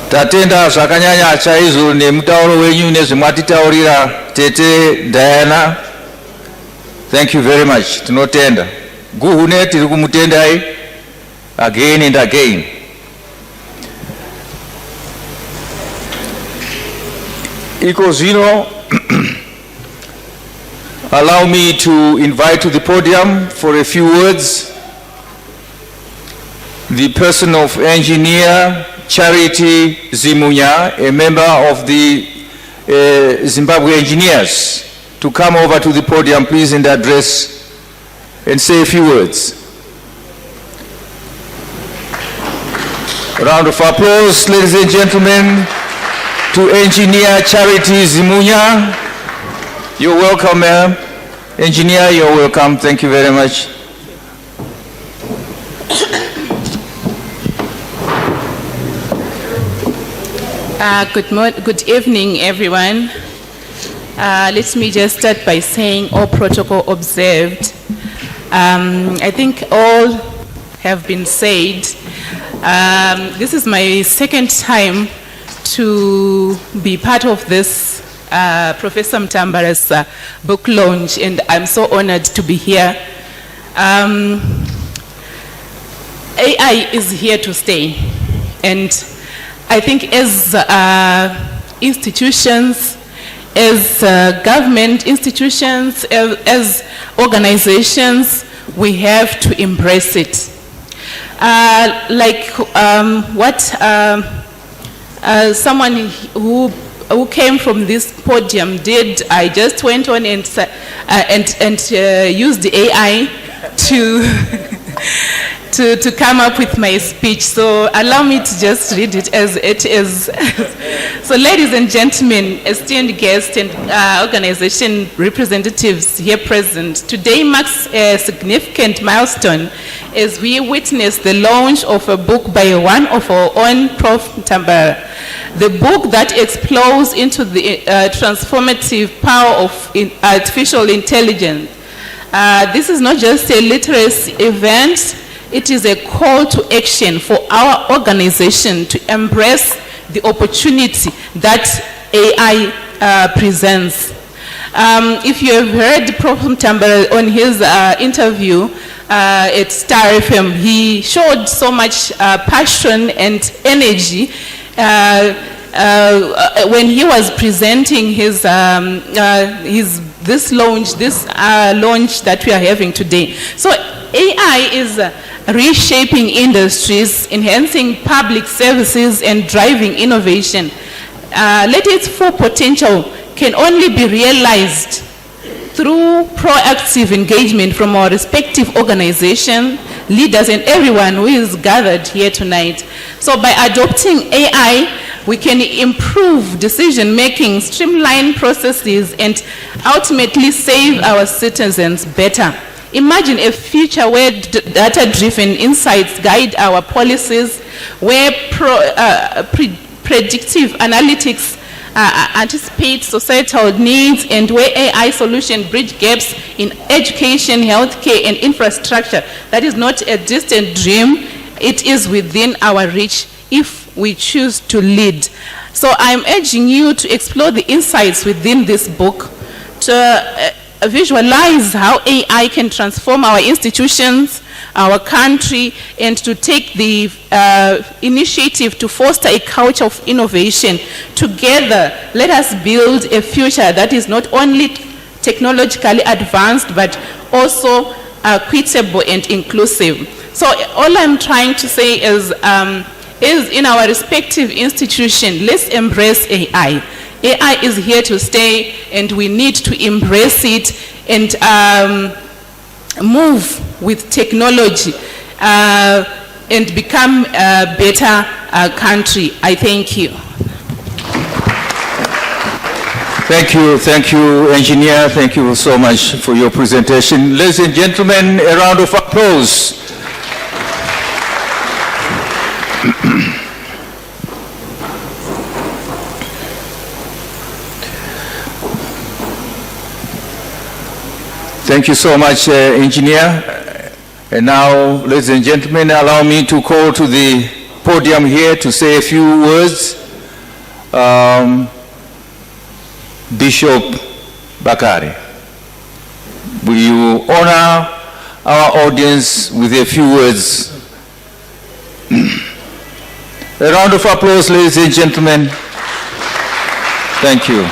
Tatenda zvakanyanya chaizvo nemutauro wenyu nezvemwatitaurira tete Diana. Thank you very much. Tinotenda. Guhune tiri kumutendai again and again. Iko zvino, allow me to invite to the podium for a few words the person of Engineer Charity Zimunya, a member of the Zimbabwe Engineers, to come over to the podium, please, and address and say a few words. Round of applause, ladies and gentlemen, to Engineer Charity Zimunya. You're welcome, ma'am. Engineer, you're welcome. Thank you very much. Good evening, everyone. Let me just start by saying all protocol observed. I think all have been said. This is my second time to be part of this Professor Mutambara's book launch, and I'm so honored to be here. AI is here to stay, and I think as institutions, as government institutions, as organizations, we have to embrace it. Like what someone who came from this podium did, I just went on and used the AI to come up with my speech. So allow me to just read it as it is. So ladies and gentlemen, esteemed guests and organization representatives here present, today marks a significant milestone as we witness the launch of a book by one of our own, Prof. Mutambara. The book that explores into the transformative power of artificial intelligence. This is not just a literacy event, it is a call to action for our organization to embrace the opportunity that AI presents. If you have heard Prof. Mutambara on his interview at Star FM, he showed so much passion and energy when he was presenting his launch that we are having today. So AI is reshaping industries, enhancing public services, and driving innovation. Let its full potential can only be realized through proactive engagement from our respective organizations, leaders and everyone who is gathered here tonight. So by adopting AI, we can improve decision-making, streamline processes, and ultimately save our citizens better. Imagine a future where data-driven insights guide our policies, where predictive analytics anticipate societal needs, and where AI solutions bridge gaps in education, healthcare, and infrastructure. That is not a distant dream. It is within our reach if we choose to lead. So I'm urging you to explore the insights within this book, to visualize how AI can transform our institutions, our country, and to take the initiative to foster a culture of innovation. Together, let us build a future that is not only technologically advanced, but also equitable and inclusive. So all I'm trying to say is in our respective institution, let's embrace AI. AI is here to stay, and we need to embrace it and move with technology and become a better country. I thank you. Thank you, engineer. Thank you so much for your presentation. Ladies and gentlemen, a round of applause. Thank you so much, engineer. And now, ladies and gentlemen, allow me to call to the podium here to say a few words. Bishop Vakare, will you honor our audience with a few words? A round of applause, ladies and gentlemen. Thank you.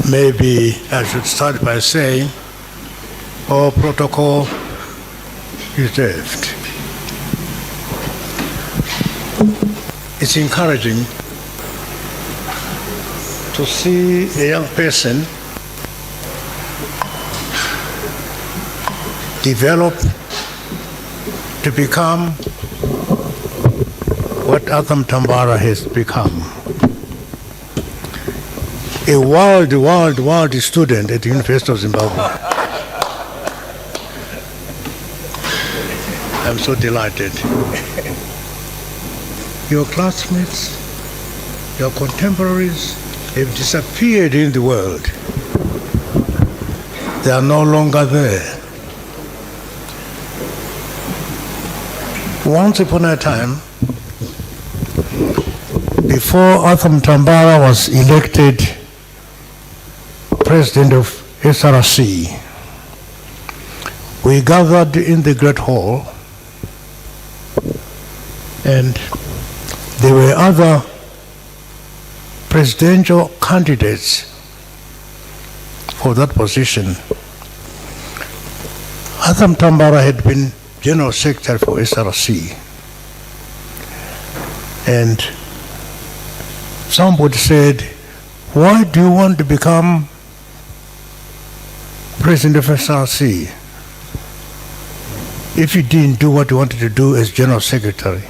Maybe I should start by saying all protocol reserved. It's encouraging to see a young person develop to become what Mutambara has become. A wild student at the University of Zimbabwe. I'm so delighted. Your classmates, your contemporaries have disappeared in the world. They are no longer there. Once upon a time, before Mutambara was elected President of SRC, we gathered in the Great Hall, and there were other presidential candidates for that position. Mutambara had been General Secretary for SRC, and somebody said, "Why do you want to become President of SRC if you didn't do what you wanted to do as General Secretary?"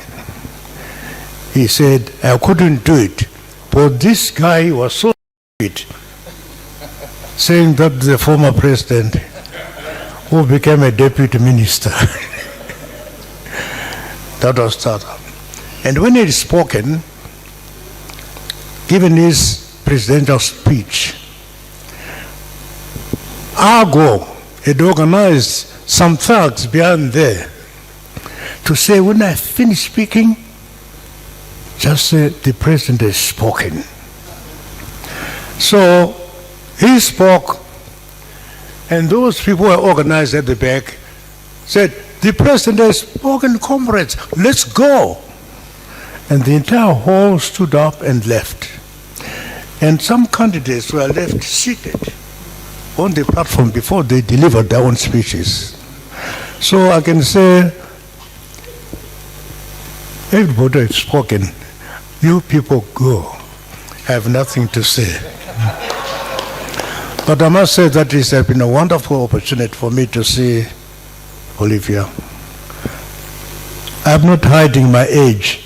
He said, "I couldn't do it, but this guy was so sweet," saying that the former president who became a deputy minister. That was that. And when he had spoken, given his presidential speech, Argo had organized some thugs behind there to say, when I finish speaking, just say the president has spoken. So he spoke, and those people who were organized at the back said, "The president has spoken, comrades, let's go." And the entire hall stood up and left. And some candidates were left seated on the platform before they delivered their own speeches. So I can say, everybody has spoken. You people go. I have nothing to say. But I must say that it has been a wonderful opportunity for me to see Olivia. I'm not hiding my age.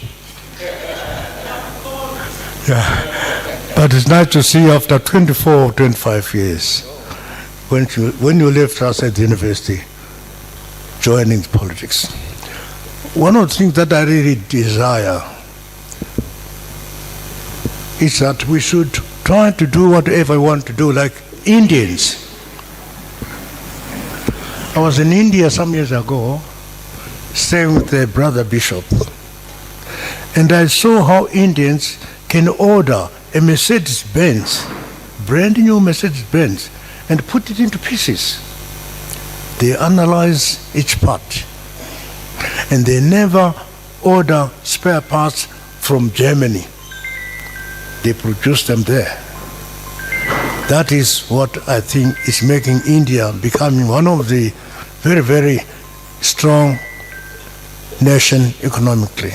Yeah. But it's nice to see you after 24 or 25 years, when you left us at the university, joining politics. One of the things that I really desire is that we should try to do whatever we want to do, like Indians. I was in India some years ago, staying with the brother bishop, and I saw how Indians can order a Mercedes-Benz, brand new Mercedes-Benz, and put it into pieces. They analyze each part, and they never order spare parts from Germany. They produce them there. That is what I think is making India becoming one of the very, very strong nation economically.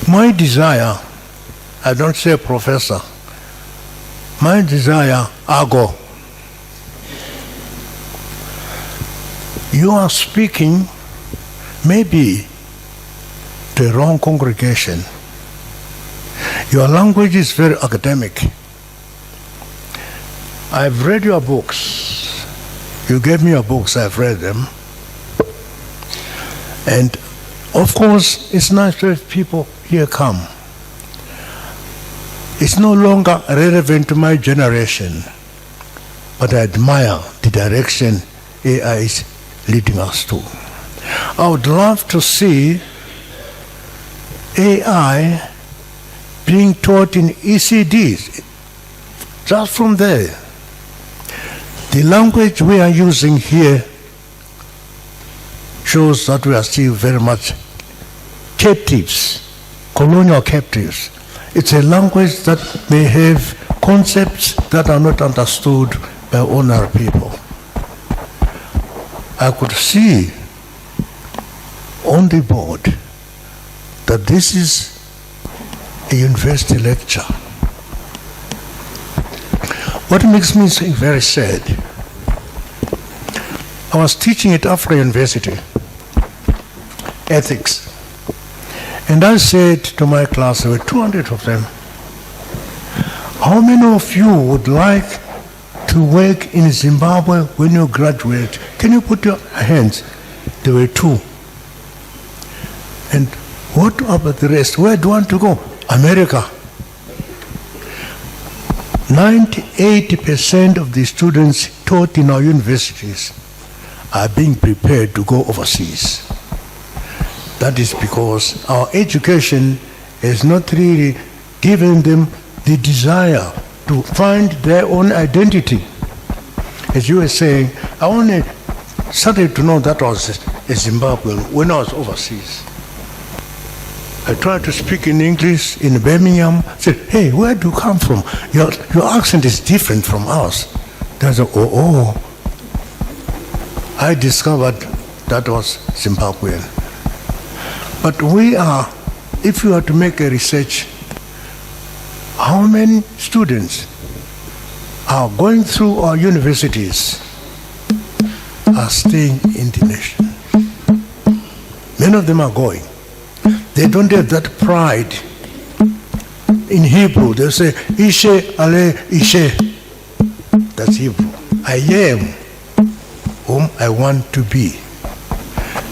My desire, I don't say professor, my desire, Ago. You are speaking maybe to the wrong congregation. Your language is very academic. I've read your books. You gave me your books, I've read them. And of course, it's nice to have people here come. It's no longer relevant to my generation, but I admire the direction AI is leading us to. I would love to see AI being taught in ECDs, just from there. The language we are using here shows that we are still very much captives, colonial captives. It's a language that may have concepts that are not understood by ordinary people. I could see on the board that this is a university lecture. What makes me very sad, I was teaching at Africa University, ethics. And I said to my class, there were 200 of them, how many of you would like to work in Zimbabwe when you graduate? Can you put your hands? There were 2. And what about the rest? Where do you want to go? America. 98% of the students taught in our universities are being prepared to go overseas. That is because our education has not really given them the desire to find their own identity. As you were saying, I only started to know that I was a Zimbabwean when I was overseas. I tried to speak in English in Birmingham. I said, hey, where do you come from? Your accent is different from ours. They said, oh. I discovered that was Zimbabwean. But we are, if you are to make a research, how many students are going through our universities are staying in the nation? Many of them are going. They don't have that pride. In Hebrew, they say, Ishe ale Ishe. That's Hebrew. I am whom I want to be.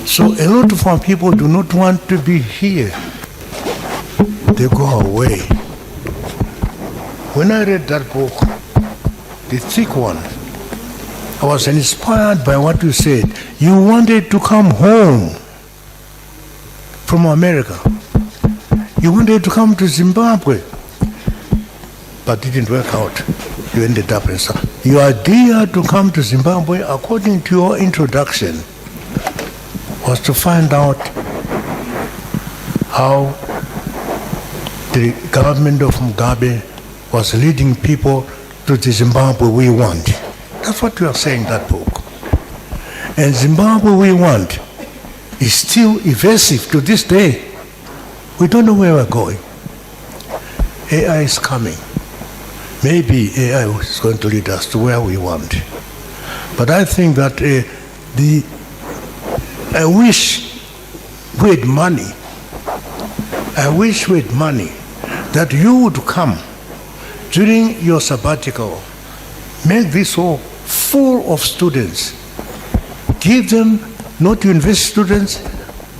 So a lot of our people do not want to be here. They go away. When I read that book, the thick one, I was inspired by what you said. You wanted to come home from America. You wanted to come to Zimbabwe, but it didn't work out. You ended up in South. Your idea to come to Zimbabwe, according to your introduction, was to find out how the government of Mugabe was leading people to the Zimbabwe we want. That's what you are saying in that book. And Zimbabwe we want is still evasive to this day. We don't know where we're going. AI is coming. Maybe AI is going to lead us to where we want. But I think that I wish we had money. I wish we had money that you would come during your sabbatical, make this hall full of students. Give them not university students,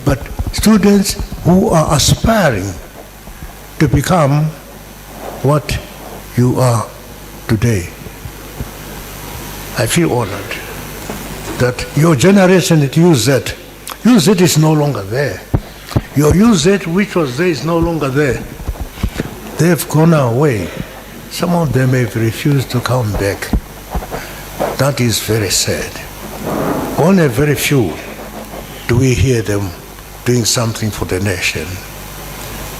but students who are aspiring to become what you are today. I feel honored that your generation at UZ is no longer there. Your UZ, which was there, is no longer there. They've gone away. Some of them have refused to come back. That is very sad. Only very few do we hear them doing something for the nation.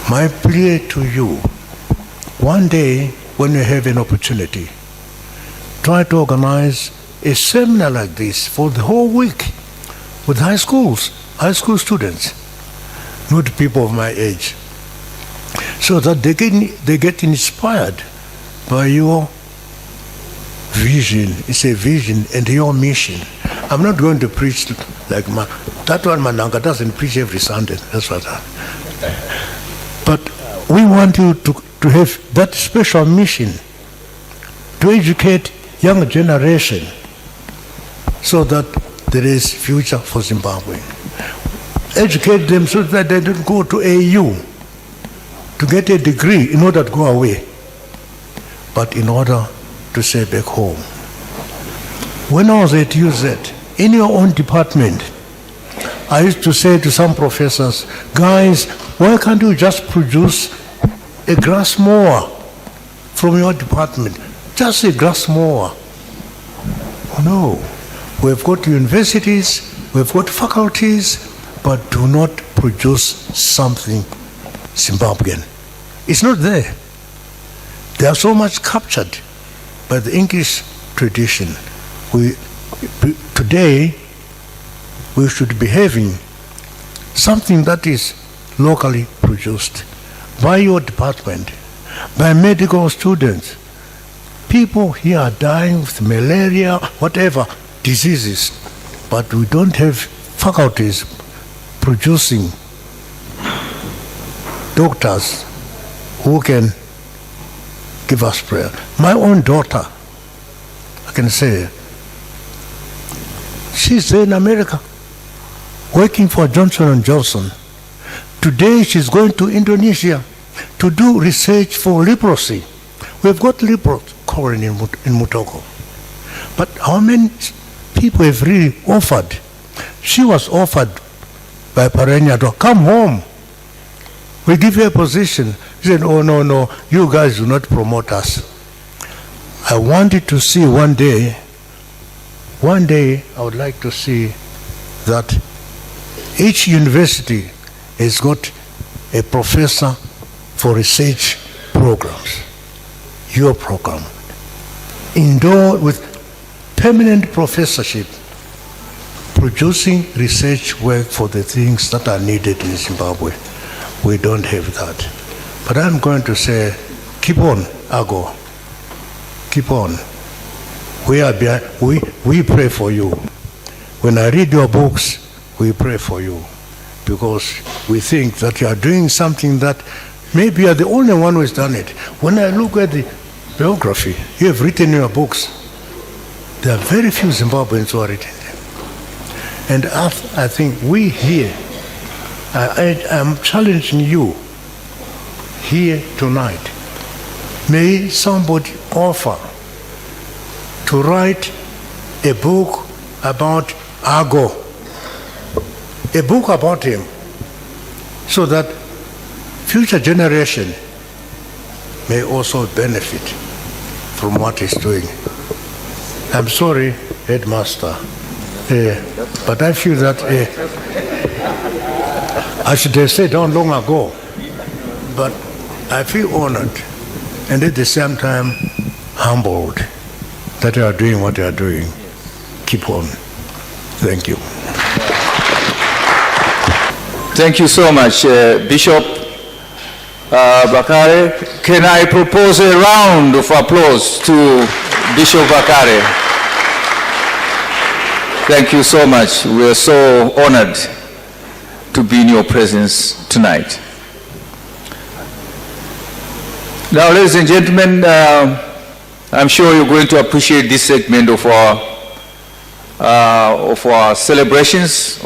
My plea to you, one day when you have an opportunity, try to organize a seminar like this for the whole week with high school students, not people of my age, so that they get inspired by your vision. It's a vision and your mission. I'm not going to preach like that one Mananga doesn't preach every Sunday. That's what But we want you to have that special mission to educate young generation so that there is future for Zimbabwe. Educate them so that they don't go to AU to get a degree in order to go away, but in order to stay back home. When I was at UZ, in your own department, I used to say to some professors, guys, why can't you just produce a grass mower from your department? Just a grass mower. No. We've got universities, we've got faculties, but do not produce something Zimbabwean. It's not there. They are so much captured by the English tradition. Today, we should be having something that is locally produced by your department, by medical students. People here are dying with malaria, whatever diseases, but we don't have faculties producing doctors who can give us prayer. My own daughter, I can say, she's there in America, working for Johnson & Johnson. Today she's going to Indonesia to do research for leprosy. We've got leprosy colony in Mutoko. But how many people have really offered? She was offered by Parenya to come home. We give you a position. She said, oh, no, you guys do not promote us. I wanted to see one day I would like to see that each university has got a professor for research programs. Your program. Endowed with permanent professorship, producing research work for the things that are needed in Zimbabwe. We don't have that. But I'm going to say, keep on, Ago. Keep on. We pray for you. When I read your books, we pray for you, because we think that you are doing something that maybe you are the only one who has done it. When I look at the biography you have written in your books, there are very few Zimbabweans who are written them. And I think we here, I'm challenging you here tonight. May somebody offer to write a book about Ago, a book about him, so that future generation may also benefit from what he's doing. I'm sorry, headmaster, but I feel that I should have said down long ago, but I feel honored and at the same time humbled that you are doing what you are doing. Keep on. Thank you. Thank you so much, Bishop Vakare. Can I propose a round of applause to Bishop Vakare? Thank you so much. We are so honored to be in your presence tonight. Now, ladies and gentlemen, I'm sure you're going to appreciate this segment of our celebrations,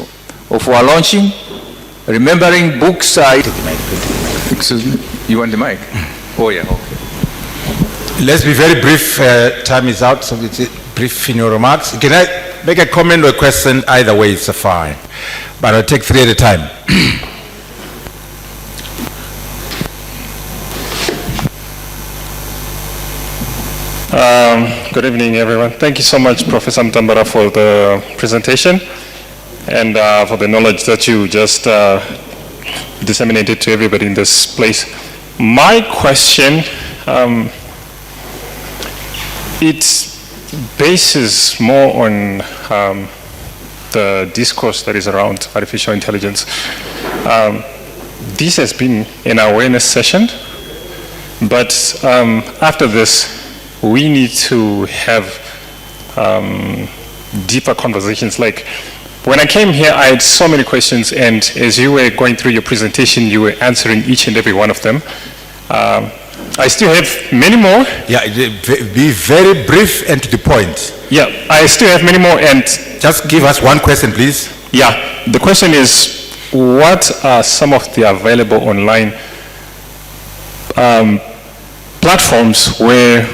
of our launching. Remembering books, excuse me, you want the mic? Oh yeah, okay. Let's be very brief, time is out, so it's brief in your remarks. Can I make a comment or a question? Either way, it's fine. But I'll take 3 at a time. Good evening, everyone. Thank you so much, Professor Mutambara, for the presentation and for the knowledge that you just disseminated to everybody in this place. My question, it bases more on the discourse that is around artificial intelligence. This has been an awareness session, but after this, we need to have deeper conversations. Like, when I came here, I had so many questions, and as you were going through your presentation, you were answering each and every one of them. I still have many more. Yeah, be very brief and to the point. Yeah, I still have many more, and just give us one question, please. Yeah, the question is, what are some of the available online platforms where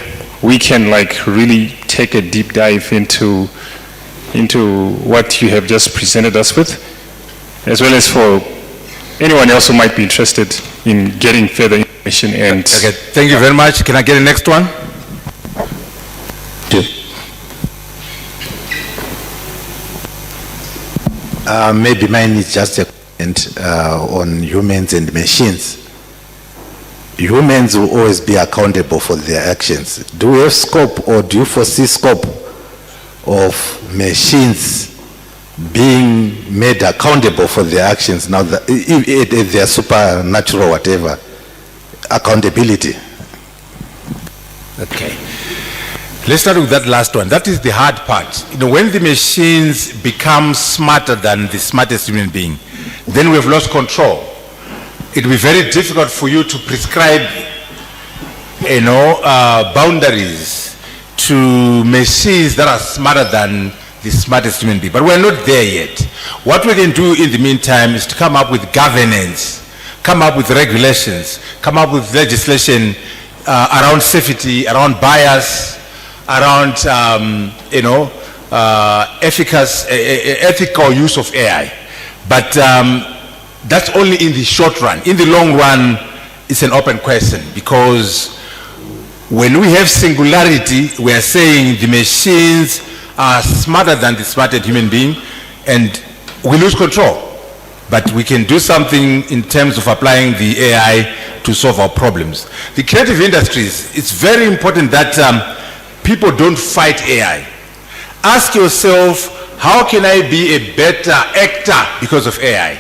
we can like really take a deep dive into what you have just presented us with, as well as for anyone else who might be interested in getting further information. And okay, thank you very much. Can I get the next one? Maybe mine is just a comment on humans and machines. Humans will always be accountable for their actions. Do we have scope, or do you foresee scope of machines being made accountable for their actions now that if they're supernatural, whatever, accountability? Okay. Let's start with that last one. That is the hard part. You know, when the machines become smarter than the smartest human being, then we have lost control. It will be very difficult for you to prescribe, boundaries to machines that are smarter than the smartest human being. But we're not there yet. What we can do in the meantime is to come up with governance, come up with regulations, come up with legislation around safety, around bias, around ethical use of AI. But that's only in the short run. In the long run, it's an open question, because when we have singularity, we are saying the machines are smarter than the smartest human being, and we lose control. But we can do something in terms of applying the AI to solve our problems. The creative industries, it's very important that people don't fight AI. Ask yourself, how can I be a better actor because of AI?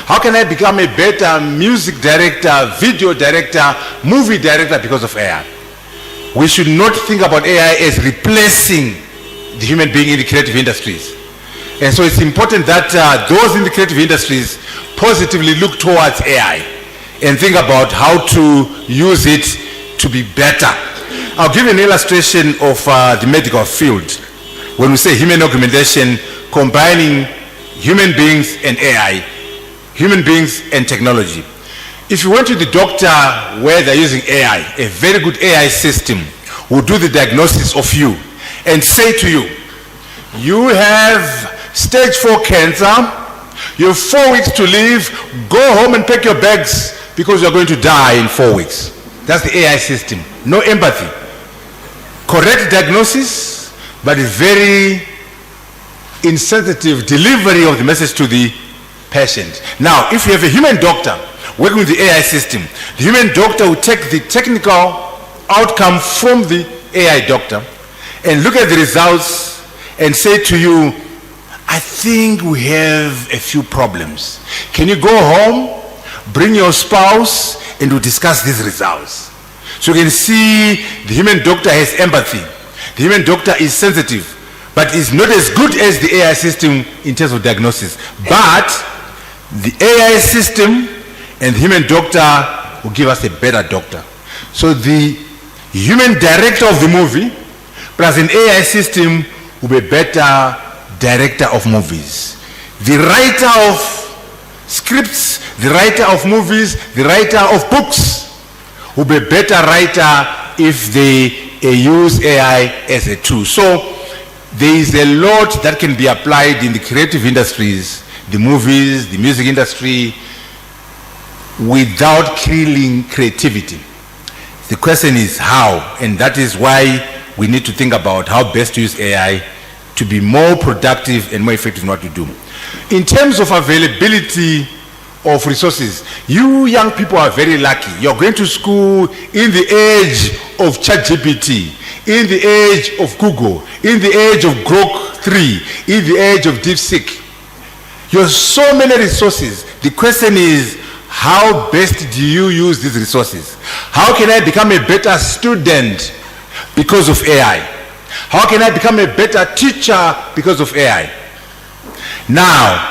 How can I become a better music director, video director, movie director because of AI? We should not think about AI as replacing the human being in the creative industries. And so it's important that those in the creative industries positively look towards AI and think about how to use it to be better. I'll give you an illustration of the medical field. When we say human augmentation, combining human beings and AI, human beings and technology. If you went to the doctor where they're using AI, a very good AI system will do the diagnosis of you and say to you, you have stage 4 cancer, you have 4 weeks to live, go home and pack your bags because you're going to die in 4 weeks. That's the AI system. No empathy. Correct diagnosis, but a very insensitive delivery of the message to the patient. Now, if you have a human doctor working with the AI system, the human doctor will take the technical outcome from the AI doctor and look at the results and say to you, I think we have a few problems. Can you go home, bring your spouse, and we'll discuss these results? So you can see the human doctor has empathy. The human doctor is sensitive, but is not as good as the AI system in terms of diagnosis. But the AI system and the human doctor will give us a better doctor. So the human director of the movie plus an AI system will be a better director of movies. The writer of scripts, the writer of movies, the writer of books will be a better writer if they use AI as a tool. So there is a lot that can be applied in the creative industries, the movies, the music industry, without killing creativity. The question is how, and that is why we need to think about how best to use AI to be more productive and more effective in what we do. In terms of availability of resources, you young people are very lucky. You're going to school in the age of ChatGPT, in the age of Google, in the age of Grok 3, in the age of DeepSeek. You have so many resources. The question is, how best do you use these resources? How can I become a better student because of AI? How can I become a better teacher because of AI? Now,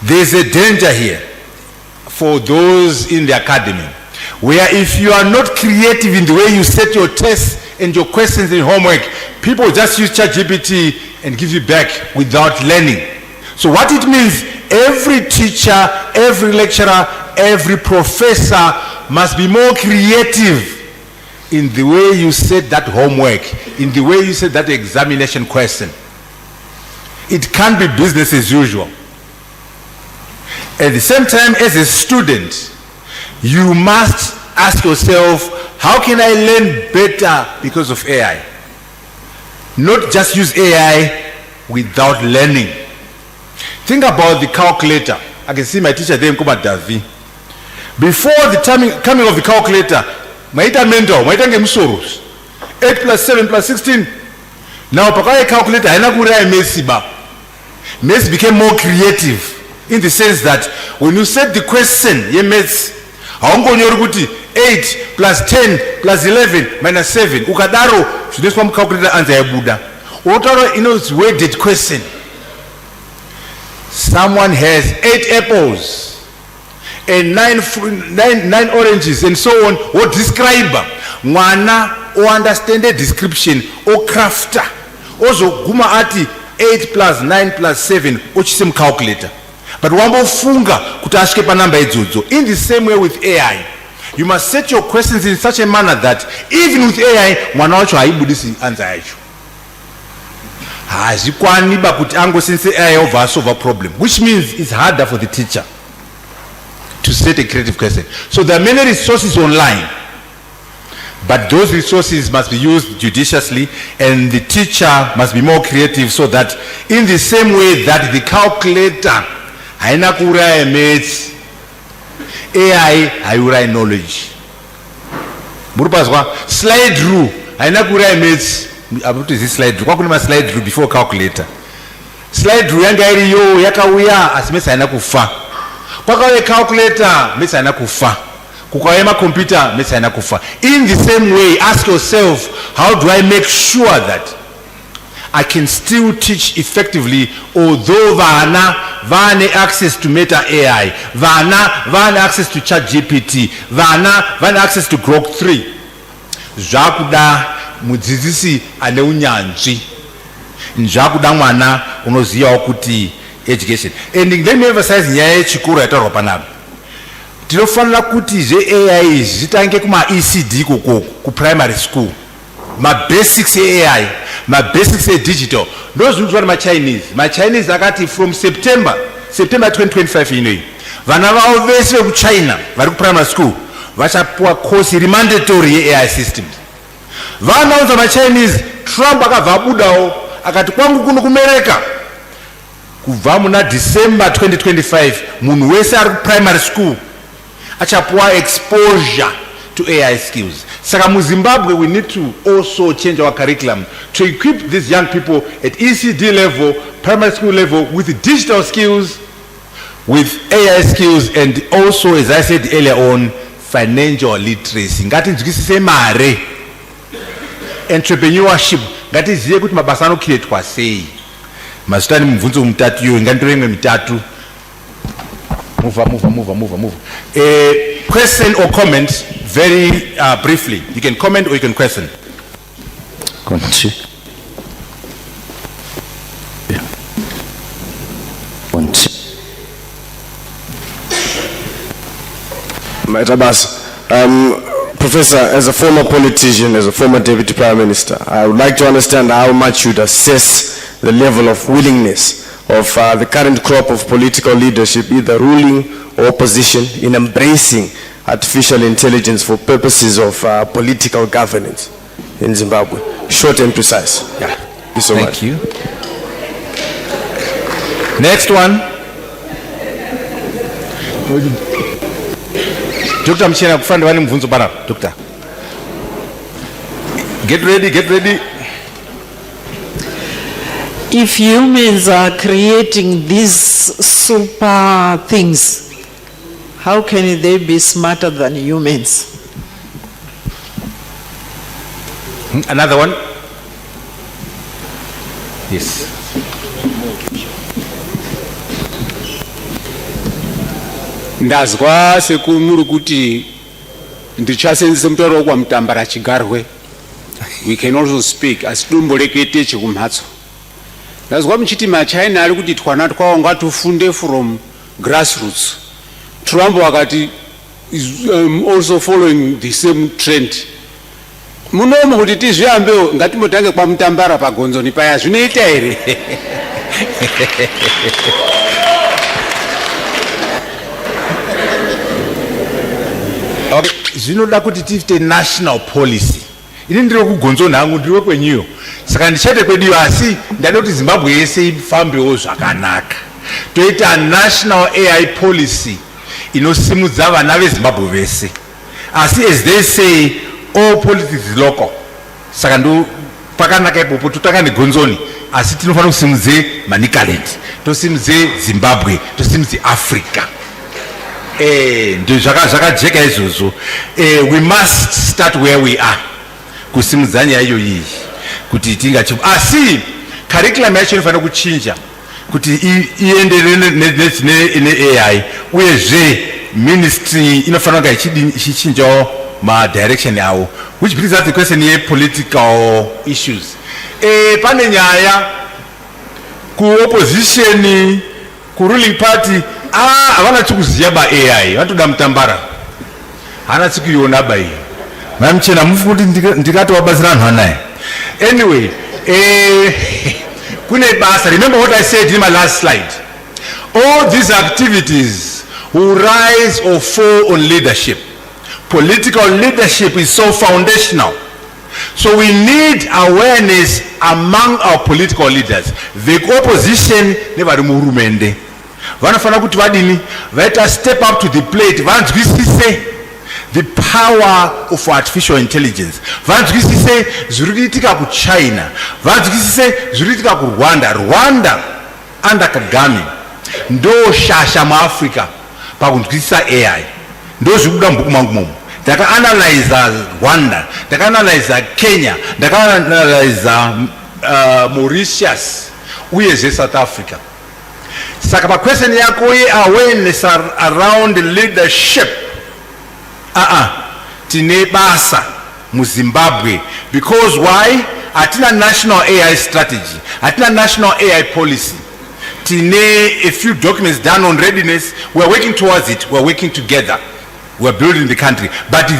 there's a danger here for those in the academy, where if you are not creative in the way you set your tests and your questions and homework, people just use ChatGPT and give you back without learning. So what it means, every teacher, every lecturer, every professor must be more creative in the way you set that homework, in the way you set that examination question. It can't be business as usual. At the same time, as a student, you must ask yourself, how can I learn better because of AI? Not just use AI without learning. Think about the calculator. I can see my teacher there, Davi. Before the coming of the calculator, maita mentor, maita ngemsorus. 8 plus 7 plus 16. Now, pakaya calculator, Messi became more creative in the sense that when you set the question, 8 plus 10 plus 11 minus 7, ukadaro, this one calculator answer ya Buddha. Otaro, it's weighted question. Someone has 8 apples and 9 oranges and so on. What describer? Mwana o understand the description o crafter. Also guma ati 8 plus 9 plus 7 ochisem calculator. But wambo funga kutashike pa number idzodzo. In the same way with AI, you must set your questions in such a manner that even with AI, mwana wacho haibudisi answer yacho. Hazikwaniba kuti ango since AI over solve a problem, which means it's harder for the teacher to set a creative question. So there are many resources online, but those resources must be used judiciously, and the teacher must be more creative so that in the same way that the calculator haina kurai maths, AI haiurai knowledge. Murupazwa slide rule haina kurai maths. About this slide rule. Kwa slide rule before calculator. Slide rule yanga iriyo yakauya asimesa haina kufa. Kwa calculator mesa haina kufa. Kukawema computer mesa haina kufa. In the same way, ask yourself, how do I make sure that I can still teach effectively, although vane access to Meta AI, vane access to ChatGPT, vane access to Grok 3. Zvakuda mudzidzisi ane unyanzvi. Nzvakuda mwana unoziva kuti education. And let me emphasize nyaya yechikoro yataurwa panapa. Tinofanira kuti AI zvitange kuma ECD ku primary school. My basics AI, my basics digital. Those who are my Chinese akati from September 2025 inoi. Vana vavo vese ku China vari ku primary school vachapuwa course iri mandatory AI systems. Vana vavo ma Chinese Trump akabva budawo akati kwangu kuno kumereka kubva muna December 2025 munhu wese ari ku primary school achapuwa exposure to AI skills. Saka mu Zimbabwe, we need to also change our curriculum to equip these young people at ECD level, primary school level, with digital skills, with AI skills, and also, as I said earlier on, financial literacy. Ngati nzikisise mare, entrepreneurship, ngati ziye kuti mabasa anokiretwa sei. Mazitani mvunzo mutatu yo, ngandirenga mitatu. Move. A question or comment, very briefly. You can comment or you can question. Professor, as a former politician, as a former deputy prime minister, I would like to understand how much you'd assess the level of willingness of the current crop of political leadership, either ruling or opposition, in embracing artificial intelligence for purposes of political governance in Zimbabwe. Short and precise. Yeah. Thank you so much. Thank you. Next one. Dr. Mchena, kufanda wani mvunzo bana, Doctor. Get ready. If humans are creating these super things, how can they be smarter than humans? Another one? Yes. Ndazwa sekumuri kuti ndichasenzesa mutauro kwa Mutambara chigarwe. We can also speak as domborekete chikumhatso. Ndazwa muchiti maChina ari kuti twana twawo ngatufunde from grassroots. Trump wakati is also following the same trend. Munomo kuti tizviyambe ngatimbotange kwa Mutambara pagonzoni paya zvinoita here. Okay, zvinoda kuti tifite national policy. Ini ndiro kugonzo nangu ndiro kwenyuyo. Saka ndichete kwediyo asi ndada kuti Zimbabwe yese ifambewo zvakanaka. Toita national AI policy inosimudza vana veZimbabwe vese. Asi as they say, all politics is local. Saka ndo pakanaka ipopo totanga negonzoni. Asi tinofana kusimudze Manicaland, tosimudze Zimbabwe, tosimudze Africa. Zvakajeka izvozvo. We must start where we are. Kusimudzanya yayo iyi kuti tingachipo. Asi curriculum yacho inofanira kuchinja kuti ienderere ne AI. Uyezve ministry inofanira kunge ichichinjawo direction yawo. Which brings us the question ye political issues. Pane nyaya ku opposition, ku ruling party, havana chikuziya ba AI. Vanotoda Mutambara. Hana chikuiona ba iyi. Mamchena mufuti ndikati wabazira vanhu anaye. Anyway, kune basa. Remember what I said in my last slide. All these activities will rise or fall on leadership. Political leadership is so foundational. So we need awareness among our political leaders. The opposition never muhurumende. Vanofana kuti vadini, vaita step up to the plate, vanzwisise the power of artificial intelligence. Vanzwisise zviri kuitika ku China, vanzwisise zviri kuitika ku Rwanda under Kagame. Ndo shasha mu Africa pakunzwisisa AI. Ndo zviri kuda mbuku mangu momo. Ndakaanalyze Rwanda, ndakaanalyze Kenya, ndakaanalyze Mauritius, uyezve South Africa. Saka pa question yako ye awareness around leadership. Tine basa mu Zimbabwe. Because why? Atina national AI strategy, atina national AI policy. Tine a few documents done on readiness. We're working towards it. We're working together. We're building the country. But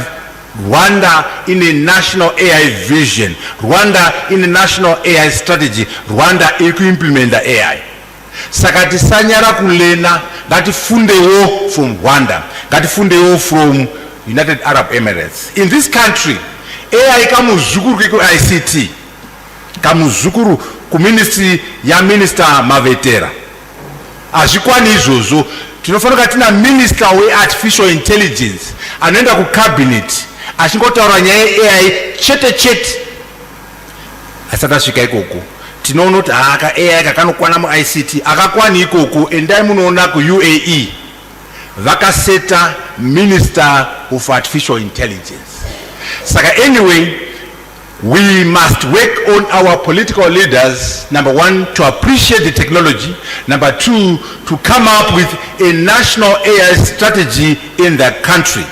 Rwanda in a national AI vision, Rwanda in a national AI strategy, Rwanda implement the AI. Saka tisanyara kulena, ngatifundewo from Rwanda, ngatifundewo from United Arab Emirates. In this country, AI kamuzukuru ku ICT, kamuzukuru ku ministry ya minister Mavetera. Azvikwani izvozvo. Tinofanira tina minister we artificial intelligence anoenda ku cabinet achingotaura nyaya yeai chete chete asati asvika ikoko. Tinoona kuti aka AI kakanokwana mu-ICT akakwani ikoko. Endai munoona ku-UAE vakaseta Minister of Artificial Intelligence. Saka anyway, we must work on our political leaders, number one, to appreciate the technology, number two, to come up with a national AI strategy in the country,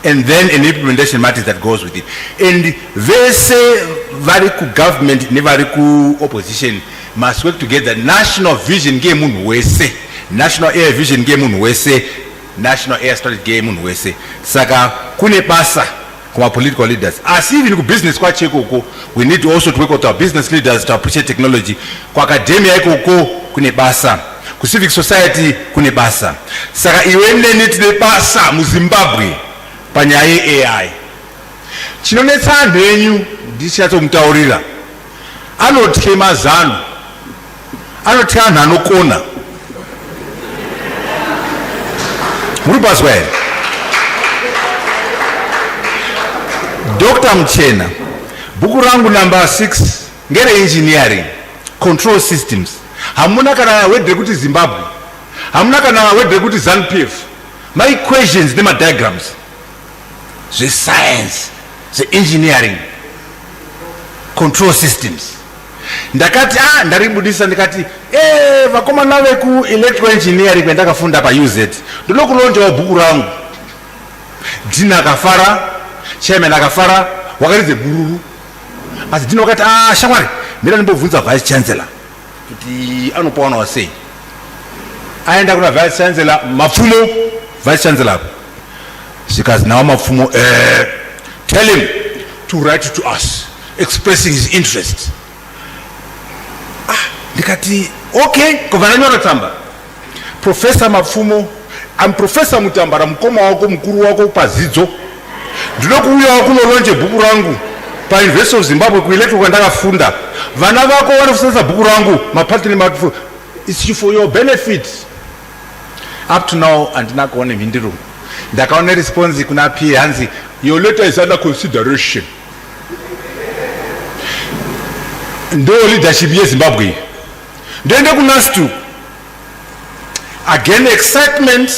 and then an implementation matters that goes with it. And they say very good government, never good opposition must work together. National vision game unwese, national AI vision game unwese, national AI strategy game unwese. Saka kune basa our political leaders. As even in business kwa chekoko, we need also to work with our business leaders to appreciate technology. Kwa academia ikoko kune basa, ku civic society kune basa. Saka iwende nitide basa mu Zimbabwe panyaye AI. Chinonetsa ndenyu ndichatso mutaurira. Anotye mazano. Anotye anhu anokona. Muri paswa here. Dr. Mchena, buku rangu number 6, ngere engineering, control systems. Hamuna kana wedre kuti Zimbabwe. Hamuna kana wedre kuti ZANU-PF. My equations, nema diagrams. The science, the engineering, control systems. Ndakati, ndaribudisa ndakati, vakoma nawe ku electrical engineering kwenda kafunda pa UZ. Ndolo kulonje wa buku rangu. Dina kafara, chairman akafara wakaridze bururu asi dino wakati shamwari mira nimbobvunza vice chancellor kuti anopawana wasei. Aenda kuna vice chancellor mapfumo vice chancellor zikazi nawo mapfumo tell him to write to us expressing his interest. Ndikati okay kova nanyora tsamba Professor Mapfumo, I'm Professor Mutambara, mukoma wako mukuru wako padzidzo. Ndinokuuya kunoronje bhuku rangu pa University of Zimbabwe kuileto kwandakafunda. Vana vako vanofunza bhuku rangu mapatani matu. It's for your benefit. Up to now andina kuona mhindiro. Ndakaona response kuna PA hanzi your letter is under consideration. Ndo leadership ye Zimbabwe. Ndende kunastu. Again excitement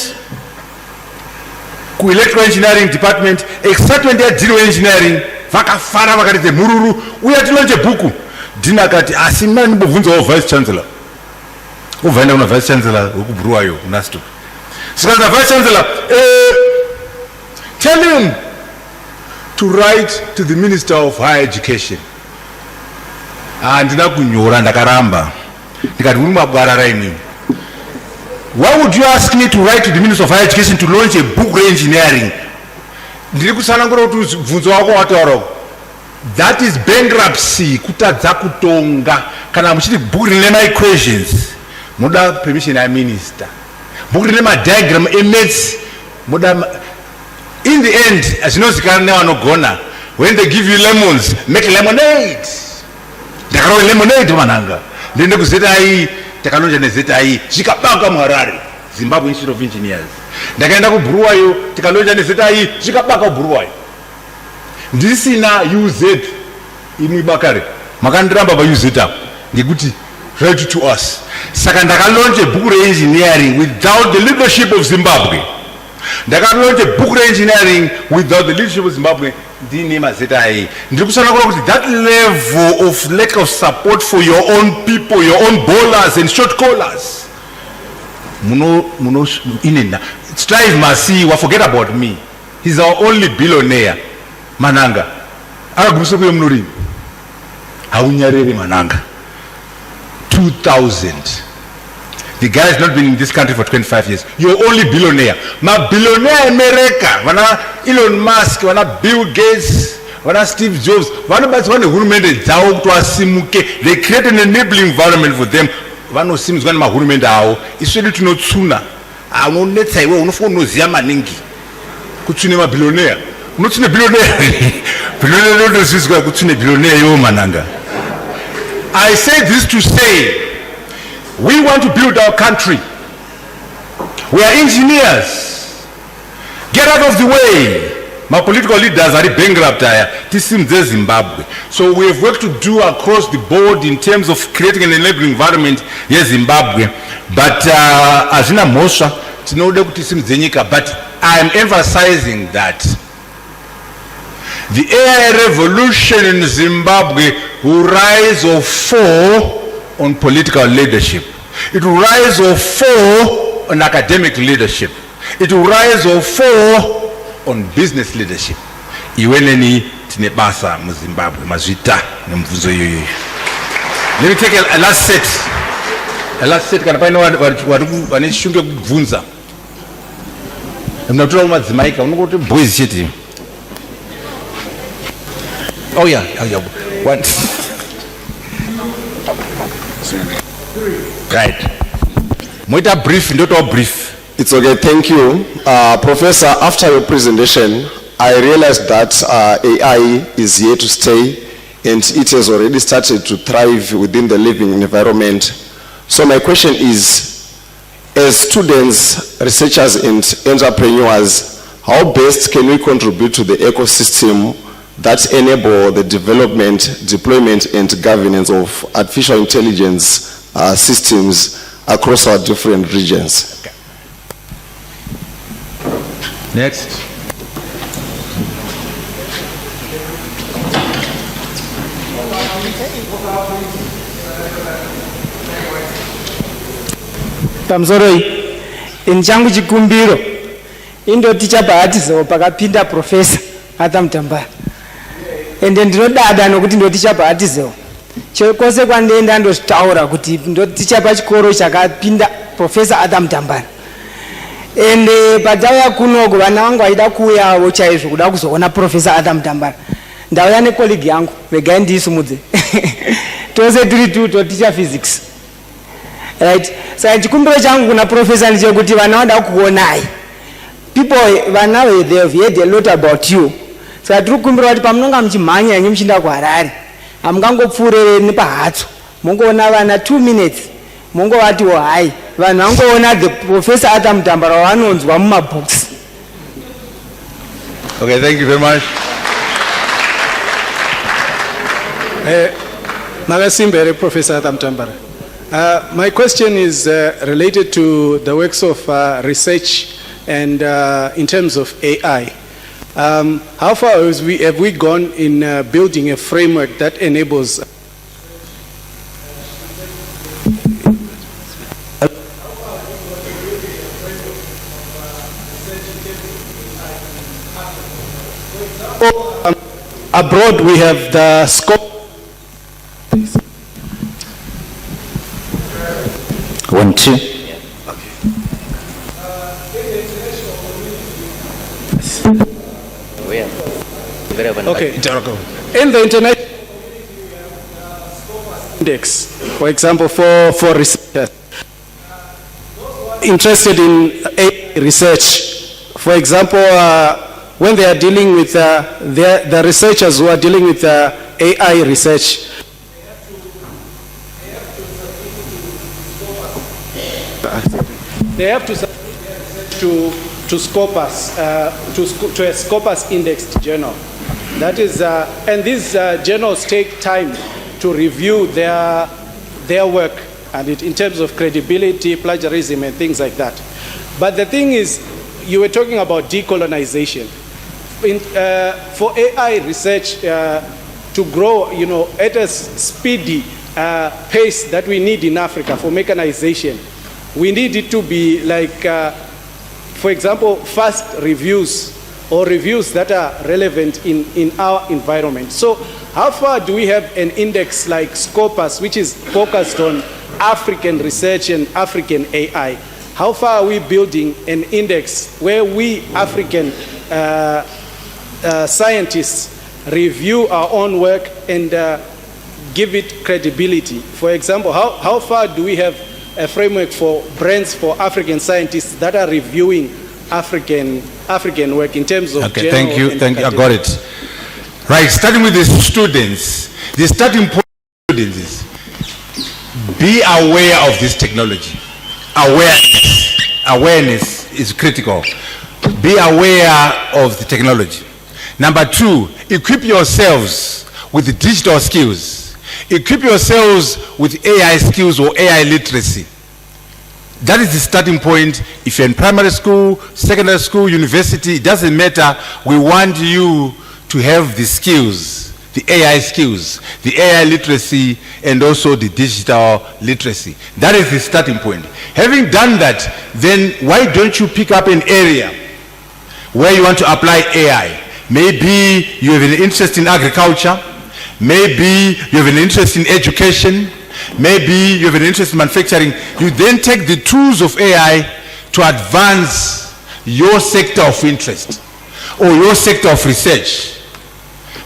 ku electrical engineering department, excitement ya zero engineering, vakafara vakaridze mururu, uya tilonje bhuku. Dina kati asima nimbobvunza wa vice chancellor. Uvaenda kuna vice chancellor wekubhuruwayo unasto. Saka vice chancellor, tell him to write to the Minister of Higher Education. Ndina kunyora ndakaramba. Ndikati uri mabwarara imwe. Why would you ask me to write to the Minister of Higher Education to launch a book engineering? That is bankruptcy, kutadza kutonga. Kana muchiti book rine equations, muda permission ya minister. Book rine diagram emits, muda. In the end, as you know, zikanwa when they give you lemons, make lemonade. Ndakaro lemonade mananga. Ndende kuzeta hii tekalonja nezeta hii chikabanga muharare Zimbabwe Institute of Engineers. Ndakaenda kubhuruwayo tekalonja nezeta hii chikabanga kubhuruwayo. Ndisina UZ imwi Vakare makandiramba pa UZ apo ngekuti write to us. Saka ndakalonje book engineering without the leadership of Zimbabwe. Ndakalonje book engineering without the leadership of Zimbabwe. Ndine mazeta hii ndikusana kuti that level of lack of support for your own people, your own bowlers and short callers, muno inenda strive masi wa forget about me. He's our only billionaire mananga akagumisa kuyo munori haunyarere mananga 2000. The guy has not been in this country for 25 years. You're only billionaire. Ma billionaire America, wana Elon Musk, wana Bill Gates, wana Steve Jobs, wana hurumende zao kutuasimuke. They create an enabling environment for them. Wano sims wana hurumende hao. Iswedi tunotsuna. Unonetsa iwe unofuna unoziya maningi. Kutsune ma billionaire. Unotsune billionaire. Billionaire ndo sizwa kutsune billionaire yo mananga. I say this to say, we want to build our country. We are engineers. Get out of the way. My political leaders are bankrupt tisimudze Zimbabwe. So we have work to do across the board in terms of creating an enabling environment in Zimbabwe. But azvina mhosva tinode kuti tisimudze nyika. But I am emphasizing that the AI revolution in Zimbabwe will rise or fall on political leadership. It will rise or fall on academic leadership. It will rise or fall on business leadership. Iweneni tinebasa mu Zimbabwe mazvita nemvuzo yoyo. Let me take a last set. A last set kana paino vane shunge kubvunza. Mnatora madzimai unongoti boys chete. Oh yeah. One. Right. Moita brief, not all brief. It's okay, thank you. Professor, after your presentation, I realized that AI is here to stay and it has already started to thrive within the living environment. So my question is, as students, researchers and entrepreneurs, how best can we contribute to the ecosystem that enable the development, deployment and governance of artificial intelligence systems across our different regions? Okay. Next. Tamzoroi, in changu chikumbiro, indo ticha bahatizo pakapinda professor hata Mutambara. Ende ndinodada nokuti ndoticha bahatizo. Chose kwandenda ndozvitaura kuti ndoticha pachikoro chakapinda professor hata Mutambara. Ende padauya kunoko vana vangu vaida kuuyawo chaizvo kuda kuzoona professor hata Mutambara. Ndauya necolleague yangu, regai ndiisumudze. Tose tiri tu toticha physics. Right? Saka chikumbiro changu kuna professor ndechekuti vana vada kuonai. People vana they have heard a lot about you. Saka tiri kukumbira kuti pamunonga muchimhanya yenyu muchienda kuHarare, hamungangopfuurere nepahatso. Mungoona vana 2 minutes. Mungovati hai. Vanhu vangoona the professor hata Mutambara wavanonzwa mumabooks. Okay, thank you very much. Magasimbere, Professor hata Mutambara. My question is related to the works of research and in terms of AI. How far have we gone in building a framework that enables abroad? We have the scope. 1, 2. Okay. In the international index, for example, for researchers interested in AI research, for example, when they are dealing with the researchers who are dealing with AI research, they have to Scopus, to a Scopus indexed journal. That is, and these journals take time to review their work and in terms of credibility, plagiarism, and things like that. But the thing is, you were talking about decolonization. For AI research to grow, at a speedy pace that we need in Africa for mechanization, we need it to be like, for example, fast reviews or reviews that are relevant in our environment. So how far do we have an index like Scopus, which is focused on African research and African AI? How far are we building an index where we African scientists review our own work and give it credibility? For example, how far do we have a framework for brands for African scientists that are reviewing African work in terms of okay, thank you, I got it. Right, starting with the students, the starting point of students is be aware of this technology. Awareness is critical. Be aware of the technology. Number two, equip yourselves with digital skills. Equip yourselves with AI skills or AI literacy. That is the starting point. If you're in primary school, secondary school, university, it doesn't matter. We want you to have the skills, the AI skills, the AI literacy, and also the digital literacy. That is the starting point. Having done that, then why don't you pick up an area where you want to apply AI? Maybe you have an interest in agriculture. Maybe you have an interest in education. Maybe you have an interest in manufacturing. You then take the tools of AI to advance your sector of interest or your sector of research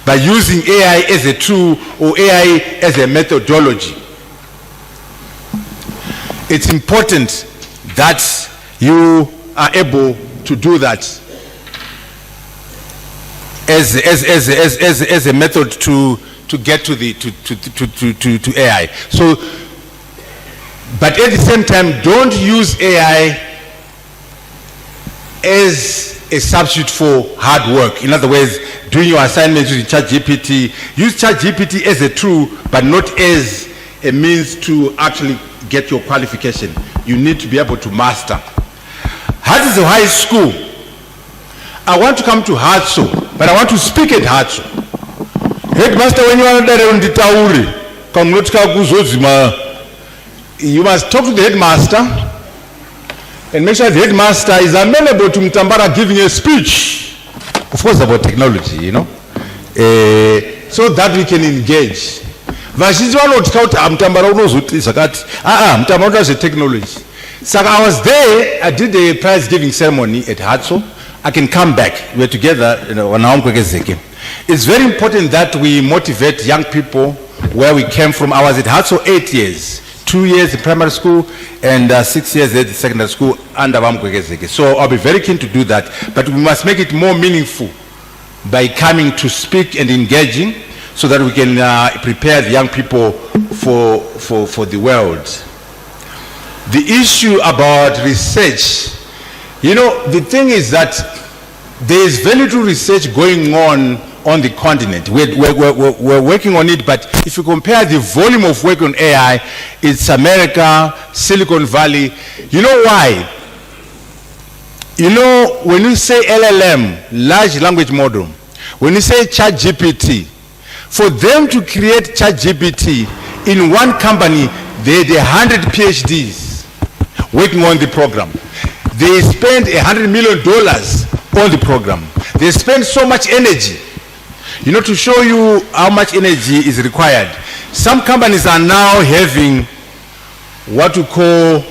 by using AI as a tool or AI as a methodology. It's important that you are able to do that as a method to get to the to AI. So, but at the same time, don't use AI as a substitute for hard work. In other words, doing your assignments using ChatGPT. Use ChatGPT as a tool, but not as a means to actually get your qualification. You need to be able to master. Hatso High School. I want to come to Hatso, but I want to speak at Hatso. Headmaster, when you are there on the Tauri, you must talk to the headmaster and make sure the headmaster is amenable to Mutambara giving a speech, of course about technology, you know, so that we can engage. Mutambara is a technology. So I was there, I did a prize giving ceremony at Hatso. I can come back. We're together, you know, it's very important that we motivate young people where we came from. I was at Hatso 8 years, 2 years in primary school and 6 years at the secondary school under Vamkwegezeke. So I'll be very keen to do that, but we must make it more meaningful by coming to speak and engaging so that we can prepare the young people for the world. The issue about research, you know, the thing is that there is very little research going on the continent. We're working on it, but if you compare the volume of work on AI, it's America, Silicon Valley. You know why? You know, when you say LLM, large language model, when you say ChatGPT, for them to create ChatGPT in one company, they had 100 PhDs working on the program. They spent $100 million on the program. They spend so much energy. You know, to show you how much energy is required, some companies are now having what we call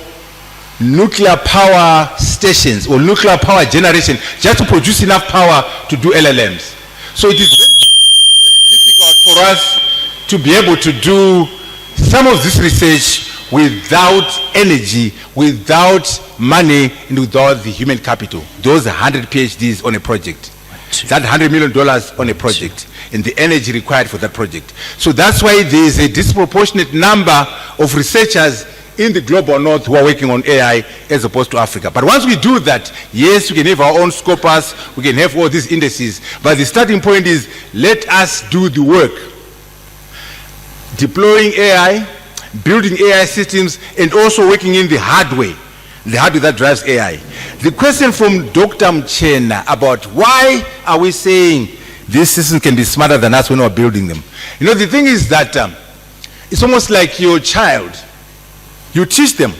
nuclear power stations or nuclear power generation just to produce enough power to do LLMs. So it is very difficult for us to be able to do some of this research without energy, without money, and without the human capital. Those 100 PhDs on a project. That $100 million on a project and the energy required for that project. So that's why there is a disproportionate number of researchers in the global north who are working on AI as opposed to Africa. But once we do that, yes, we can have our own scopers, we can have all these indices, but the starting point is let us do the work. Deploying AI, building AI systems, and also working in the hardware. The hardware that drives AI. The question from Dr. Mchena about why are we saying these systems can be smarter than us when we're building them. You know, the thing is that it's almost like your child. You teach them,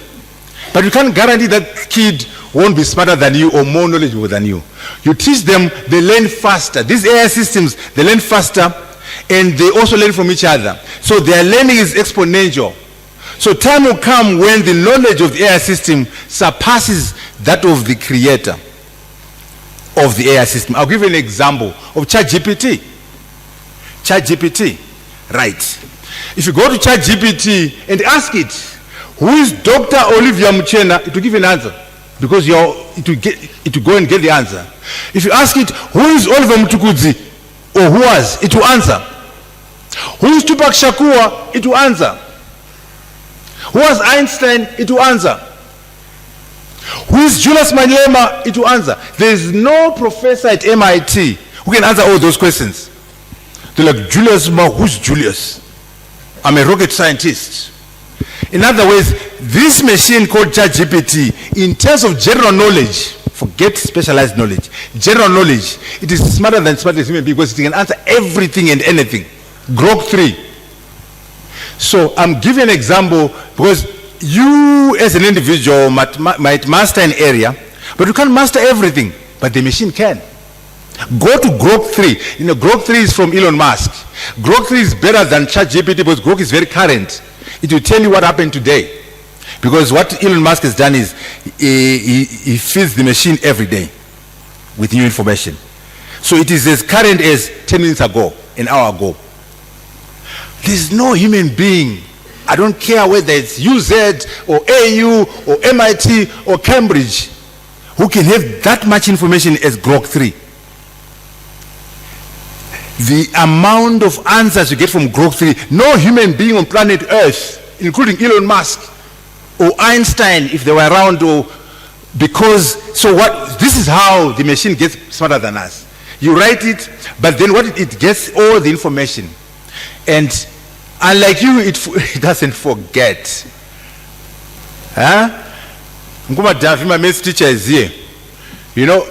but you can't guarantee that kid won't be smarter than you or more knowledgeable than you. You teach them, they learn faster. These AI systems, they learn faster and they also learn from each other. So their learning is exponential. So time will come when the knowledge of the AI system surpasses that of the creator of the AI system. I'll give you an example of ChatGPT. ChatGPT, right. If you go to ChatGPT and ask it, who is Dr. Olivia Mchena, it will give you an answer because it will go and get the answer. If you ask it, who is Oliver Mtukudzi, or who was, it will answer. Who is Tupac Shakur, it will answer. Who was Einstein, it will answer. Who is Julius Malema, it will answer. There is no professor at MIT Who can answer all those questions? They're like, Julius, who's Julius? I'm a rocket scientist. In other words, this machine called ChatGPT, in terms of general knowledge, forget specialized knowledge, general knowledge, it is smarter than smartest human being because it can answer everything and anything. Grok 3. So I'm giving an example because you as an individual might master an area, but you can't master everything, but the machine can. Go to Grok 3. You know, Grok 3 is from Elon Musk. Grok 3 is better than ChatGPT because Grok is very current. It will tell you what happened today. Because what Elon Musk has done is he feeds the machine every day with new information. So it is as current as 10 minutes ago, an hour ago. There's no human being, I don't care whether it's UZ or AU or MIT or Cambridge, who can have that much information as Grok 3. The amount of answers you get from Grok 3, no human being on planet Earth, including Elon Musk or Einstein, if they were around, or because, so what, this is how the machine gets smarter than us. You write it, but then what it gets all the information. And unlike you, it doesn't forget. Huh? Nkuma Davi, my maths teacher, is here. You know,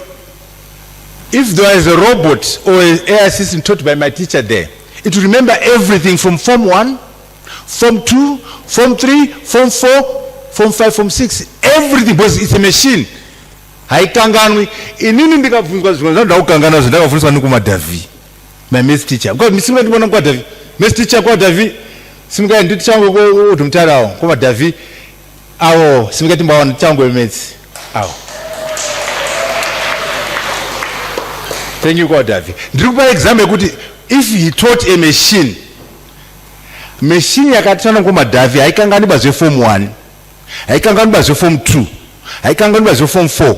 if there is a robot or an AI system taught by my teacher there, it will remember everything from Form 1, Form 2, Form 3, Form 4, Form 5, Form 6, everything, because it's a machine. Haikanganwi. Inini ndikavunzwa zvinhu ndakukangana ndakavunzwa nikuma Davi, my maths teacher. Because misinga ndibona kwa Davi, maths teacher kwa Davi, simga nditi changu kwa Mutare awo, kwa Davi, awo simga timbaona changu maths. Awo. Thank you, God, Davi. Ndikupa example kuti if he taught a machine yakatana kuma Davi haikangani bazwe Form 1, haikangani bazwe Form 2, haikangani bazwe Form 4.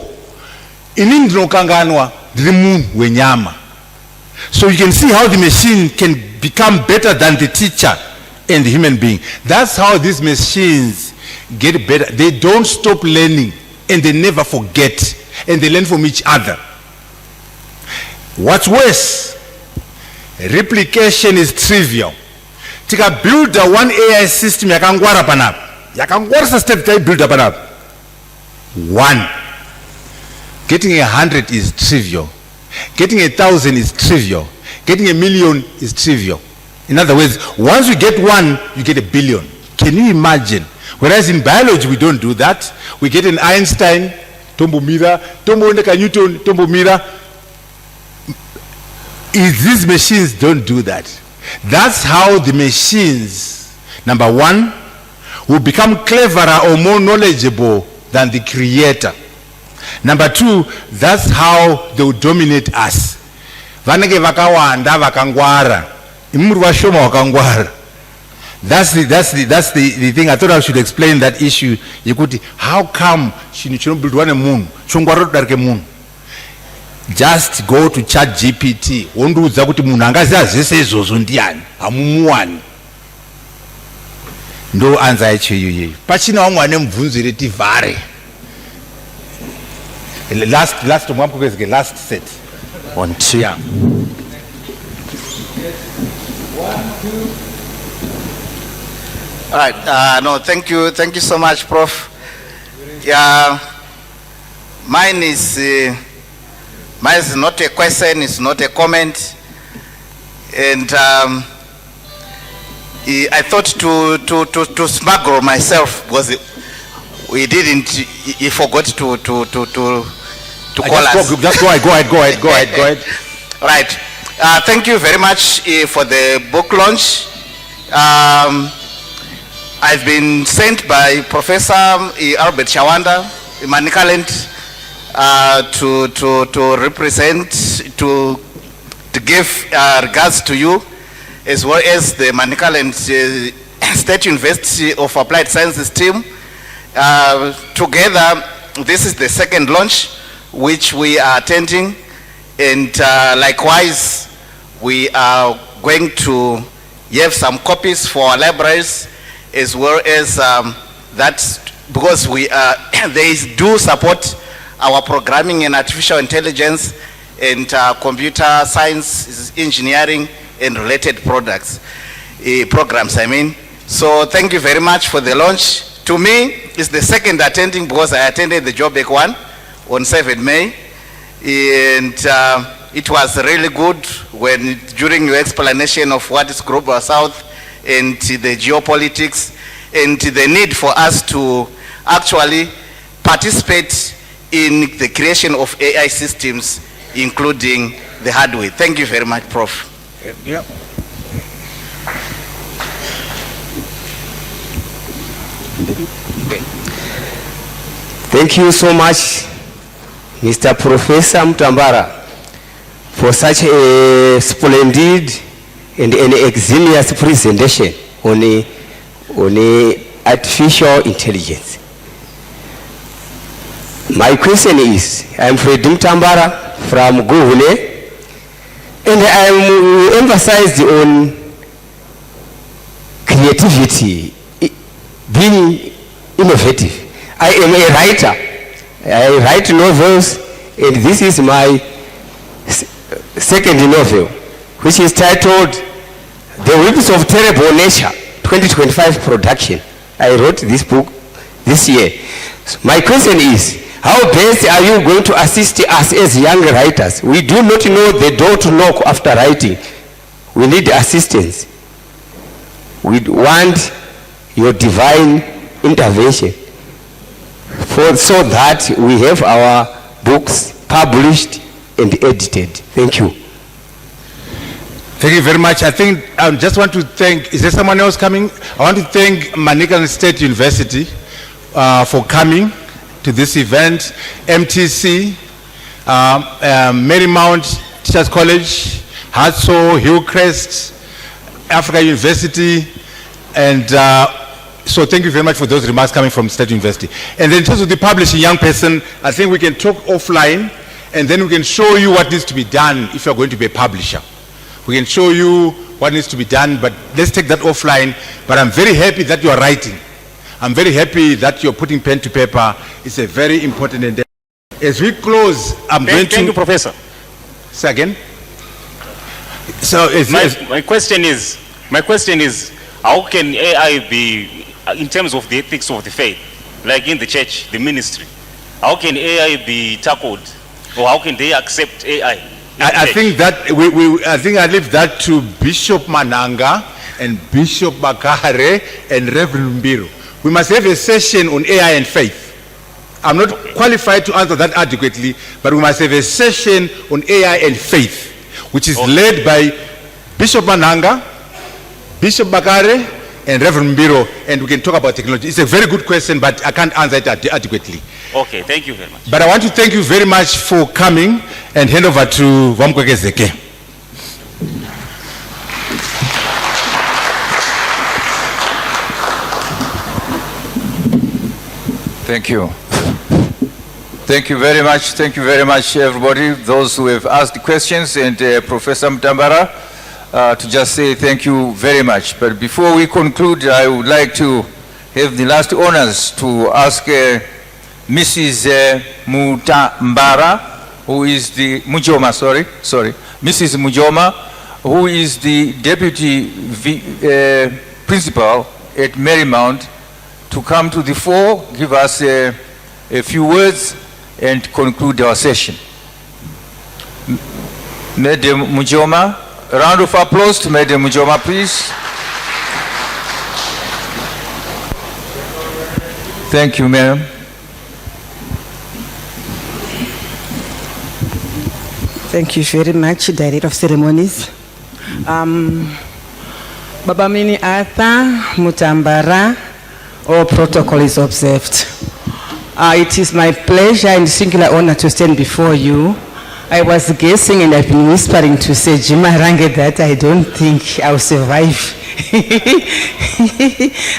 Ini ndinokanganwa ndiri munhu wenyama. So you can see how the machine can become better than the teacher and the human being. That's how these machines get better. They don't stop learning and they never forget and they learn from each other. What's worse, replication is trivial. Tika build one AI system yakangwara panap. Yakangwara step tai build panap. 1. Getting 100 is trivial. Getting 1,000 is trivial. Getting 1,000,000 is trivial. In other words, once you get 1, you get 1,000,000,000. Can you imagine? Whereas in biology we don't do that. We get an Einstein, Tombo Mira, Tombo Newton, Tombo Mira. These machines don't do that. That's how the machines, number 1, will become cleverer or more knowledgeable than the creator. Number 2, that's how they will dominate us. Vanenge vakawanda vakangwara. Imuru vashoma vakangwara. That's the thing. I thought I should explain that issue. Yekuti, how come chinobuildwa nemunhu chongwara kudarike munhu? Just go to ChatGPT. Wonduudza kuti munhu angaziva zvese izvozvo ndiani, hamumuwani. Ndo answer yacho iyoyo. Pachina vamwe vane mubvunzo reti vhare. Last set. 1, 2. Yeah. 1, 2. All right. No, thank you so much, Prof. Yeah, mine is not a question, it's not a comment, and I thought to smuggle myself because we didn't. He forgot to call us. Just go ahead. Right. Thank you very much for the book launch. I've been sent by Professor Albert Shawanda, Manicaland, to represent, to give regards to you, as well as the Manicaland State University of Applied Sciences team. Together, this is the second launch which we are attending, and likewise, we are going to have some copies for our libraries, as well as that, because we they do support our programming in artificial intelligence and computer science, engineering, and related products, programs, I mean. So thank you very much for the launch. To me, it's the second attending because I attended the Joburg one on 7 May. And it was really good when, during your explanation of what is Global South and the geopolitics and the need for us to actually participate in the creation of AI systems, including the hardware. Thank you very much, Prof. Yeah. Thank you so much, Mr. Professor Mutambara, for such a splendid and an eximious presentation on artificial intelligence. My question is, I'm Fred Mutambara from Guhune, and I'm emphasized on creativity, being innovative. I am a writer. I write novels, and this is my second novel, which is titled The Whips of Terrible Nature, 2025 production. I wrote this book this year. So my question is, how best are you going to assist us as young writers? We do not know the door to knock after writing. We need assistance. We want your divine intervention so that we have our books published and edited. Thank you. Thank you very much. I think I just want to thank, is there someone else coming? I want to thank Manicaland State University for coming to this event, MTC, Marymount Teachers College, Hatso, Hillcrest, Africa University, and so thank you very much for those remarks coming from State University. And then in terms of the publishing young person, I think we can talk offline, and then we can show you what needs to be done if you're going to be a publisher. We can show you what needs to be done, but let's take that offline. But I'm very happy that you are writing. I'm very happy that you're putting pen to paper. It's a very important endeavor. As we close, Thank you, Professor. Say again? So my question is, how can AI be, in terms of the ethics of the faith, like in the church, the ministry, how can AI be tackled, or how can they accept AI? I think that I think I leave that to Bishop Mananga and Bishop Vakare and Reverend Mbiru. We must have a session on AI and faith. I'm not qualified to answer that adequately, but we must have a session on AI and faith, which is led by Bishop Mananga, Bishop Vakare, and Reverend Mbiru, and we can talk about technology. It's a very good question, but I can't answer it adequately. Okay, thank you very much. But I want to thank you very much for coming, and hand over to Vamkweke Zeke. Thank you. Thank you very much. Thank you very much, everybody, those who have asked questions, and Professor Mutambara, to just say thank you very much. But before we conclude, I would like to have the last honors to ask Mrs. Mutambara, who is the Mrs. Mujoma, who is the Deputy Principal at Marymount, to come to the fore, give us a few words, and conclude our session. Madam Mujoma, a round of applause to Madam Mujoma, please. Thank you, ma'am. Thank you very much, Director of Ceremonies. Babamini Arthur Mutambara, all protocol is observed. It is my pleasure and singular honor to stand before you. I was guessing and I've been whispering to say, Jima Range, that I don't think I'll survive.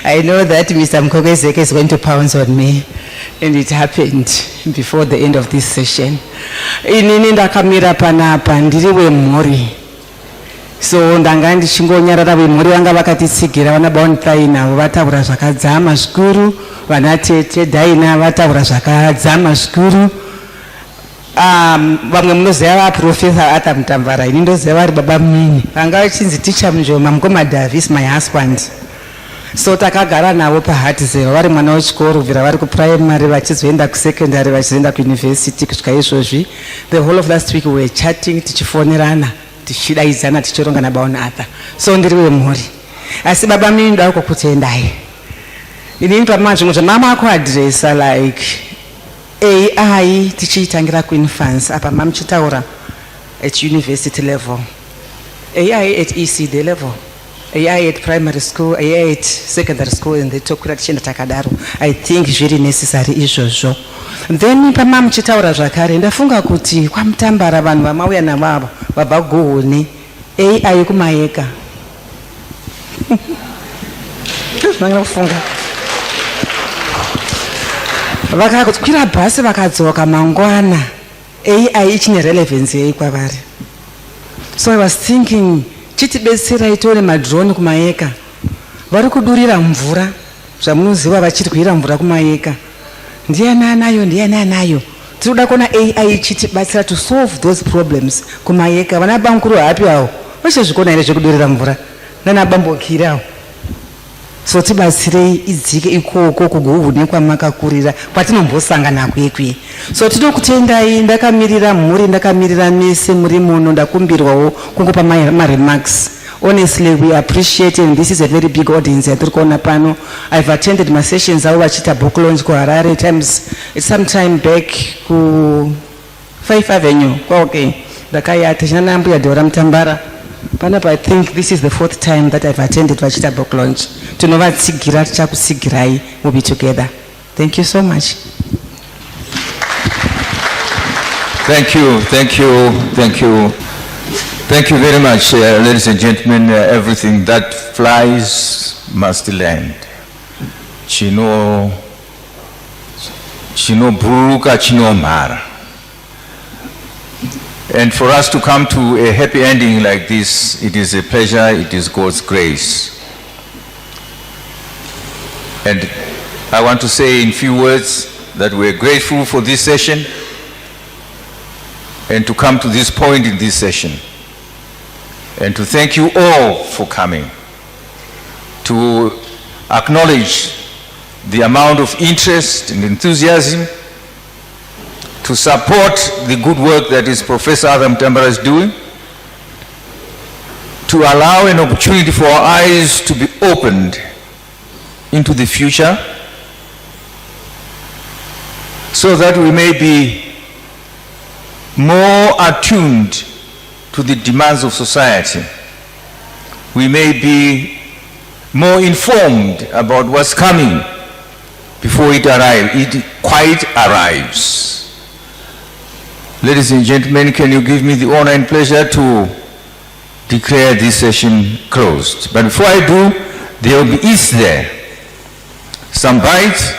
I know that Mr. Mkokezeke is going to pounce on me, and it happened before the end of this session. Inini ndakamira panapa ndiri wemhuri, so ndanga ndichingonyarara wemhuri vanga vakatitsigira vana Bontai navo vataura zvakadzama zvikuru, vana Tete Daina vataura zvakadzama zvikuru. vamwe munoziva vaprofesa Arthur Mutambara, ini ndoziva vari baba mini vanga vachinzi ticha Mujoma, mukoma Davis my husband. So takagara navo paHartzell vari mwana wechikoro kubvira vari kuprimary vachizoenda kusekondary vachizoenda kuuniversity kusvika izvozvi. The whole of last week we were chatting, tichifonerana tichidaidzana tichirongana about Arthur. So ndiri wemhuri asi baba mini ndoda kukutendai. Ini ndotama zvimwe zvamama kuadresa like AI tichiitangira kuinfants apa mamuchitaura at university level, AI at ECD level, AI at primary school, AI at secondary school, and tokwira tichienda takadaro. I think zviri necessary izvozvo. Then pamamuchitaura zvakare ndafunga kuti kwaMutambara vanhu vamauya navavo vabva kuGohoni AI kumayeka. Ndozvinanga kufunga. Vakakwira bhasi vakadzoka mangwana AI ichine relevance yei kwavari. So I was thinking chitibetsera tione madrone kumayeka vari kudurira mvura zvamunoziva vachirwira mvura kumayeka. Ndiani anayo tinoda kuona AI ichitibatsira to solve those problems kumayeka. Vana bamukuru hapi havo vachizvikona here zvekudurira mvura nana bambokiri havo. So tibatsirei idzike ikoko kuGohoni kwamakakurira kwatinombosangana kwekwe. So tinokutendai, ndakamirira mhuri, ndakamirira mese muri muno, ndakumbirwawo kungopa remarks. Honestly, we appreciate it, and this is a very big audience yatiri kuona pano. I've attended my sessions avo vachita book launch kuHarare some time back ku 5 Avenue kwaOK ndakayata china nambuya Dora Mutambara. Panapa I think this is the 4th time that I've attended Vachita book launch. Tinovatsigira tichakutsigirai, we'll be together. Thank you so much. Thank you very much, ladies and gentlemen. Everything that flies must land. Chino buruka chino mara. And for us to come to a happy ending like this, it is a pleasure, it is God's grace. And I want to say in few words that we're grateful for this session and to come to this point in this session. And to thank you all for coming, to acknowledge the amount of interest and enthusiasm, to support the good work that is Professor Arthur Mutambara is doing, to allow an opportunity for our eyes to be opened into the future so that we may be more attuned to the demands of society. We may be more informed about what's coming before it quite arrives. Ladies and gentlemen, can you give me the honor and pleasure to declare this session closed? But before I do, there will be eats there. Some bites.